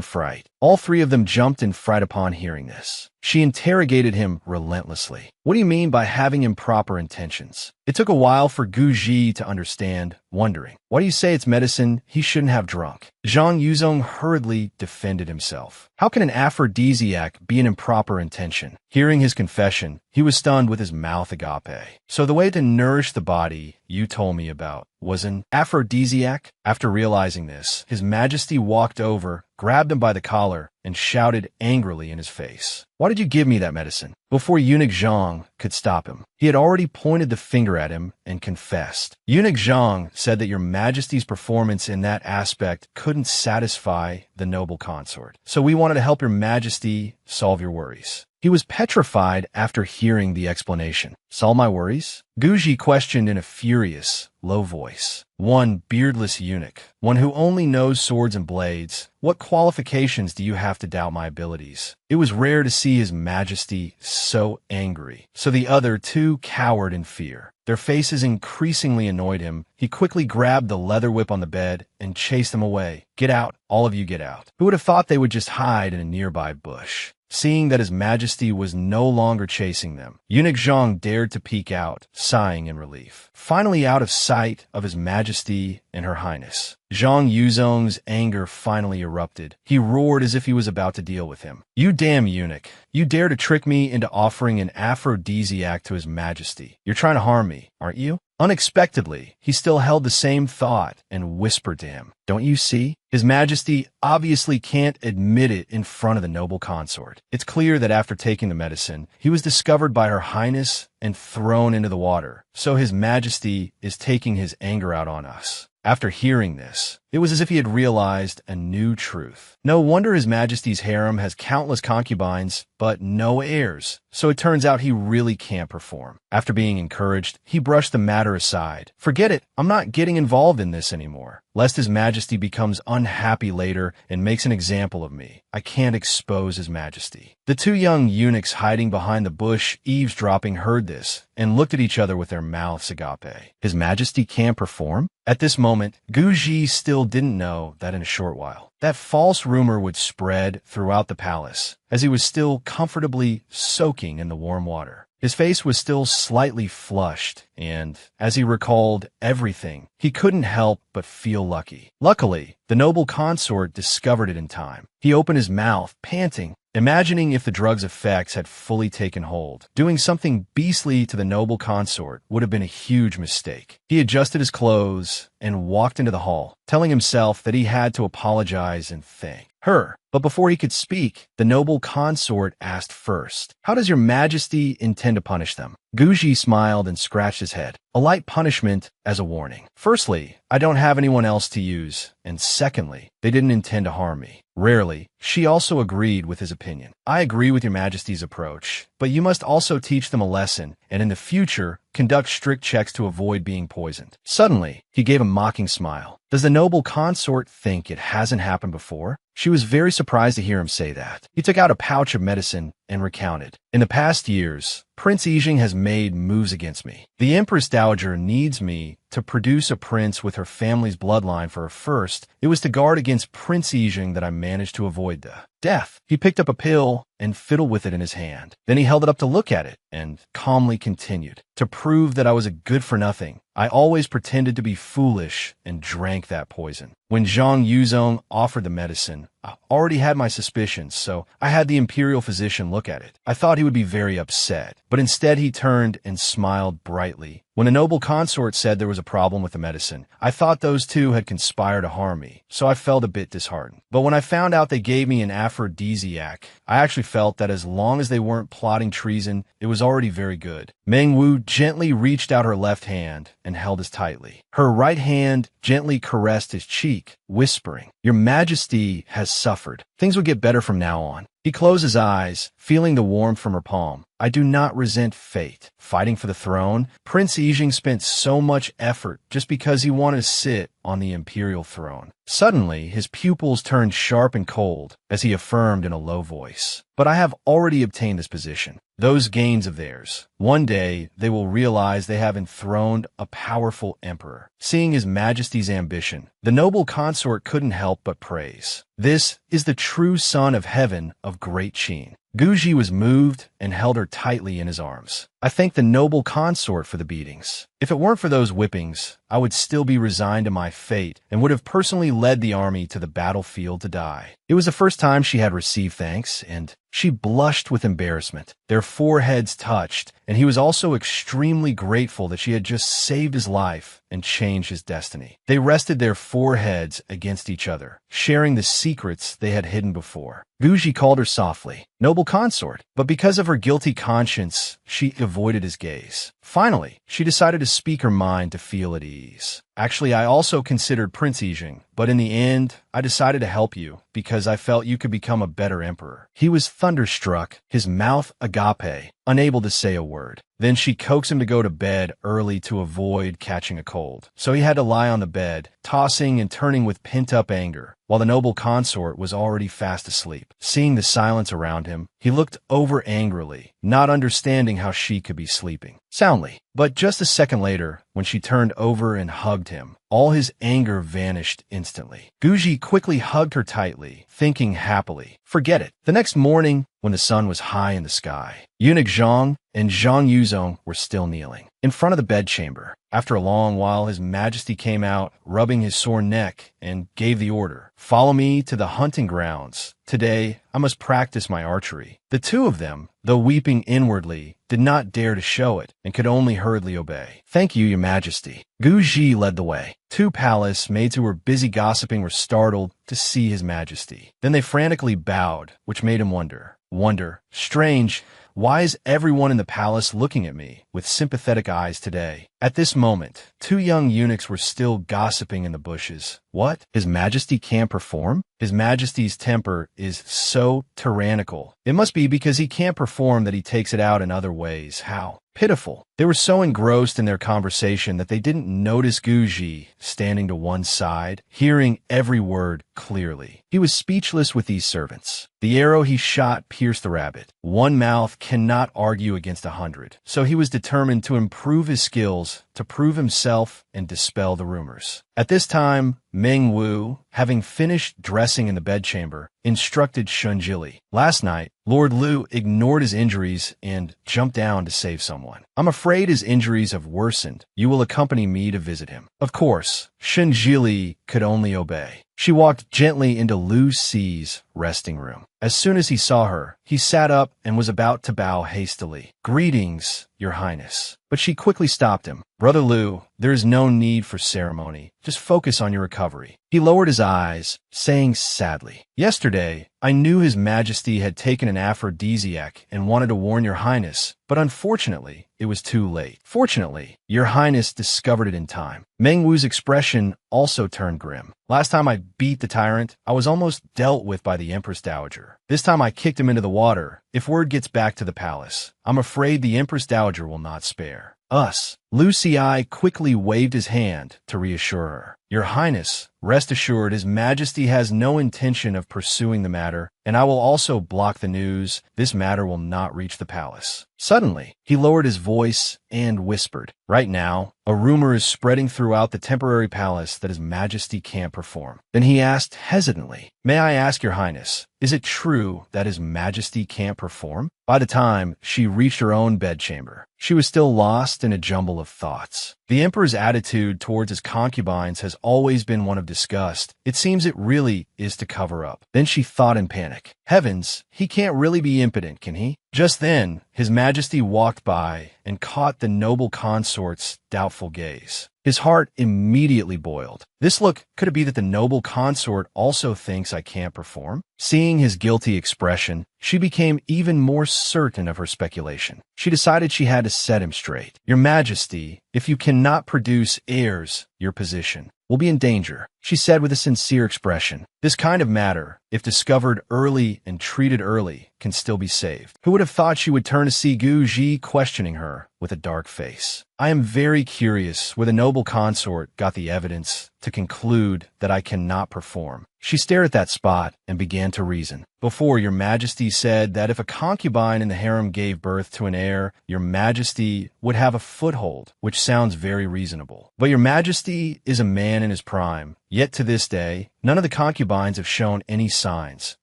fright. All three of them jumped in fright upon hearing this. She interrogated him relentlessly. "What do you mean by having improper intentions?" It took a while for Gu Ji to understand, wondering, "Why do you say it's medicine he shouldn't have drunk?" Zhang Yuzong hurriedly defended himself. How can an aphrodisiac be an improper intention? Hearing his confession, he was stunned with his mouth agape. "So the way to nourish the body you told me about was an aphrodisiac?" After realizing this, His Majesty walked over, grabbed him by the collar, and shouted angrily in his face, "Why did you give me that medicine?" Before Eunuch Zhang could stop him, he had already pointed the finger at him and confessed. Eunuch Zhang said that Your Majesty's performance in that aspect couldn't satisfy the noble consort, so we wanted to help Your Majesty solve your worries. He was petrified after hearing the explanation. "Solve my worries?" Gu Ji questioned in a furious, low voice. "One beardless eunuch, one who only knows swords and blades, what qualifications do you have to doubt my abilities?" It was rare to see His Majesty so angry, so the other two cowered in fear. Their faces increasingly annoyed him. He quickly grabbed the leather whip on the bed and chased them away. "Get out, all of you get out." Who would have thought they would just hide in a nearby bush? Seeing that His Majesty was no longer chasing them, Eunuch Zhang dared to peek out, sighing in relief. Finally out of sight of His Majesty and Her Highness, Zhang Yuzong's anger finally erupted. He roared as if he was about to deal with him. "You damn eunuch! You dare to trick me into offering an aphrodisiac to His Majesty. You're trying to harm me, aren't you?" Unexpectedly, he still held the same thought and whispered to him, "Don't you see? His Majesty obviously can't admit it in front of the noble consort. It's clear that after taking the medicine, he was discovered by Her Highness and thrown into the water. So His Majesty is taking his anger out on us." After hearing this, it was as if he had realized a new truth. No wonder His Majesty's harem has countless concubines, but no heirs. So it turns out he really can't perform. After being encouraged, he brushed the matter aside. "Forget it, I'm not getting involved in this anymore. Lest His Majesty becomes unhappy later and makes an example of me, I can't expose His Majesty." The two young eunuchs hiding behind the bush eavesdropping heard this and looked at each other with their mouths agape. His Majesty can't perform? At this moment, Gu Ji still didn't know that in a short while, that false rumor would spread throughout the palace, as he was still comfortably soaking in the warm water. His face was still slightly flushed, and as he recalled everything, he couldn't help but feel lucky. Luckily, the noble consort discovered it in time. He opened his mouth, panting, imagining if the drug's effects had fully taken hold. Doing something beastly to the noble consort would have been a huge mistake. He adjusted his clothes and walked into the hall, telling himself that he had to apologize and thank her. But before he could speak, the noble consort asked first, "How does your majesty intend to punish them?" Guji smiled and scratched his head. "A light punishment as a warning. Firstly, I don't have anyone else to use, and secondly, they didn't intend to harm me." Rarely, she also agreed with his opinion. "I agree with your majesty's approach, but you must also teach them a lesson, and in the future, conduct strict checks to avoid being poisoned." Suddenly, he gave a mocking smile. Does the noble consort think it hasn't happened before? She was very surprised to hear him say that. He took out a pouch of medicine and recounted. "In the past years, Prince Yijing has made moves against me. The Empress Dowager needs me to produce a prince with her family's bloodline for her first. It was to guard against Prince Yijing that I managed to avoid the death." He picked up a pill and fiddled with it in his hand. Then he held it up to look at it and calmly continued. "To prove that I was a good-for-nothing, I always pretended to be foolish and drank that poison. When Zhang Yuzong offered the medicine, I already had my suspicions, so I had the imperial physician look at it. I thought he would be very upset, but instead he turned and smiled brightly. When the noble consort said there was a problem with the medicine, I thought those two had conspired to harm me, so I felt a bit disheartened. But when I found out they gave me an aphrodisiac, I actually felt that as long as they weren't plotting treason, it was already very good." Meng Wu gently reached out her left hand and held his tightly. Her right hand gently caressed his cheek, whispering, "Your Majesty has suffered. Things will get better from now on." He closed his eyes, feeling the warmth from her palm. "I do not resent fate. Fighting for the throne, Prince Yijing spent so much effort just because he wanted to sit on the imperial throne." Suddenly, his pupils turned sharp and cold as he affirmed in a low voice, "But I have already obtained this position. Those gains of theirs, one day they will realize they have enthroned a powerful emperor." Seeing his majesty's ambition, the noble consort couldn't help but praise. "This is the true son of heaven of great Qin." Guji was moved and held her tightly in his arms. "I thank the noble consort for the beatings. If it weren't for those whippings, I would still be resigned to my fate and would have personally led the army to the battlefield to die." It was the first time she had received thanks, and she blushed with embarrassment. Their foreheads touched, and he was also extremely grateful that she had just saved his life and changed his destiny. They rested their foreheads against each other, sharing the secrets they had hidden before. Guji called her softly, "Noble consort," but because of her guilty conscience, she avoided his gaze. Finally, she decided to speak her mind to feel at ease. "Actually, I also considered Prince Yijing, but in the end, I decided to help you because I felt you could become a better emperor." He was thunderstruck, his mouth agape, unable to say a word. Then she coaxed him to go to bed early to avoid catching a cold. So he had to lie on the bed, tossing and turning with pent-up anger, while the noble consort was already fast asleep. Seeing the silence around him, he looked over angrily, not understanding how she could be sleeping soundly. But just a second later, when she turned over and hugged him, all his anger vanished instantly. Guji quickly hugged her tightly, thinking happily, "Forget it." The next morning, when the sun was high in the sky, Eunuch Zhang and Zhang Yuzong were still kneeling in front of the bedchamber. After a long while, his majesty came out, rubbing his sore neck, and gave the order, "Follow me to the hunting grounds. Today, I must practice my archery." The two of them, though weeping inwardly, did not dare to show it and could only hurriedly obey. "Thank you, your majesty." Guji led the way. Two palace maids who were busy gossiping were startled to see his majesty. Then they frantically bowed, which made him wonder, strange, why is everyone in the palace looking at me with sympathetic eyes today? At this moment, two young eunuchs were still gossiping in the bushes. What? His Majesty can't perform? His Majesty's temper is so tyrannical. It must be because he can't perform that he takes it out in other ways. How pitiful. They were so engrossed in their conversation that they didn't notice Guji standing to one side, hearing every word clearly. He was speechless with these servants. The arrow he shot pierced the rabbit. One mouth cannot argue against 100, so he was determined to improve his skills, to prove himself and dispel the rumors. At this time, Meng Wu, having finished dressing in the bedchamber, instructed Shunjili. Last night, Lord Liu ignored his injuries and jumped down to save someone. I'm afraid his injuries have worsened. You will accompany me to visit him. Of course, Shunjili could only obey. She walked gently into Lu Si's resting room. As soon as he saw her, he sat up and was about to bow hastily. Greetings, Your Highness. But she quickly stopped him. Brother Liu, there is no need for ceremony. Just focus on your recovery. He lowered his eyes, saying sadly, Yesterday, I knew His Majesty had taken an aphrodisiac and wanted to warn Your Highness, but unfortunately, it was too late. Fortunately, Your Highness discovered it in time. Meng Wu's expression also turned grim. Last time I beat the tyrant, I was almost dealt with by the Empress Dowager. This time I kicked him into the water. If word gets back to the palace, I'm afraid the Empress Dowager will not spare us. Lu Si quickly waved his hand to reassure her. Your Highness, rest assured His Majesty has no intention of pursuing the matter, and I will also block the news. This matter will not reach the palace. Suddenly, he lowered his voice and whispered, Right now, a rumor is spreading throughout the temporary palace that His Majesty can't perform. Then he asked hesitantly, May I ask Your Highness, is it true that His Majesty can't perform? By the time she reached her own bedchamber, she was still lost in a jumble of thoughts. The emperor's attitude towards his concubines has always been one of disgust. It seems it really is to cover up. Then she thought in panic, Heavens, he can't really be impotent, can he? Just then, His Majesty walked by and caught the noble consort's doubtful gaze. His heart immediately boiled. This look, could it be that the noble consort also thinks I can't perform? Seeing his guilty expression, she became even more certain of her speculation. She decided she had to set him straight. Your Majesty, if you cannot produce heirs, your position will be in danger, she said with a sincere expression. This kind of matter, if discovered early and treated early, can still be saved. Who would have thought she would turn to see Gu Ji questioning her with a dark face? I am very curious where the noble consort got the evidence to conclude that I cannot perform. She stared at that spot and began to reason. Before, Your Majesty said that if a concubine in the harem gave birth to an heir, Your Majesty would have a foothold, which sounds very reasonable. But Your Majesty is a man in his prime. Yet to this day, none of the concubines have shown any signs.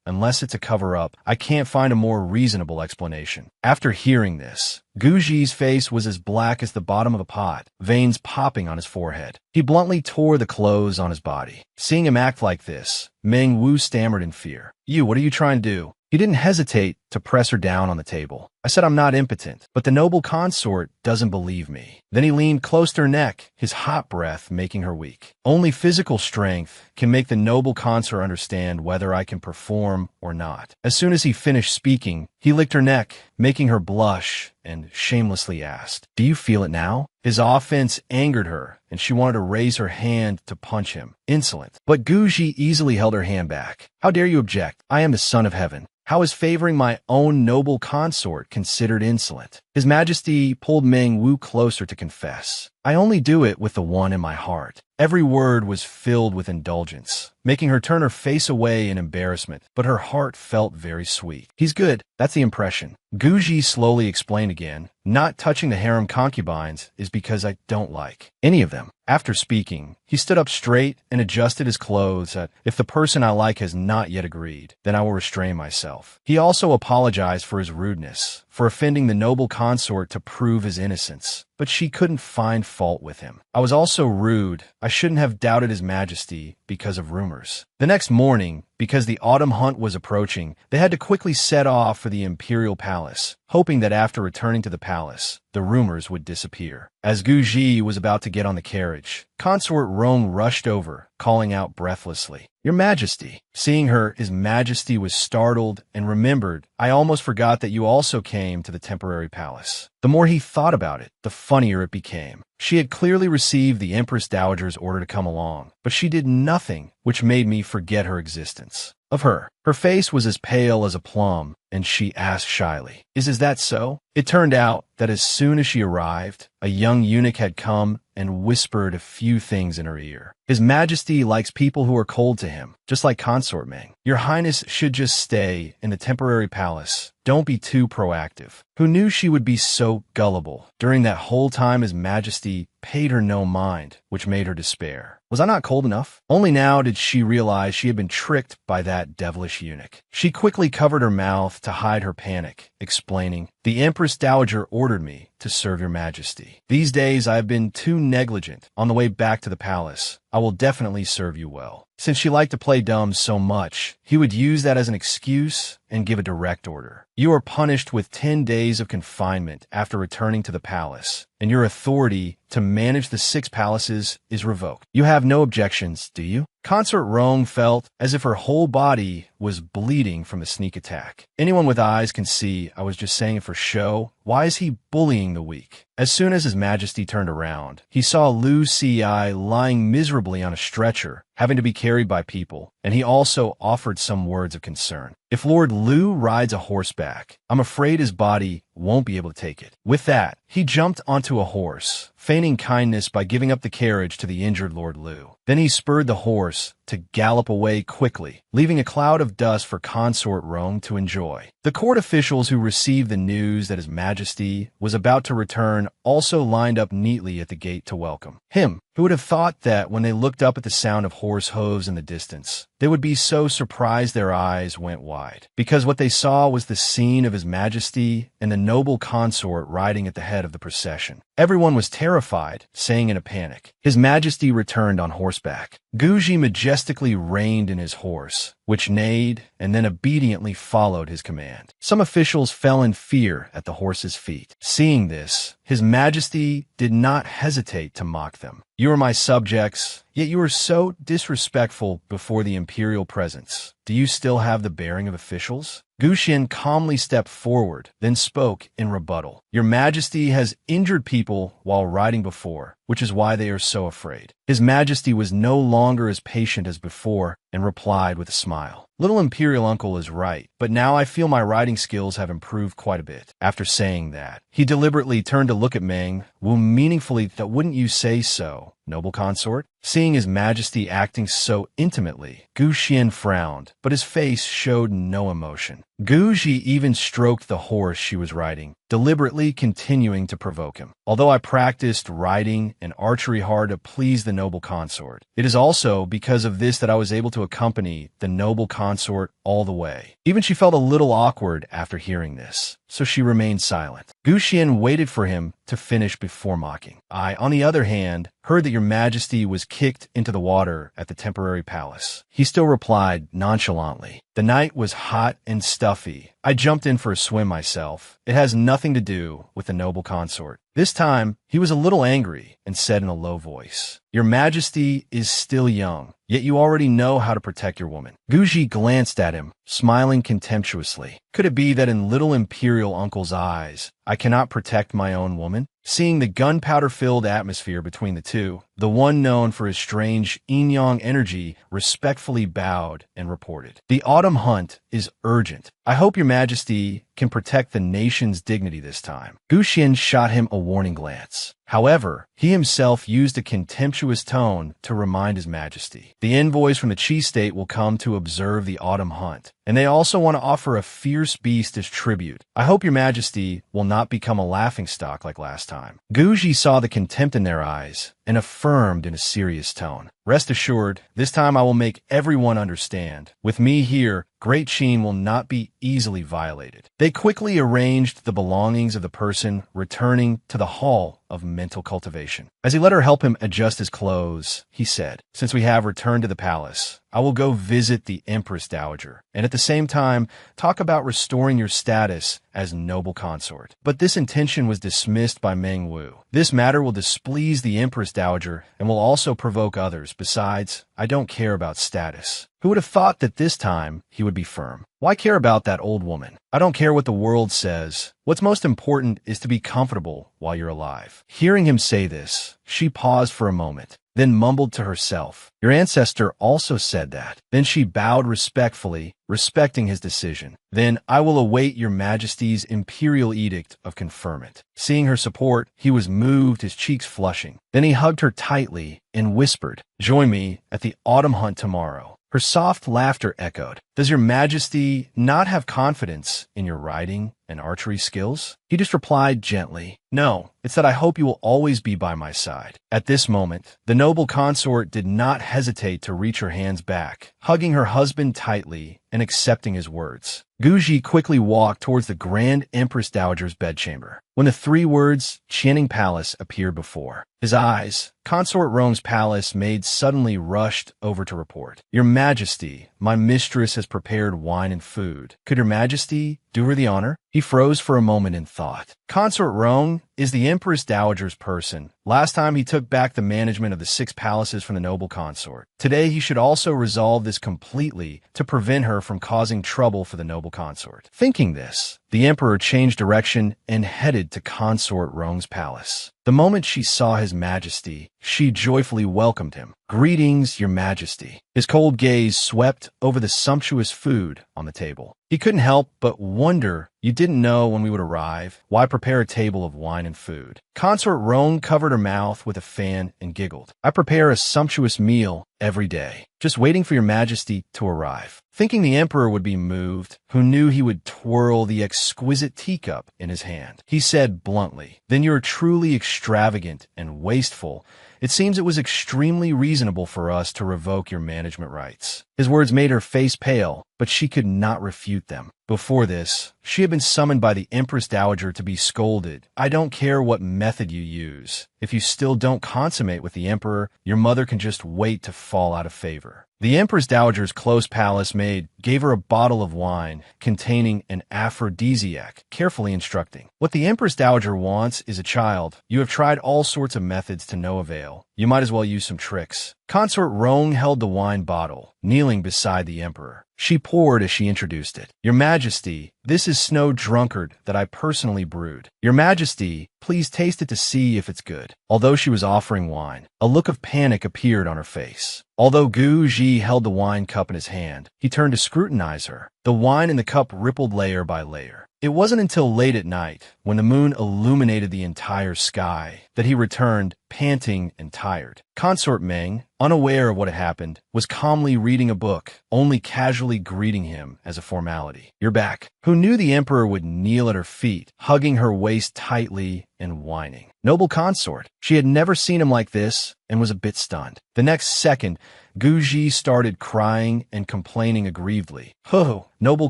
Unless it's a cover-up, I can't find a more reasonable explanation. After hearing this, Gu Ji's face was as black as the bottom of a pot, veins popping on his forehead. He bluntly tore the clothes on his body. Seeing him act like this, Meng Wu stammered in fear. What are you trying to do? He didn't hesitate to press her down on the table. I said I'm not impotent, but the noble consort doesn't believe me. Then he leaned close to her neck, his hot breath making her weak. Only physical strength can make the noble consort understand whether I can perform or not. As soon as he finished speaking, he licked her neck, making her blush, and shamelessly asked, Do you feel it now? His offense angered her, and she wanted to raise her hand to punch him. Insolent. But Gu Ji easily held her hand back. How dare you object? I am the son of heaven. How is favoring my own noble consort considered insolent? His Majesty pulled Meng Wu closer to confess. I only do it with the one in my heart. Every word was filled with indulgence, making her turn her face away in embarrassment, but her heart felt very sweet. He's good. That's the impression. Gu Ji slowly explained again, Not touching the harem concubines is because I don't like any of them. After speaking, he stood up straight and adjusted his clothes. If the person I like has not yet agreed, then I will restrain myself. He also apologized for his rudeness, for offending the noble consort to prove his innocence, but she couldn't find fault with him. I was also rude. I shouldn't have doubted His Majesty because of rumors. The next morning, because the autumn hunt was approaching, they had to quickly set off for the imperial palace, hoping that after returning to the palace, the rumors would disappear. As Gu Ji was about to get on the carriage, Consort Rong rushed over, calling out breathlessly, Your Majesty. Seeing her, His Majesty was startled and remembered, I almost forgot that you also came to the temporary palace. The more he thought about it, the funnier it became. She had clearly received the Empress Dowager's order to come along, but she did nothing, which made me forget her existence. Of her. Her face was as pale as a plum, and she asked shyly, Is that so? It turned out that that as soon as she arrived, a young eunuch had come and whispered a few things in her ear. His Majesty likes people who are cold to him, just like Consort Ming. Your Highness should just stay in the temporary palace. Don't be too proactive. Who knew she would be so gullible? During that whole time, His Majesty paid her no mind, which made her despair. Was I not cold enough? Only now did she realize she had been tricked by that devilish eunuch. She quickly covered her mouth to hide her panic, explaining, "The Empress Dowager ordered me to serve your Majesty. These days I have been too negligent. On the way back to the palace, I will definitely serve you well." Since she liked to play dumb so much, he would use that as an excuse and give a direct order. You are punished with 10 days of confinement after returning to the palace, and your authority to manage the 6 palaces is revoked. You have no objections, do you? Consort Rong felt as if her whole body was bleeding from the sneak attack. Anyone with eyes can see I was just saying it for show. Why is he bullying the weak? As soon as His Majesty turned around, he saw Lu Ci lying miserably on a stretcher, having to be carried by people, and he also offered some words of concern. If Lord Lu rides a horseback, I'm afraid his body won't be able to take it. With that, he jumped onto a horse, feigning kindness by giving up the carriage to the injured Lord Lu. Then he spurred the horse to gallop away quickly, leaving a cloud of dust for Consort Rome to enjoy. The court officials who received the news that His Majesty was about to return also lined up neatly at the gate to welcome him. Who would have thought that when they looked up at the sound of horse hooves in the distance, they would be so surprised their eyes went wide? Because what they saw was the scene of His Majesty and the noble consort riding at the head of the procession. Everyone was terrified, saying in a panic, "His Majesty returned on horseback." Guji majestically reined in his horse, which neighed and then obediently followed his command. Some officials fell in fear at the horse's feet. Seeing this, His Majesty did not hesitate to mock them. "You are my subjects, yet you are so disrespectful before the imperial presence. Do you still have the bearing of officials?" Gu Xin calmly stepped forward, then spoke in rebuttal. "Your Majesty has injured people while riding before, which is why they are so afraid." His Majesty was no longer as patient as before and replied with a smile. "Little Imperial Uncle is right, but now I feel my riding skills have improved quite a bit." After saying that, he deliberately turned to look at Meng Wu meaningfully. "That wouldn't you say so, noble consort?" Seeing His Majesty acting so intimately, Gu Xian frowned, but his face showed no emotion. Gu Ji even stroked the horse she was riding, deliberately continuing to provoke him. "Although I practiced riding and archery hard to please the noble consort, it is also because of this that I was able to accompany the noble consort all the way." Even she felt a little awkward after hearing this, so she remained silent. Gu Xian waited for him to finish before mocking. "I, on the other hand, heard that your Majesty was kicked into the water at the temporary palace." He still replied nonchalantly, "The night was hot and stuffy. I jumped in for a swim myself. It has nothing to do with the noble consort." This time, he was a little angry and said in a low voice, "Your Majesty is still young, yet you already know how to protect your woman." Guji glanced at him, smiling contemptuously. Could it be that in little Imperial Uncle's eyes, I cannot protect my own woman? Seeing the gunpowder-filled atmosphere between the two, the one known for his strange yin-yang energy respectfully bowed and reported, "The autumn hunt is urgent. I hope your Majesty can protect the nation's dignity this time." Gu Xian shot him a warning glance. However, he himself used a contemptuous tone to remind His Majesty. "The envoys from the Qi state will come to observe the autumn hunt, and they also want to offer a fierce beast as tribute. I hope your Majesty will not become a laughingstock like last time." Guji saw the contempt in their eyes and affirmed in a serious tone, "Rest assured, this time I will make everyone understand. With me here, Great Qin will not be easily violated." They quickly arranged the belongings of the person returning to the Hall of Mental Cultivation. As he let her help him adjust his clothes, he said, "Since we have returned to the palace, I will go visit the Empress Dowager, and at the same time talk about restoring your status as noble consort." But this intention was dismissed by Meng Wu. "This matter will displease the Empress Dowager and will also provoke others. Besides, I don't care about status." Who would have thought that this time he would be firm? Why care about that old woman? "I don't care what the world says. What's most important is to be comfortable while you're alive." Hearing him say this, she paused for a moment, then mumbled to herself, "Your ancestor also said that." Then she bowed respectfully, respecting his decision. "Then I will await your majesty's imperial edict of conferment." Seeing her support, he was moved, his cheeks flushing. Then he hugged her tightly and whispered, "Join me at the autumn hunt tomorrow." Her soft laughter echoed. "Does your majesty not have confidence in your riding and archery skills?" He just replied gently, "No, it's that I hope you will always be by my side." At this moment, the noble consort did not hesitate to reach her hands back, hugging her husband tightly and accepting his words. Guji quickly walked towards the Grand Empress Dowager's bedchamber. When the three words, "Channing Palace," appeared before his eyes, Consort Rome's palace maid suddenly rushed over to report, "Your Majesty, my mistress has prepared wine and food. Could your Majesty do her the honor?" He froze for a moment in thought. Consort Rome is the Empress Dowager's person. Last time he took back the management of the 6 palaces from the noble consort. Today he should also resolve this completely to prevent her from causing trouble for the noble consort. Thinking this, the emperor changed direction and headed to Consort Rome's palace. The moment she saw his majesty, she joyfully welcomed him. "Greetings, your majesty." His cold gaze swept over the sumptuous food on the table. He couldn't help but wonder, "You didn't know when we would arrive? Why prepare a table of wine and food?" Consort Roan covered her mouth with a fan and giggled. "I prepare a sumptuous meal every day, just waiting for your majesty to arrive." Thinking the emperor would be moved, who knew he would twirl the exquisite teacup in his hand, he said bluntly, "Then you're truly extravagant and wasteful. It seems it was extremely reasonable for us to revoke your management rights." His words made her face pale, but she could not refute them. Before this, she had been summoned by the Empress Dowager to be scolded. "I don't care what method you use. If you still don't consummate with the emperor, your mother can just wait to fall out of favor." The Empress Dowager's close palace maid gave her a bottle of wine containing an aphrodisiac, carefully instructing, "What the Empress Dowager wants is a child. You have tried all sorts of methods to no avail. You might as well use some tricks." Consort Roan held the wine bottle, kneeling beside the emperor. She poured as she introduced it. "Your Majesty, this is Snow Drunkard that I personally brewed. Your Majesty, please taste it to see if it's good." Although she was offering wine, a look of panic appeared on her face. Although Gu Ji held the wine cup in his hand, he turned to scrutinize her. The wine in the cup rippled layer by layer. It wasn't until late at night, when the moon illuminated the entire sky, that he returned, panting and tired. Consort Meng, unaware of what had happened, was calmly reading a book, only casually greeting him as a formality. "You're back." Who knew the emperor would kneel at her feet, hugging her waist tightly and whining. Noble consort. She had never seen him like this and was a bit stunned. The next second, Guji started crying and complaining aggrievedly. "Ho, noble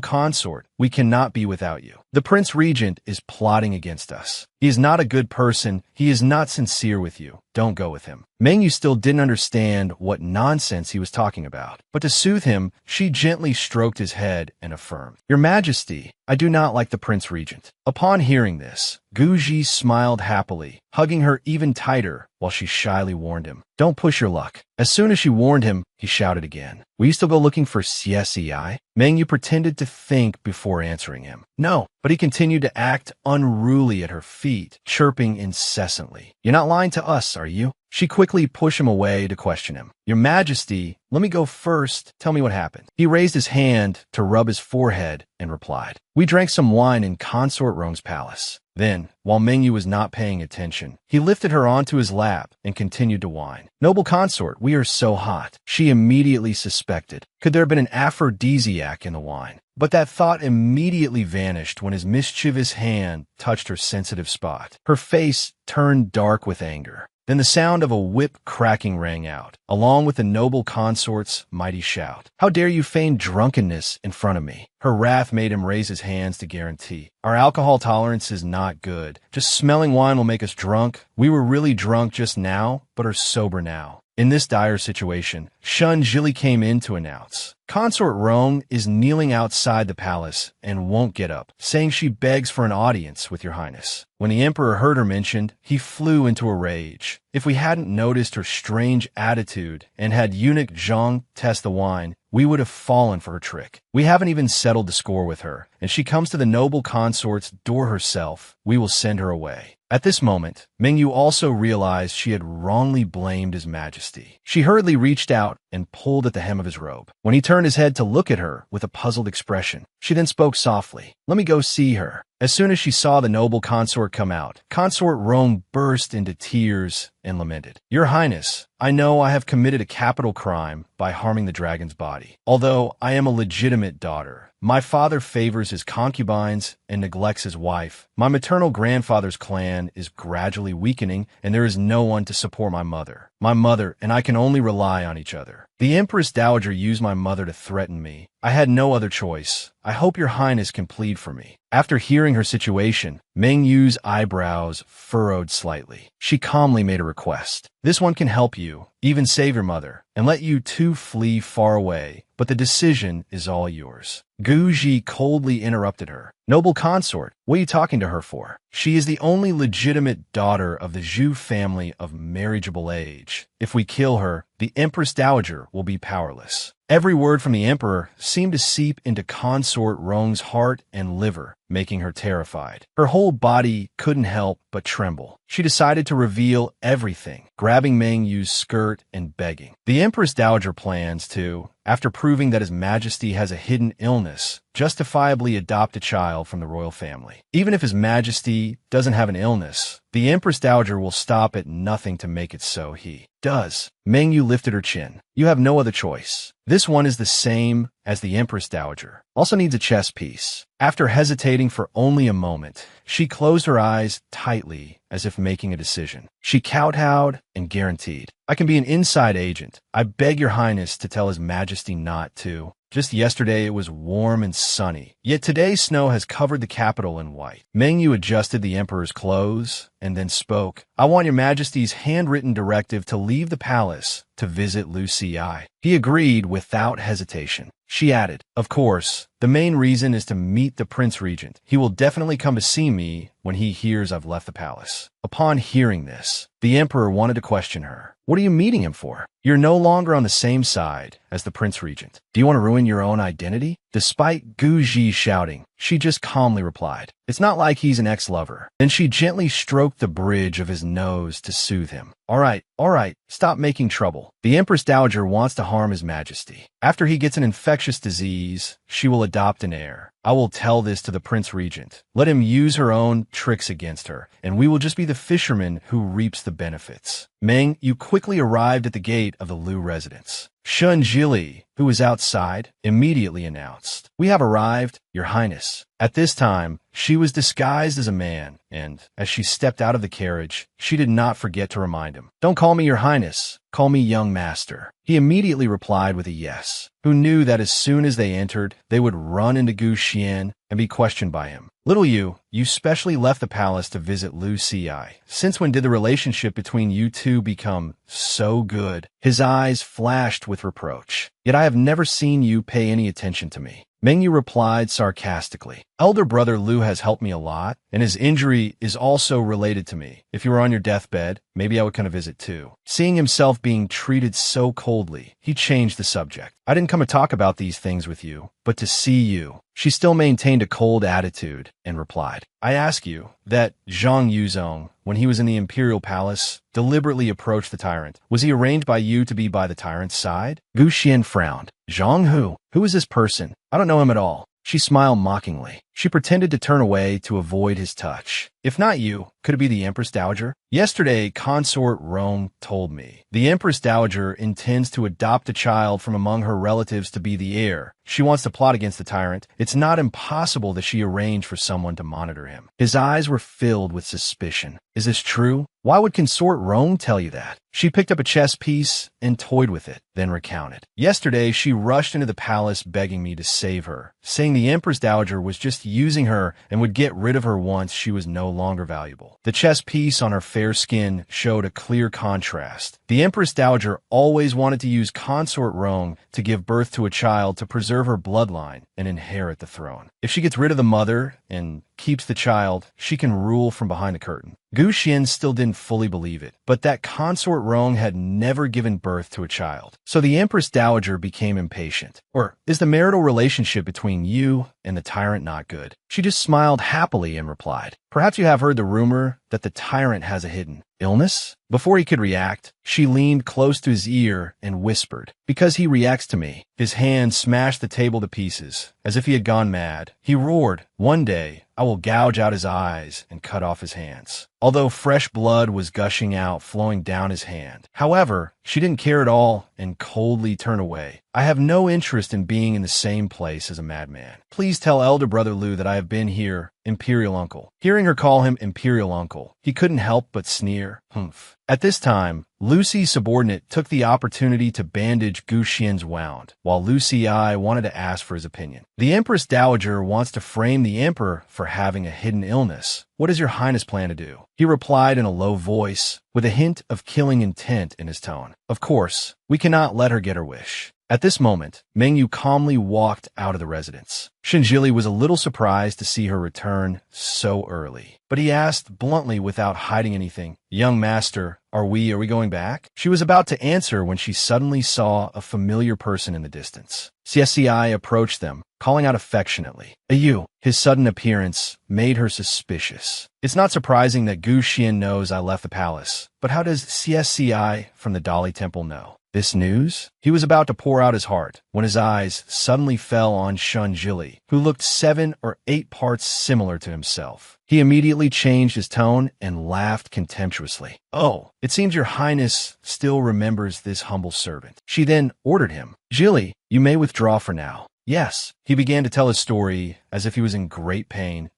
consort, we cannot be without you. The Prince Regent is plotting against us. He is not a good person. He is not sincere with you. Don't go with him." Mengyu still didn't understand what nonsense he was talking about, but to soothe him, she gently stroked his head and affirmed, "Your Majesty, I do not like the Prince Regent." Upon hearing this, Guji smiled happily, hugging her even tighter while she shyly warned him, "Don't push your luck." As soon as she warned him, he shouted again, "Will you still go looking for CSEI?" Mengyu pretended to think before answering him. "No," but he continued to act unruly at her feet, chirping incessantly. "You're not lying to us, are you?" She quickly pushed him away to question him. "Your Majesty, let me go first. Tell me what happened." He raised his hand to rub his forehead and replied, "We drank some wine in Consort Rome's palace." Then, while Mengyu was not paying attention, he lifted her onto his lap and continued to whine. "Noble consort, we are so hot." She immediately suspected. Could there have been an aphrodisiac in the wine? But that thought immediately vanished when his mischievous hand touched her sensitive spot. Her face turned dark with anger. Then the sound of a whip cracking rang out, along with the noble consort's mighty shout. "How dare you feign drunkenness in front of me?" Her wrath made him raise his hands to guarantee. "Our alcohol tolerance is not good. Just smelling wine will make us drunk. We were really drunk just now, but are sober now." In this dire situation, Shun Jili came in to announce, "Consort Rome is kneeling outside the palace and won't get up, saying she begs for an audience with your highness." When the emperor heard her mentioned, he flew into a rage. If we hadn't noticed her strange attitude and had eunuch Zhang test the wine, we would have fallen for her trick. We haven't even settled the score with her, and she comes to the noble consort's door herself. We will send her away. At this moment, Mingyu also realized she had wrongly blamed His Majesty. She hurriedly reached out and pulled at the hem of his robe. When he turned his head to look at her with a puzzled expression, she then spoke softly, "Let me go see her." As soon as she saw the noble consort come out, Consort Rong burst into tears and lamented, "Your Highness, I know I have committed a capital crime by harming the dragon's body. Although I am a legitimate daughter, my father favors his concubines and neglects his wife. My maternal grandfather's clan is gradually weakening, and there is no one to support my mother. My mother and I can only rely on each other. The Empress Dowager used my mother to threaten me. I had no other choice. I hope your Highness can plead for me." After hearing her situation, Meng Yu's eyebrows furrowed slightly. She calmly made a request. "This one can help you, even save your mother, and let you two flee far away, but the decision is all yours." Gu Ji coldly interrupted her. "Noble consort, what are you talking to her for? She is the only legitimate daughter of the Zhu family of marriageable age. If we kill her, the Empress Dowager will be powerless." Every word from the emperor seemed to seep into Consort Rong's heart and liver, making her terrified. Her whole body couldn't help but tremble. She decided to reveal everything, grabbing Meng Yu's skirt and begging. The Empress Dowager plans to, after proving that His Majesty has a hidden illness, justifiably adopt a child from the royal family. Even if His Majesty doesn't have an illness, the Empress Dowager will stop at nothing to make it so he does. Meng Yu lifted her chin. "You have no other choice. This one is the same as the Empress Dowager. Also needs a chess piece." After hesitating for only a moment, she closed her eyes tightly as if making a decision. She kowtowed and guaranteed, "I can be an inside agent. I beg your Highness to tell His Majesty not to. Just yesterday it was warm and sunny, yet today snow has covered the capital in white." Meng Yu adjusted the emperor's clothes and then spoke, "I want your Majesty's handwritten directive to leave the palace to visit Lu Ci." He agreed without hesitation. She added, "Of course, the main reason is to meet the Prince Regent. He will definitely come to see me when he hears I've left the palace." Upon hearing this, the emperor wanted to question her. "What are you meeting him for? You're no longer on the same side as the Prince Regent. Do you want to ruin your own identity?" Despite Gu Ji shouting, she just calmly replied, "It's not like he's an ex-lover." Then she gently stroked the bridge of his nose to soothe him. All right, stop making trouble. The Empress Dowager wants to harm His Majesty. After he gets an infectious disease, she will adopt an heir. I will tell this to the Prince Regent. Let him use her own tricks against her, and we will just be the fisherman who reaps the benefits." Meng Yu quickly arrived at the gate of the Lu residence. Shun Jili, who was outside, immediately announced, "We have arrived, Your Highness." At this time, she was disguised as a man, and, as she stepped out of the carriage, she did not forget to remind him, "Don't call me Your Highness, call me young master." He immediately replied with a yes, who knew that as soon as they entered, they would run into Gu Xian and be questioned by him. "Little you specially left the palace to visit Lu Ci. Since when did the relationship between you two become so good?" His eyes flashed with reproach. "Yet I have never seen you pay any attention to me." Meng Yu replied sarcastically, "Elder brother Lu has helped me a lot, and his injury is also related to me. If you were on your deathbed, maybe I would come to visit too." Seeing himself being treated so coldly, he changed the subject. "I didn't come to talk about these things with you, but to see you." She still maintained a cold attitude and replied, "I ask you that Zhang Yuzong, when he was in the imperial palace, deliberately approached the tyrant. Was he arranged by you to be by the tyrant's side?" Gu Xian frowned. "Zhang who? Who is this person? I don't know him at all." She smiled mockingly. She pretended to turn away to avoid his touch. "If not you, could it be the Empress Dowager? Yesterday, Consort Rome told me the Empress Dowager intends to adopt a child from among her relatives to be the heir. She wants to plot against the tyrant. It's not impossible that she arranged for someone to monitor him." His eyes were filled with suspicion. "Is this true? Why would Consort Rome tell you that?" She picked up a chess piece and toyed with it, then recounted. "Yesterday, she rushed into the palace begging me to save her, saying the Empress Dowager was just using her and would get rid of her once she was no longer valuable." The chess piece on her fair skin showed a clear contrast. The Empress Dowager always wanted to use Consort Rome to give birth to a child to preserve her bloodline and inherit the throne. If she gets rid of the mother and keeps the child, she can rule from behind the curtain. Gu Xian still didn't fully believe it, but that consort Rong had never given birth to a child. So the Empress Dowager became impatient. Or, is the marital relationship between you and the tyrant not good? She just smiled happily and replied, perhaps you have heard the rumor that the tyrant has a hidden illness? Before he could react, she leaned close to his ear and whispered, because he reacts to me. His hand smashed the table to pieces, as if he had gone mad. He roared, one day, I will gouge out his eyes and cut off his hands. Although fresh blood was gushing out, flowing down his hand. However, she didn't care at all and coldly turned away. I have no interest in being in the same place as a madman. Please tell elder brother Lu that I have been here, Imperial Uncle. Hearing her call him Imperial Uncle, he couldn't help but sneer, humph. At this time, Lucy's subordinate took the opportunity to bandage Gu Xian's wound, while Lucy I wanted to ask for his opinion. The Empress Dowager wants to frame the Emperor for having a hidden illness. What does your Highness plan to do? He replied in a low voice, with a hint of killing intent in his tone. Of course, we cannot let her get her wish. At this moment, Meng Yu calmly walked out of the residence. Shinjili was a little surprised to see her return so early, but he asked bluntly without hiding anything, young master, are we going back? She was about to answer when she suddenly saw a familiar person in the distance. CSCI approached them, calling out affectionately, you. His sudden appearance made her suspicious. It's not surprising that Gu Xian knows I left the palace, but how does CSCI from the Dali Temple know? This news? He was about to pour out his heart when his eyes suddenly fell on Shun Jili, who looked 7 or 8 parts similar to himself. He immediately changed his tone and laughed contemptuously. Oh, it seems your Highness still remembers this humble servant. She then ordered him, Jili, you may withdraw for now. Yes, he began to tell his story as if he was in great pain.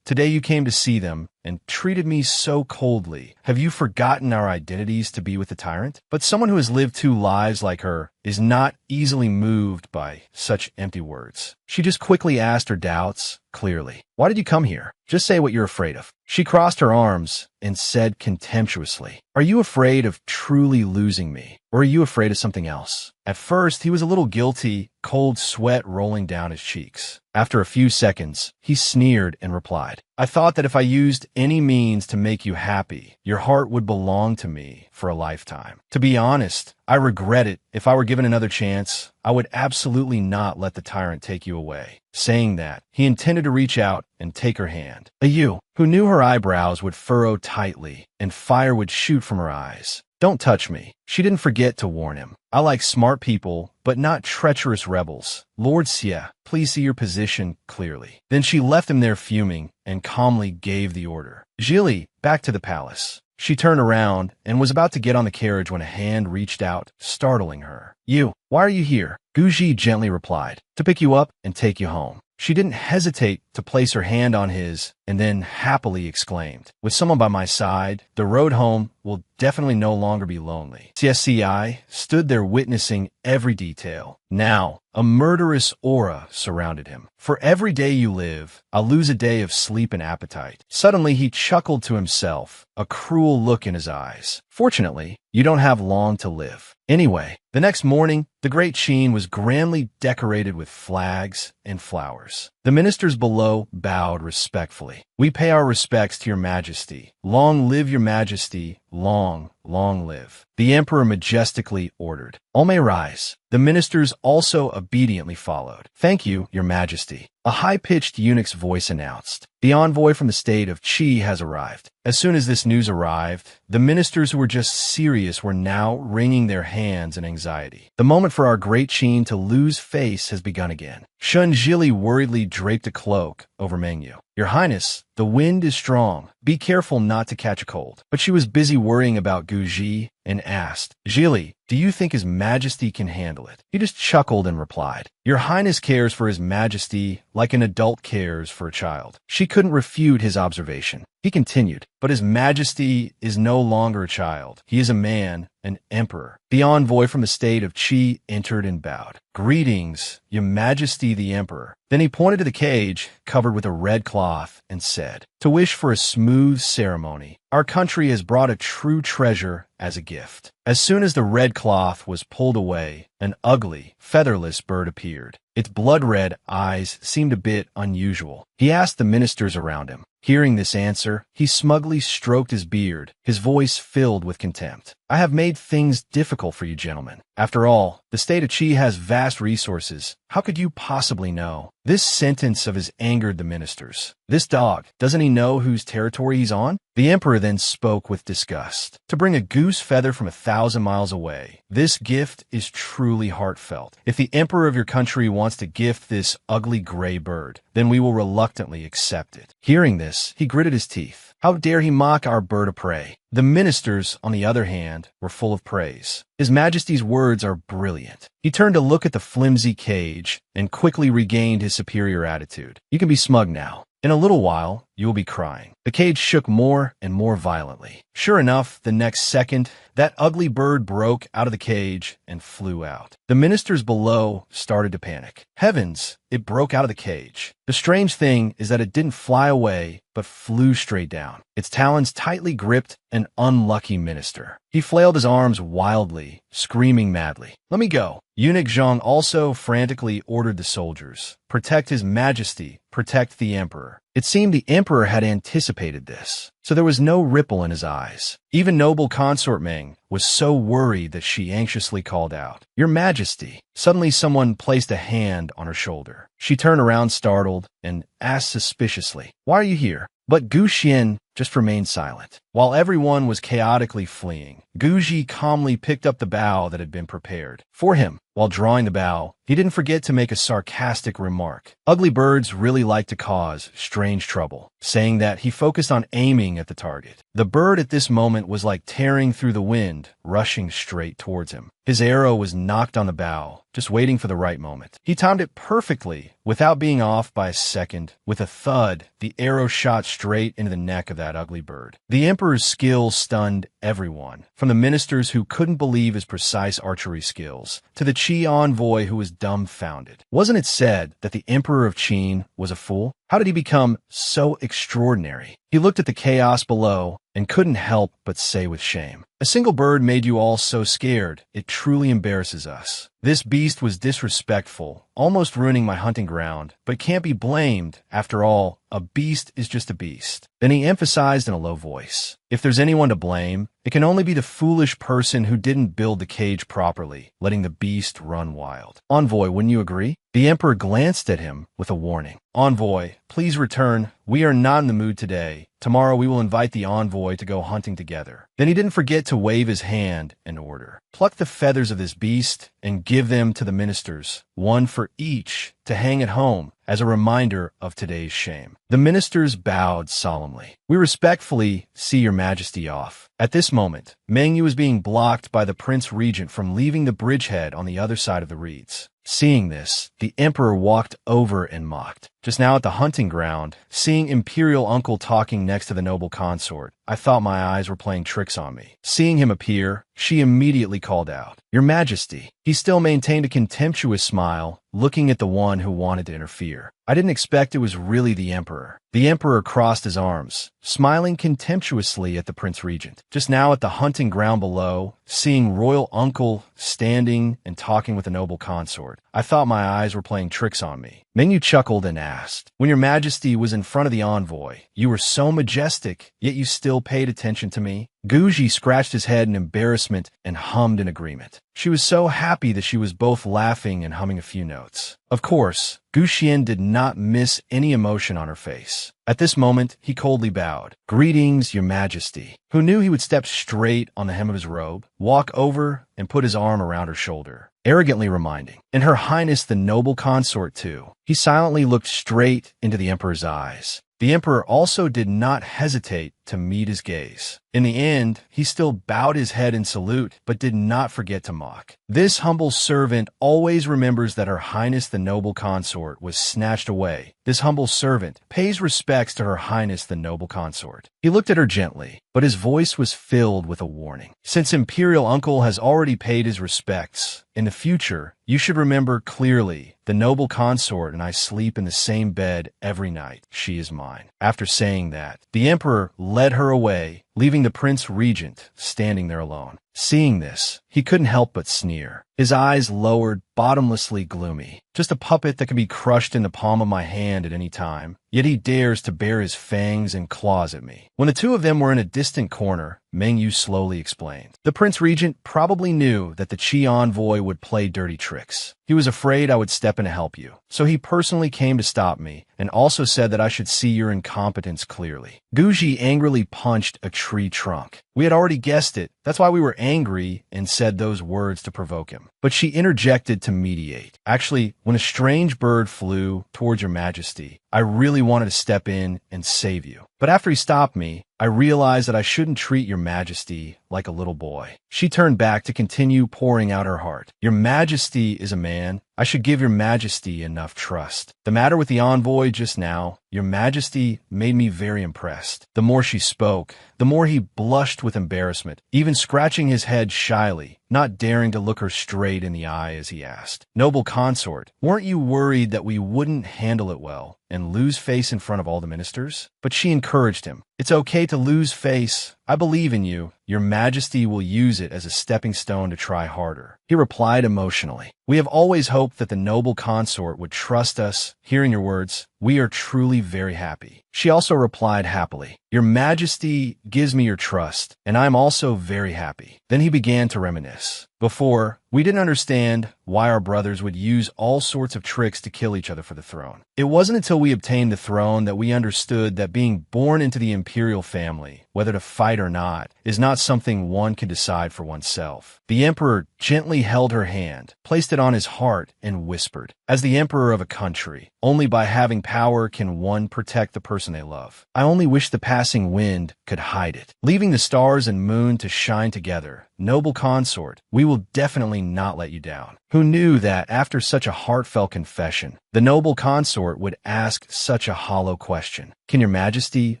Today you came to see them and treated me so coldly. Have you forgotten our identities to be with the tyrant? But someone who has lived 2 lives like her is not easily moved by such empty words. She just quickly asked her doubts clearly. Why did you come here? Just say what you're afraid of. She crossed her arms and said contemptuously, are you afraid of truly losing me? Or are you afraid of something else? At first, he was a little guilty, cold sweat rolling down his cheeks. After a few seconds, he sneered and replied, I thought that if I used any means to make you happy, your heart would belong to me for a lifetime. To be honest, I regret it. If I were given another chance, I would absolutely not let the tyrant take you away. Saying that, he intended to reach out and take her hand. Ayu, who knew her eyebrows would furrow tightly and fire would shoot from her eyes. Don't touch me. She didn't forget to warn him. I like smart people, but not treacherous rebels. Lord Xie, please see your position clearly. Then she left him there fuming and calmly gave the order. Jili, back to the palace. She turned around and was about to get on the carriage when a hand reached out, startling her. You, why are you here? Guji gently replied, to pick you up and take you home. She didn't hesitate to place her hand on his and then happily exclaimed, with someone by my side, the road home will definitely no longer be lonely. CSCI stood there witnessing every detail. Now, a murderous aura surrounded him. For every day you live, I'll lose a day of sleep and appetite. Suddenly, he chuckled to himself, a cruel look in his eyes. Fortunately, you don't have long to live. Anyway, the next morning, the Great Sheen was grandly decorated with flags and flowers. The ministers below bowed respectfully. We pay our respects to your majesty. Long live your majesty. Long, long live. The emperor majestically ordered. All may rise. The ministers also obediently followed. Thank you, your majesty. A high-pitched eunuch's voice announced. The envoy from the state of Qi has arrived. As soon as this news arrived, the ministers who were just serious were now wringing their hands in anxiety. The moment for our great Qin to lose face has begun again. Shun Jili worriedly draped a cloak over Meng Yu. Your Highness, the wind is strong. Be careful not to catch a cold. But she was busy worrying about Gu Ji and asked, Jili, do you think His Majesty can handle it? He just chuckled and replied, Your Highness cares for His Majesty like an adult cares for a child. She couldn't refute his observation. He continued, but His Majesty is no longer a child. He is a man, an emperor. The envoy from the state of Qi entered and bowed. Greetings, Your Majesty the Emperor. Then he pointed to the cage covered with a red cloth and said, To wish for a smooth ceremony, our country has brought a true treasure as a gift. As soon as the red cloth was pulled away, an ugly, featherless bird appeared. Its blood-red eyes seemed a bit unusual. He asked the ministers around him. Hearing this answer, he smugly stroked his beard, his voice filled with contempt. I have made things difficult for you, gentlemen. After all, the state of Qi has vast resources. How could you possibly know? This sentence of his angered the ministers. This dog, doesn't he know whose territory he's on? The emperor then spoke with disgust. To bring a goose feather from 1,000 miles away. This gift is truly heartfelt. If the emperor of your country wants to gift this ugly gray bird, then we will reluctantly accept it. Hearing this, he gritted his teeth. How dare he mock our bird of prey? The ministers, on the other hand, were full of praise. His Majesty's words are brilliant. He turned to look at the flimsy cage and quickly regained his superior attitude. You can be smug now. In a little while, you will be crying. The cage shook more and more violently. Sure enough, the next second, that ugly bird broke out of the cage and flew out. The ministers below started to panic. Heavens, it broke out of the cage. The strange thing is that it didn't fly away, but flew straight down. Its talons tightly gripped an unlucky minister. He flailed his arms wildly, screaming madly. Let me go. Eunuch Zhang also frantically ordered the soldiers. Protect His Majesty. Protect the emperor. It seemed the emperor had anticipated this, so there was no ripple in his eyes. Even noble consort Meng was so worried that she anxiously called out, Your Majesty. Suddenly someone placed a hand on her shoulder. She turned around startled and asked suspiciously, Why are you here? But Gu Xian just remained silent. While everyone was chaotically fleeing, Gu Ji calmly picked up the bow that had been prepared for him. While drawing the bow, he didn't forget to make a sarcastic remark. Ugly birds really like to cause strange trouble, saying that he focused on aiming at the target. The bird at this moment was like tearing through the wind, rushing straight towards him. His arrow was knocked on the bow, just waiting for the right moment. He timed it perfectly, without being off by a second. With a thud, the arrow shot straight into the neck of that ugly bird. The emperor's skill stunned everyone, from the ministers who couldn't believe his precise archery skills, to the Qi envoy who was dumbfounded. Wasn't it said that the emperor of Qin was a fool? How did he become so extraordinary? He looked at the chaos below and couldn't help but say with shame, A single bird made you all so scared. It truly embarrasses us. This beast was disrespectful, almost ruining my hunting ground, but can't be blamed. After all, a beast is just a beast. Then he emphasized in a low voice, If there's anyone to blame, it can only be the foolish person who didn't build the cage properly, letting the beast run wild. Envoy, wouldn't you agree? The emperor glanced at him with a warning. Envoy, please return. We are not in the mood today. Tomorrow we will invite the envoy to go hunting together. Then he didn't forget to wave his hand in order. Pluck the feathers of this beast and give them to the ministers, one for each, to hang at home as a reminder of today's shame. The ministers bowed solemnly. We respectfully see your majesty off. At this moment, Meng Yu was being blocked by the Prince Regent from leaving the bridgehead on the other side of the reeds. Seeing this, the emperor walked over and mocked. Just now at the hunting ground, seeing imperial uncle talking next to the noble consort, I thought my eyes were playing tricks on me. Seeing him appear, she immediately called out, Your Majesty. He still maintained a contemptuous smile, looking at the one who wanted to interfere. I didn't expect it was really the emperor. The emperor crossed his arms, smiling contemptuously at the Prince Regent. Just now at the hunting ground below, seeing royal uncle standing and talking with the noble consort, I thought my eyes were playing tricks on me. Meng Yu chuckled and asked, When your majesty was in front of the envoy, you were so majestic, yet you still paid attention to me? Guji scratched his head in embarrassment and hummed in agreement. She was so happy that she was both laughing and humming a few notes. Of course, Gu Xian did not miss any emotion on her face. At this moment, he coldly bowed. Greetings, your majesty. Who knew he would step straight on the hem of his robe, walk over, and put his arm around her shoulder, arrogantly reminding, And her highness the noble consort too. He silently looked straight into the emperor's eyes. The emperor also did not hesitate to meet his gaze. In the end, he still bowed his head in salute, but did not forget to mock. This humble servant always remembers that her highness the noble consort was snatched away. This humble servant pays respects to her highness the noble consort. He looked at her gently, but his voice was filled with a warning. Since imperial uncle has already paid his respects, in the future, you should remember clearly The noble consort and I sleep in the same bed every night. She is mine." After saying that, the emperor led her away, leaving the prince regent standing there alone. Seeing this, he couldn't help but sneer. His eyes lowered, bottomlessly gloomy. Just a puppet that can be crushed in the palm of my hand at any time, yet he dares to bare his fangs and claws at me. When the two of them were in a distant corner, Meng Yu slowly explained. The Prince Regent probably knew that the Qi envoy would play dirty tricks. He was afraid I would step in to help you, so he personally came to stop me, and also said that I should see your incompetence clearly. Guji angrily punched a tree trunk. We had already guessed it. That's why we were angry and said those words to provoke him. But she interjected to mediate. Actually, when a strange bird flew towards your majesty, I really wanted to step in and save you. But after he stopped me, I realized that I shouldn't treat your majesty like a little boy. She turned back to continue pouring out her heart. Your majesty is a man. I should give your majesty enough trust. The matter with the envoy just now, your majesty made me very impressed. The more she spoke, the more he blushed with embarrassment, even scratching his head shyly, not daring to look her straight in the eye as he asked, "Noble consort, weren't you worried that we wouldn't handle it well and lose face in front of all the ministers?" But she encouraged him. "It's okay to lose face. I believe in you. Your majesty will use it as a stepping stone to try harder." He replied emotionally, "We have always hoped that the noble consort would trust us. Hearing your words, we are truly very happy." She also replied happily, "Your majesty gives me your trust, and I am also very happy." Then he began to reminisce. "Before, we didn't understand why our brothers would use all sorts of tricks to kill each other for the throne. It wasn't until we obtained the throne that we understood that being born into the imperial family, whether to fight or not, is not something one can decide for oneself." The emperor gently held her hand, placed it on his heart, and whispered, "As the emperor of a country, only by having power can one protect the person they love. I only wish the passing wind could hide it. Leaving the stars and moon to shine together, noble consort, we will definitely not let you down." Who knew that after such a heartfelt confession, the noble consort would ask such a hollow question? "Can your majesty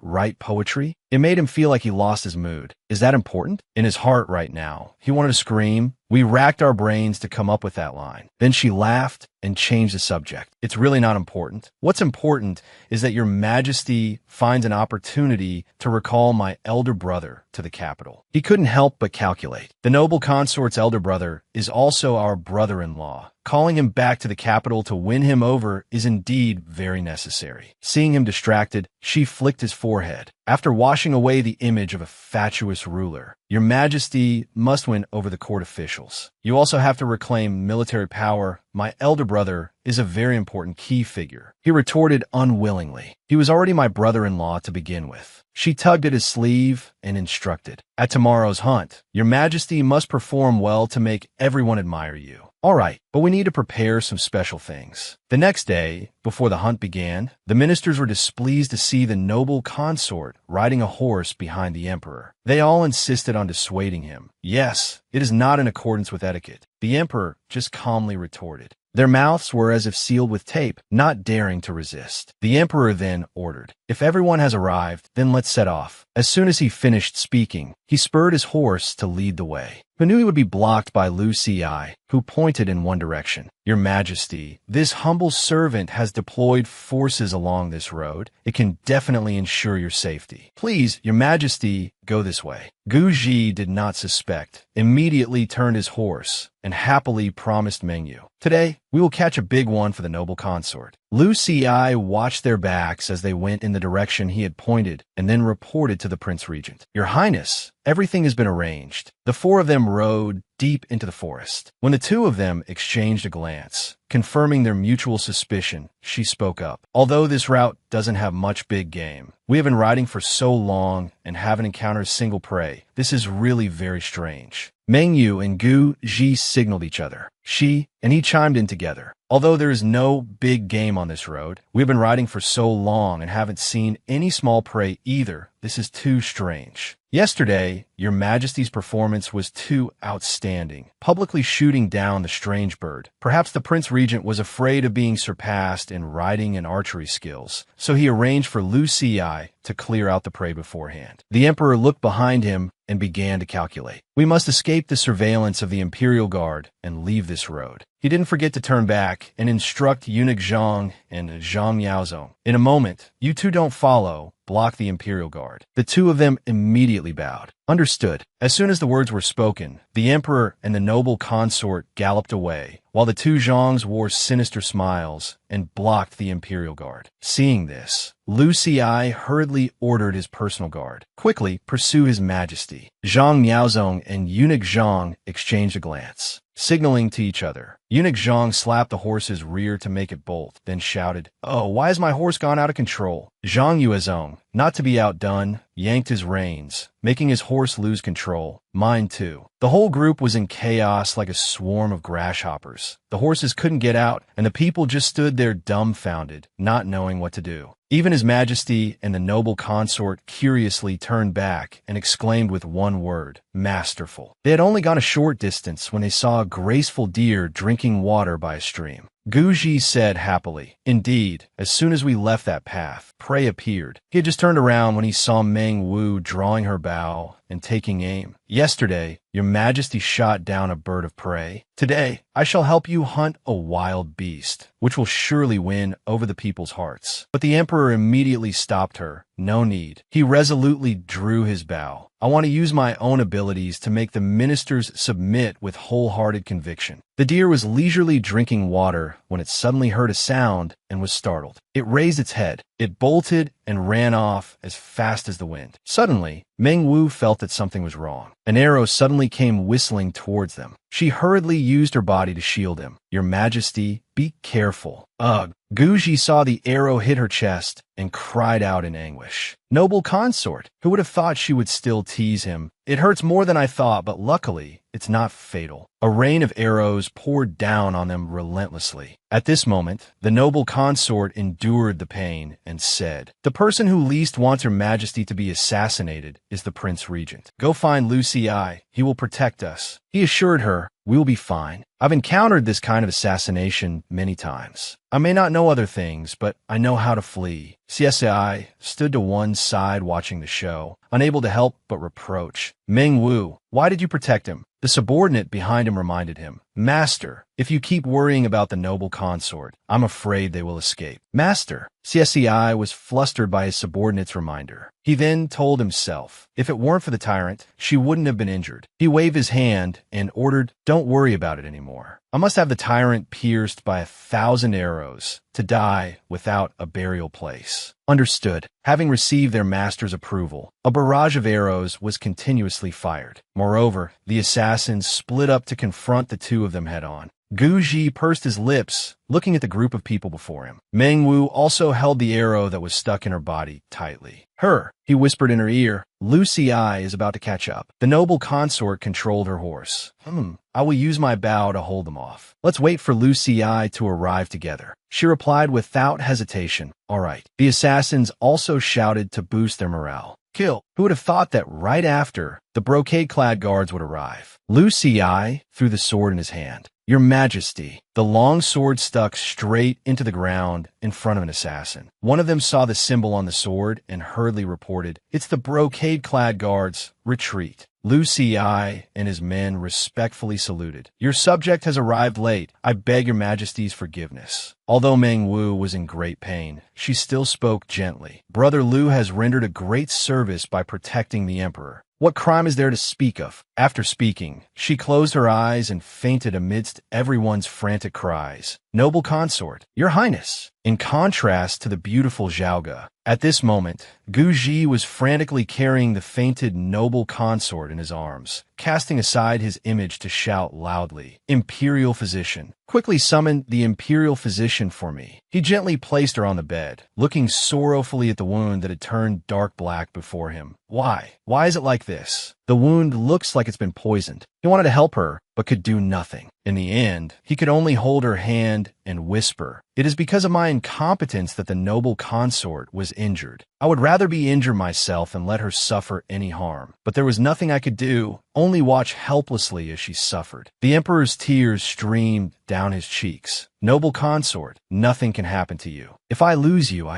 write poetry?" It made him feel like he lost his mood. Is that important? In his heart right now, he wanted to scream. We racked our brains to come up with that line. Then she laughed and changed the subject. "It's really not important. What's important is that your majesty finds an opportunity to recall my elder brother to the capital." He couldn't help but calculate. The noble consort's elder brother is also our brother-in-law. Calling him back to the capital to win him over is indeed very necessary. Seeing him distracted, she flicked his forehead. After washing away the image of a fatuous ruler, "Your majesty must win over the court officials. You also have to reclaim military power. My elder brother is a very important key figure." He retorted unwillingly. He was already my brother-in-law to begin with. She tugged at his sleeve and instructed, "At tomorrow's hunt, your majesty must perform well to make everyone admire you." "All right, but we need to prepare some special things." The next day, before the hunt began, the ministers were displeased to see the noble consort riding a horse behind the emperor. They all insisted on dissuading him. "Yes, it is not in accordance with etiquette." The emperor just calmly retorted. Their mouths were as if sealed with tape, not daring to resist. The emperor then ordered, "If everyone has arrived, then let's set off." As soon as he finished speaking, he spurred his horse to lead the way. He knew he would be blocked by Lu Ci, who pointed in one direction. "Your Majesty, this humble servant has deployed forces along this road. It can definitely ensure your safety. Please, Your Majesty, go this way." Gu Ji did not suspect, immediately turned his horse, and happily promised Meng Yu, "Today, we will catch a big one for the noble consort." Lu Ci watched their backs as they went in the direction he had pointed, and then reported to the Prince Regent, "Your Highness, everything has been arranged." The four of them rode deep into the forest. When the two of them exchanged a glance, confirming their mutual suspicion, she spoke up. "Although this route doesn't have much big game, we have been riding for so long and haven't encountered a single prey. This is really very strange." Meng Yu and Gu Ji signaled each other. She and he chimed in together. "Although there is no big game on this road, we've been riding for so long and haven't seen any small prey either. This is too strange." Yesterday, Your Majesty's performance was too outstanding, publicly shooting down the strange bird. Perhaps the Prince Regent was afraid of being surpassed in riding and archery skills, so he arranged for Lu Xi to clear out the prey beforehand. The Emperor looked behind him and began to calculate. We must escape the surveillance of the Imperial Guard and leave this road. He didn't forget to turn back and instruct Eunuch Zhang and Zhang Miaozong. In a moment, you two don't follow, block the Imperial Guard. The two of them immediately bowed. Understood. As soon as the words were spoken, the Emperor and the noble consort galloped away, while the two Zhangs wore sinister smiles and blocked the Imperial Guard. Seeing this, Lu Xi hurriedly ordered his personal guard, "Quickly pursue His Majesty." Zhang Miaozong and Eunuch Zhang exchanged a glance, signaling to each other. Eunuch Zhang slapped the horse's rear to make it bolt, then shouted, "Oh, why has my horse gone out of control?" Zhang Yuezong, not to be outdone, yanked his reins, making his horse lose control. Mine too. The whole group was in chaos like a swarm of grasshoppers. The horses couldn't get out, and the people just stood there dumbfounded, not knowing what to do. Even His Majesty and the noble consort curiously turned back and exclaimed with one word, "Masterful." They had only gone a short distance when they saw a graceful deer drinking water by a stream. Guji said happily, "Indeed, as soon as we left that path, prey appeared." He had just turned around when he saw Meng Wu drawing her bow and taking aim. "Yesterday, Your Majesty shot down a bird of prey. Today, I shall help you hunt a wild beast, which will surely win over the people's hearts." But the Emperor immediately stopped her. No need. He resolutely drew his bow. "I want to use my own abilities to make the ministers submit with wholehearted conviction." The deer was leisurely drinking water when it suddenly heard a sound and was startled. It raised its head. It bolted and ran off as fast as the wind. Suddenly, Meng Wu felt that something was wrong. An arrow suddenly came whistling towards them. She hurriedly used her body to shield him. "Your Majesty, be careful." Ugh. Guji saw the arrow hit her chest and cried out in anguish. "Noble consort, who would have thought she would still tease him? It hurts more than I thought, but luckily, it's not fatal." A rain of arrows poured down on them relentlessly. At this moment, the noble consort endured the pain and said, "The person who least wants Her Majesty to be assassinated is the Prince Regent. Go find Lu Xi. He will protect us." He assured her, "We will be fine. I've encountered this kind of assassination many times. I may not know other things, but I know how to flee." CSI stood to one side watching the show, unable to help but reproach. "Meng Wu, why did you protect him?" The subordinate behind him reminded him, "Master, if you keep worrying about the noble consort, I'm afraid they will escape." "Master." CSEI was flustered by his subordinate's reminder. He then told himself, if it weren't for the tyrant, she wouldn't have been injured. He waved his hand and ordered, "Don't worry about it anymore. I must have the tyrant pierced by 1,000 arrows to die without a burial place." Understood. Having received their master's approval, a barrage of arrows was continuously fired. Moreover, the assassins split up to confront the two of them head-on. Guji pursed his lips, looking at the group of people before him. Meng Wu also held the arrow that was stuck in her body tightly. "Her," he whispered in her ear, "Lu Xi is about to catch up." The noble consort controlled her horse. I will use my bow to hold them off. Let's wait for Lu Xi to arrive together." She replied without hesitation, "All right." The assassins also shouted to boost their morale. "Kill." Who would have thought that right after, the brocade-clad guards would arrive? Lu Xi threw the sword in his hand. "Your Majesty." The long sword stuck straight into the ground in front of an assassin. One of them saw the symbol on the sword and hurriedly reported, "It's the brocade-clad guards. Retreat." Lu Xi and his men respectfully saluted. "Your subject has arrived late. I beg Your Majesty's forgiveness." Although Meng Wu was in great pain, she still spoke gently. "Brother Lu has rendered a great service by protecting the Emperor. What crime is there to speak of?" After speaking, she closed her eyes and fainted amidst everyone's frantic cries. "Noble consort, Your Highness." In contrast to the beautiful Zhaoga, at this moment, Guji was frantically carrying the fainted noble consort in his arms, casting aside his image to shout loudly, "Imperial physician, quickly summon the imperial physician for me." He gently placed her on the bed, looking sorrowfully at the wound that had turned dark black before him. Why? Why is it like this? The wound looks like it's been poisoned. He wanted to help her, but could do nothing. In the end, he could only hold her hand and whisper, "It is because of my incompetence that the noble consort was injured. I would rather be injured myself than let her suffer any harm." But there was nothing I could do, only watch helplessly as she suffered. The emperor's tears streamed down his cheeks. "Noble consort, nothing can happen to you. If I lose you,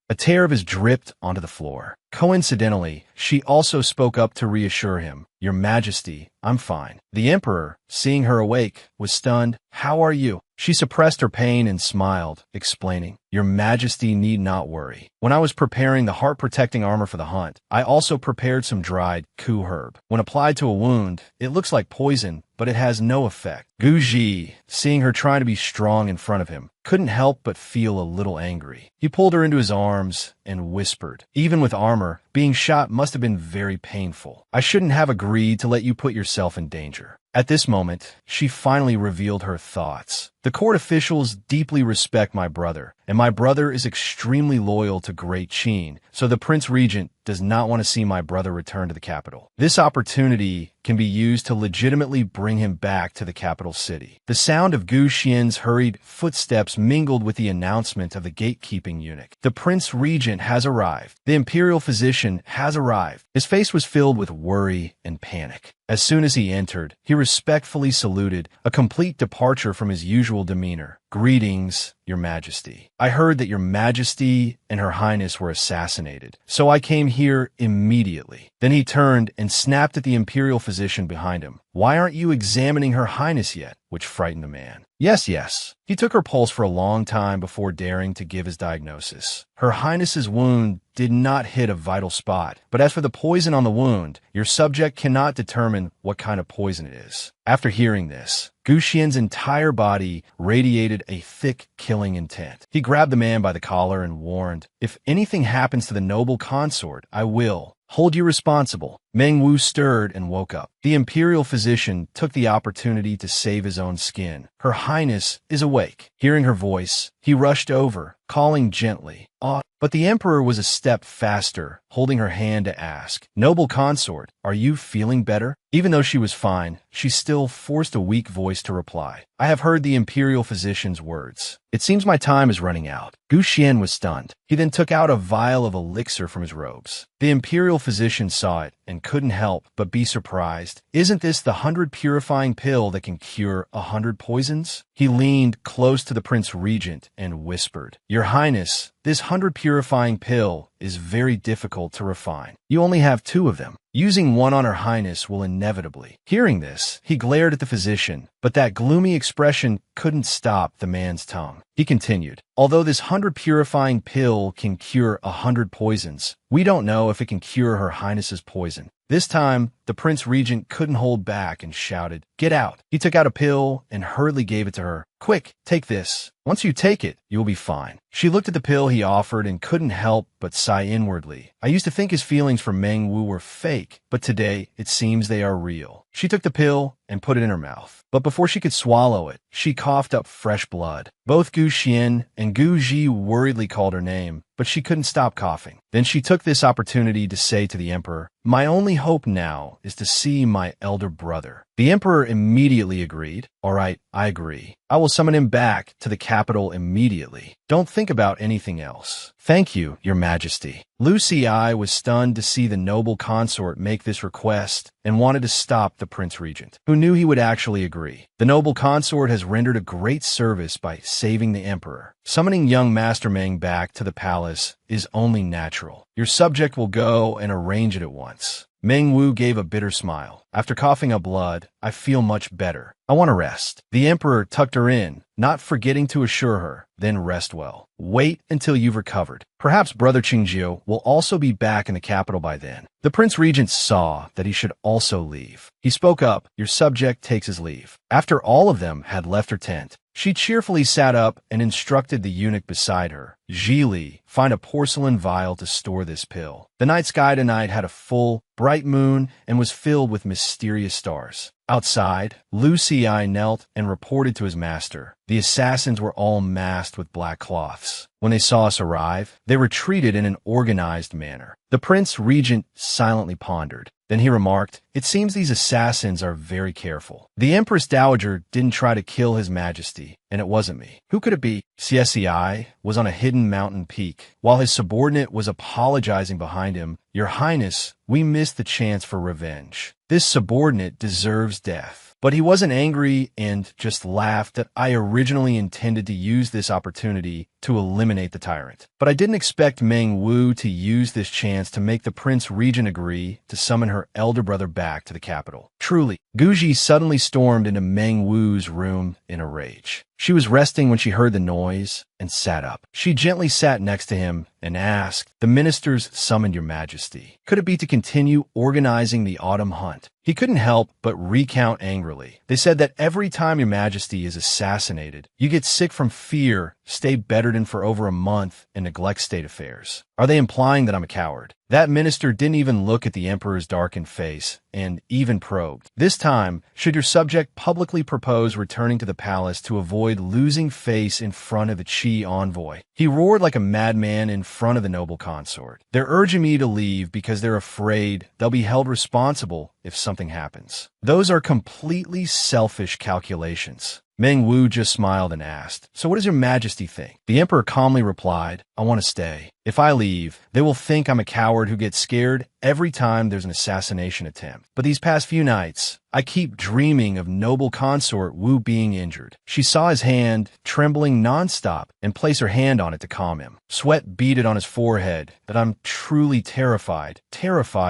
A tear of his dripped onto the floor. Coincidentally, she also spoke up to reassure him. "Your Majesty, I'm fine." The emperor, seeing her awake, was stunned. "How are you?" She suppressed her pain and smiled, explaining, "Your Majesty need not worry. When I was preparing the heart-protecting armor for the hunt, I also prepared some dried ku herb. When applied to a wound, it looks like poison, but it has no effect." Gu Ji, seeing her trying to be strong in front of him, couldn't help but feel a little angry. He pulled her into his arms and whispered, "Even with armor, being shot must have been very painful. I shouldn't have agreed to let you put yourself in danger." At this moment, she finally revealed her thoughts. "The court officials deeply respect my brother, and my brother is extremely loyal to Great Qin, so the Prince Regent does not want to see my brother return to the capital. This opportunity can be used to legitimately bring him back to the capital city." The sound of Gu Xian's hurried footsteps mingled with the announcement of the gatekeeping eunuch. "The Prince Regent has arrived. The imperial physician has arrived." His face was filled with worry and panic. As soon as he entered, he respectfully saluted, a complete departure from his usual demeanor. "Greetings, Your Majesty. I heard that Your Majesty and Her Highness were assassinated, so I came here immediately." Then he turned and snapped at the imperial physician behind him. "Why aren't you examining Her Highness yet?" which frightened the man. Yes. He took her pulse for a long time before daring to give his diagnosis. "Her Highness's wound did not hit a vital spot, but as for the poison on the wound, your subject cannot determine what kind of poison it is." After hearing this, Gu Xian's entire body radiated a thick, killing intent. He grabbed the man by the collar and warned, "If anything happens to the noble consort, I will hold you responsible." Meng Wu stirred and woke up. The imperial physician took the opportunity to save his own skin. "Her Highness is awake." Hearing her voice, he rushed over, calling gently, "Ah." But the emperor was a step faster, holding her hand to ask, "Noble consort, are you feeling better?" Even though she was fine, she still forced a weak voice to reply, "I have heard the imperial physician's words. It seems my time is running out." Gu Xian was stunned. He then took out a vial of elixir from his robes. The imperial physician saw it and couldn't help but be surprised. "Isn't this the 100 purifying pill that can cure 100 poisons?" He leaned close to the Prince Regent and whispered, "Your Highness, this 100 purifying pill is very difficult to refine. You only have 2 of them. Using one on Her Highness will inevitably." Hearing this, he glared at the physician, but that gloomy expression couldn't stop the man's tongue. He continued, "Although this 100 purifying pill can cure 100 poisons, we don't know if it can cure Her Highness's poison." This time, the Prince Regent couldn't hold back and shouted, "Get out." He took out a pill and hurriedly gave it to her. "Quick, take this. Once you take it, you will be fine." She looked at the pill he offered and couldn't help but sigh inwardly. I used to think his feelings for Meng Wu were fake, but today it seems they are real. She took the pill and put it in her mouth. But before she could swallow it, she coughed up fresh blood. Both Gu Xian and Gu Ji worriedly called her name, but she couldn't stop coughing. Then she took this opportunity to say to the emperor, "My only hope now is to see my elder brother." The emperor immediately agreed. "All right, I agree. I will summon him back to the capital immediately. Don't think about anything else." "Thank you, Your Majesty." Lu Xi was stunned to see the noble consort make this request and wanted to stop the Prince Regent, who knew he would actually agree. The noble consort has rendered a great service by saving the emperor. Summoning young Master Meng back to the palace is only natural. Your subject will go and arrange it at once. Meng Wu gave a bitter smile. "After coughing up blood, I feel much better. I want to rest." The emperor tucked her in, not forgetting to assure her, "Then rest well. Wait until you've recovered. Perhaps Brother Qingjiu will also be back in the capital by then." The Prince Regent saw that he should also leave. He spoke up, "Your subject takes his leave." After all of them had left her tent, she cheerfully sat up and instructed the eunuch beside her, "Zhili, find a porcelain vial to store this pill." The night sky tonight had a full, bright moon and was filled with mysterious stars. Outside, Lu Xi knelt and reported to his master. The assassins were all masked with black cloths. When they saw us arrive, they retreated in an organized manner. The Prince Regent silently pondered. Then he remarked, "It seems these assassins are very careful. The Empress Dowager didn't try to kill His Majesty, and it wasn't me. Who could it be?" CSEI was on a hidden mountain peak. While his subordinate was apologizing behind him, "Your Highness, we missed the chance for revenge. This subordinate deserves death." But he wasn't angry and just laughed that I originally intended to use this opportunity to eliminate the tyrant. But I didn't expect Meng Wu to use this chance to make the Prince Regent agree to summon her elder brother back to the capital. Truly, Guji suddenly stormed into Meng Wu's room in a rage. She was resting when she heard the noise and sat up. She gently sat next to him and asked, "The ministers summoned your majesty. Could it be to continue organizing the autumn hunt?" He couldn't help but recount angrily. "They said that every time your majesty is assassinated, you get sick from fear, stay bedridden for over a month, and neglect state affairs. Are they implying that I'm a coward?" That minister didn't even look at the emperor's darkened face, and even probed. "This time, should your subject publicly propose returning to the palace to avoid losing face in front of the Qi envoy?" He roared like a madman in front of the noble consort. "They're urging me to leave because they're afraid they'll be held responsible if something happens. Those are completely selfish calculations." Meng Wu just smiled and asked, "So what does your majesty think?" The emperor calmly replied, "I want to stay. If I leave, they will think I'm a coward who gets scared every time there's an assassination attempt. But these past few nights, I keep dreaming of noble consort Wu being injured." She saw his hand trembling nonstop and place her hand on it to calm him. Sweat beaded on his forehead that I'm truly terrified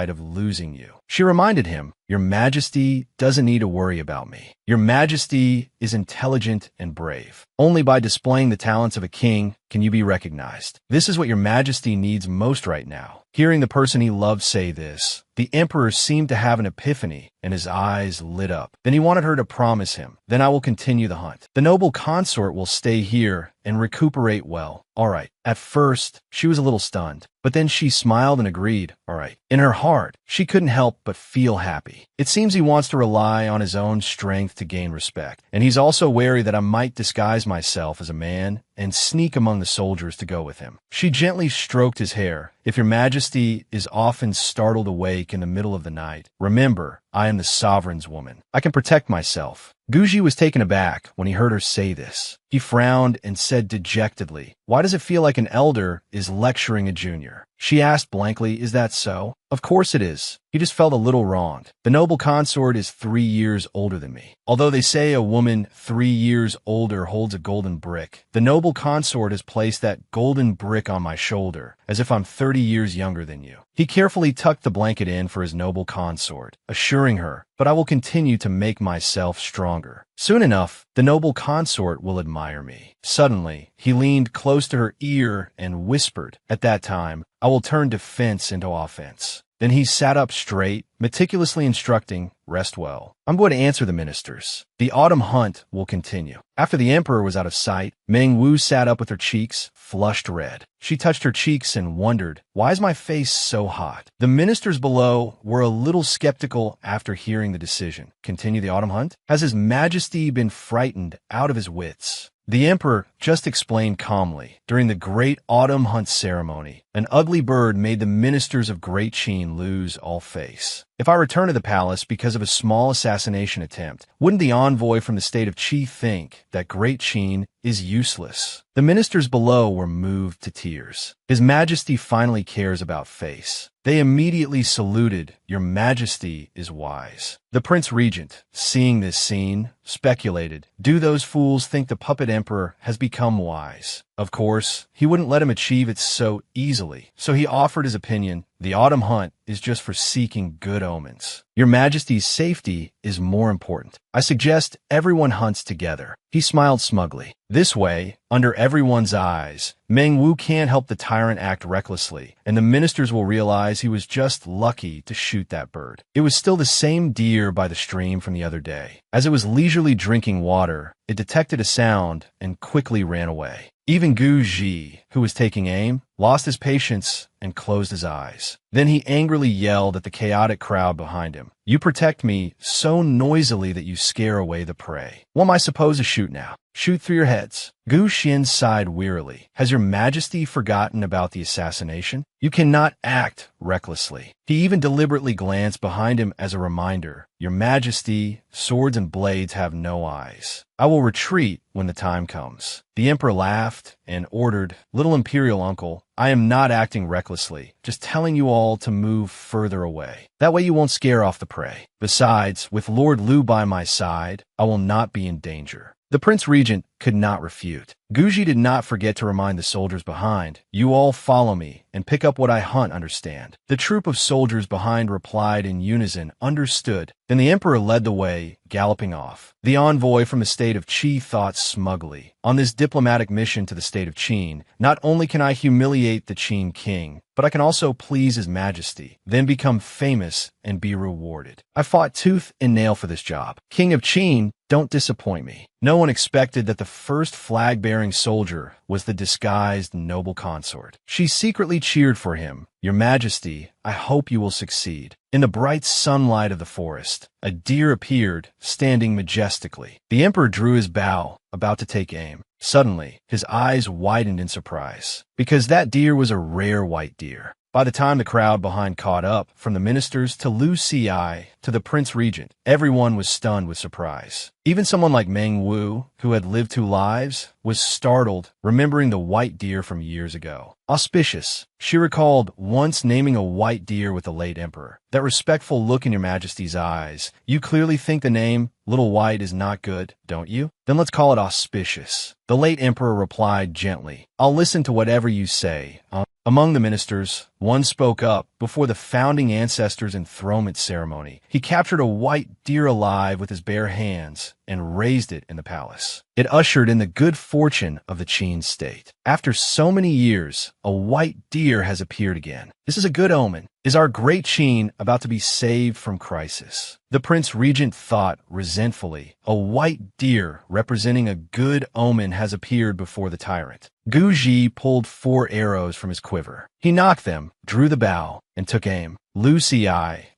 of losing you. She reminded him, "Your majesty doesn't need to worry about me. Your majesty is intelligent and brave. Only by displaying the talents of a king can you be recognized. This is what your majesty needs most right now." Hearing the person he loved say this, the emperor seemed to have an epiphany, and his eyes lit up. Then he wanted her to promise him, "Then I will continue the hunt. The noble consort will stay here and recuperate well." "All right." At first, she was a little stunned, but then she smiled and agreed, "All right." In her heart, she couldn't help but feel happy. It seems he wants to rely on his own strength to gain respect, and he's also wary that I might disguise myself as a man and sneak among the soldiers to go with him. She gently stroked his hair. "If your majesty is often startled awake in the middle of the night, remember, I am the sovereign's woman. I can protect myself." Guji was taken aback when he heard her say this. He frowned and said dejectedly, "Why does it feel like an elder is lecturing a junior?" She asked blankly, "Is that so?" "Of course it is." He just felt a little wronged. "The noble consort is 3 years older than me. Although they say a woman 3 years older holds a golden brick, the noble consort has placed that golden brick on my shoulder, as if I'm 30 years younger than you." He carefully tucked the blanket in for his noble consort, assuring her, "But I will continue to make myself stronger. Soon enough, the noble consort will admire me." Suddenly, he leaned close to her ear and whispered, "At that time, I will turn defense into offense." Then he sat up straight, meticulously instructing, "Rest well. I'm going to answer the ministers. The autumn hunt will continue." After the emperor was out of sight, Meng Wu sat up with her cheeks flushed red. She touched her cheeks and wondered, "Why is my face so hot?" The ministers below were a little skeptical after hearing the decision. Continue the autumn hunt? Has His Majesty been frightened out of his wits? The emperor just explained calmly. During the great autumn hunt ceremony, an ugly bird made the ministers of Great Qin lose all face. If I return to the palace because of a small assassination attempt, wouldn't the envoy from the state of Qi think that Great Qin is useless? The ministers below were moved to tears. His Majesty finally cares about face. They immediately saluted, "Your Majesty is wise." The Prince Regent, seeing this scene, speculated, "Do those fools think the puppet emperor has become wise?" Of course, he wouldn't let him achieve it so easily, so he offered his opinion. "The autumn hunt is just for seeking good omens. Your Majesty's safety is more important. I suggest everyone hunts together." He smiled smugly. This way, under everyone's eyes, Meng Wu can't help the tyrant act recklessly, and the ministers will realize he was just lucky to shoot that bird. It was still the same deer by the stream from the other day. As it was leisurely drinking water, it detected a sound and quickly ran away. Even Gu Ji, who was taking aim, lost his patience and closed his eyes. Then he angrily yelled at the chaotic crowd behind him. "You protect me so noisily that you scare away the prey. What am I supposed to shoot now? Shoot through your heads." Gu Xian sighed wearily. "Has your majesty forgotten about the assassination? You cannot act recklessly." He even deliberately glanced behind him as a reminder. "Your majesty, swords and blades have no eyes. I will retreat when the time comes." The emperor laughed and ordered, "Little imperial uncle, I am not acting recklessly, just telling you all to move further away. That way you won't scare off the prey. Besides, with Lord Liu by my side, I will not be in danger." The Prince Regent could not refute. Guji did not forget to remind the soldiers behind, "You all follow me and pick up what I hunt, understand?" The troop of soldiers behind replied in unison, "Understood." Then the emperor led the way, galloping off. The envoy from the state of Qi thought smugly, "On this diplomatic mission to the state of Qin, not only can I humiliate the Qin king, but I can also please his majesty, then become famous and be rewarded. I fought tooth and nail for this job. King of Qin, don't disappoint me." No one expected that the first flag-bearing soldier was the disguised noble consort. She secretly cheered for him. "Your Majesty, I hope you will succeed." In the bright sunlight of the forest, a deer appeared, standing majestically. The emperor drew his bow, about to take aim. Suddenly, his eyes widened in surprise, because that deer was a rare white deer. By the time the crowd behind caught up, from the ministers to Liu Ci to the Prince Regent, everyone was stunned with surprise. Even someone like Meng Wu, who had lived 2 lives, was startled, remembering the white deer from years ago. Auspicious. She recalled once naming a white deer with the late emperor. "That respectful look in your majesty's eyes. You clearly think the name Little White is not good, don't you? Then let's call it auspicious." The late emperor replied gently, "I'll listen to whatever you say." Among the ministers, one spoke up before the founding ancestors' enthronement ceremony. He captured a white deer alive with his bare hands and raised it in the palace. It ushered in the good fortune of the Qin state. After so many years, a white deer has appeared again. This is a good omen. Is our great Qin about to be saved from crisis? The Prince Regent thought resentfully. A white deer representing a good omen has appeared before the tyrant. Gu Ji pulled 4 arrows from his quiver. He knocked them, drew the bow, and took aim. Liu Ci,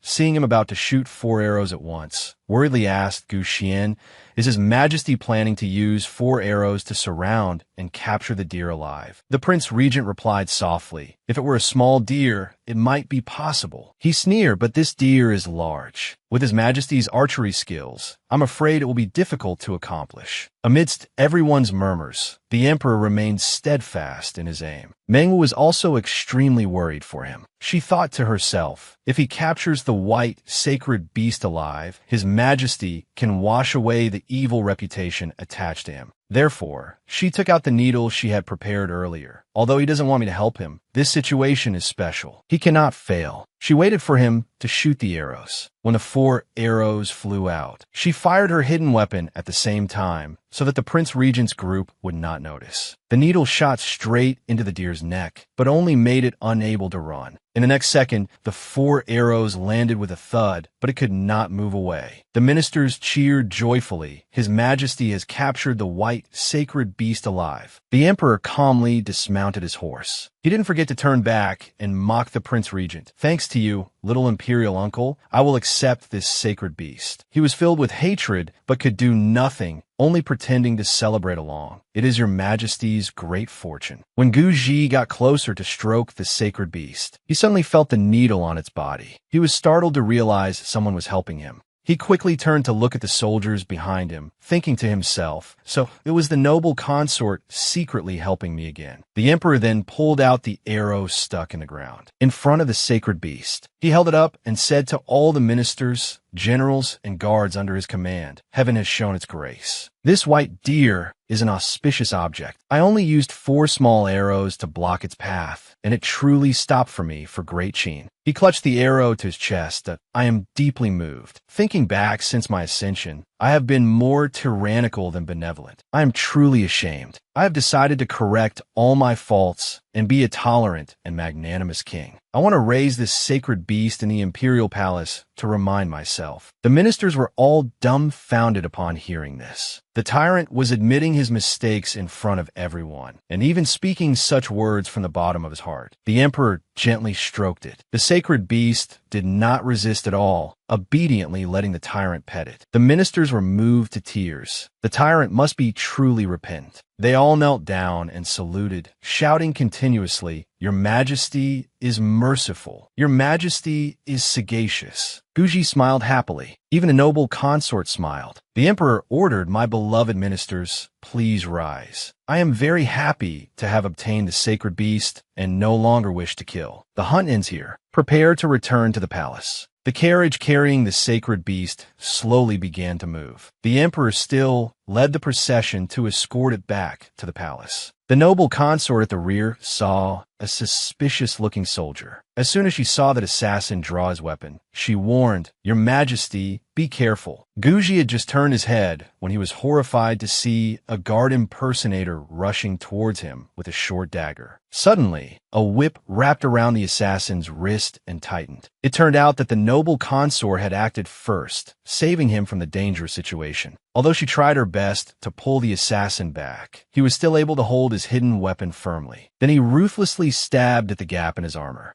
seeing him about to shoot 4 arrows at once, worriedly asked Gu Xian, "Is His Majesty planning to use 4 arrows to surround and capture the deer alive?" The Prince Regent replied softly, "If it were a small deer, it might be possible." He sneered, "But this deer is large. With His Majesty's archery skills, I'm afraid it will be difficult to accomplish." Amidst everyone's murmurs, the emperor remained steadfast in his aim. Meng Wu was also extremely worried for him. She thought to herself, if he captures the white, sacred beast alive, His Majesty can wash away the evil reputation attached to him. Therefore, she took out the needle she had prepared earlier. Although he doesn't want me to help him, this situation is special. He cannot fail. She waited for him to shoot the arrows. When the 4 arrows flew out, she fired her hidden weapon at the same time so that the Prince Regent's group would not notice. The needle shot straight into the deer's neck, but only made it unable to run. In the next second, the 4 arrows landed with a thud, but it could not move away. The ministers cheered joyfully. His Majesty has captured the white, sacred beast alive. The emperor calmly dismounted his horse. He didn't forget to turn back and mock the Prince Regent. "Thanks to you, little imperial uncle, I will accept this sacred beast." He was filled with hatred, but could do nothing, only pretending to celebrate along. "It is your Majesty's great fortune." When Gu Ji got closer to stroke the sacred beast, he suddenly felt the needle on its body. He was startled to realize someone was helping him. He quickly turned to look at the soldiers behind him, thinking to himself, "So it was the noble consort secretly helping me again." The emperor then pulled out the arrow stuck in the ground, in front of the sacred beast. He held it up and said to all the ministers, generals, and guards under his command, "Heaven has shown its grace. This white deer is an auspicious object. I only used 4 small arrows to block its path, and it truly stopped for me for great Qin." He clutched the arrow to his chest. "I am deeply moved. Thinking back since my ascension, I have been more tyrannical than benevolent. I am truly ashamed. I have decided to correct all my faults and be a tolerant and magnanimous king. I want to raise this sacred beast in the imperial palace to remind myself." The ministers were all dumbfounded upon hearing this. The tyrant was admitting his mistakes in front of everyone, and even speaking such words from the bottom of his heart. The emperor gently stroked it. The sacred beast did not resist at all, obediently letting the tyrant pet it. The ministers were moved to tears. The tyrant must be truly repentant. They all knelt down and saluted, shouting continuously, "Your Majesty is merciful. Your Majesty is sagacious." Guji smiled happily. Even a noble consort smiled. The emperor ordered, "My beloved ministers, please rise. I am very happy to have obtained the sacred beast and no longer wish to kill. The hunt ends here. Prepare to return to the palace." The carriage carrying the sacred beast slowly began to move. The emperor still led the procession to escort it back to the palace. The noble consort at the rear saw a suspicious-looking soldier. As soon as she saw that assassin draw his weapon, she warned, "Your Majesty, be careful." Guji had just turned his head when he was horrified to see a guard impersonator rushing towards him with a short dagger. Suddenly, a whip wrapped around the assassin's wrist and tightened. It turned out that the noble consort had acted first, saving him from the dangerous situation. Although she tried her best to pull the assassin back, he was still able to hold his hidden weapon firmly. Then he ruthlessly stabbed at the gap in his armor.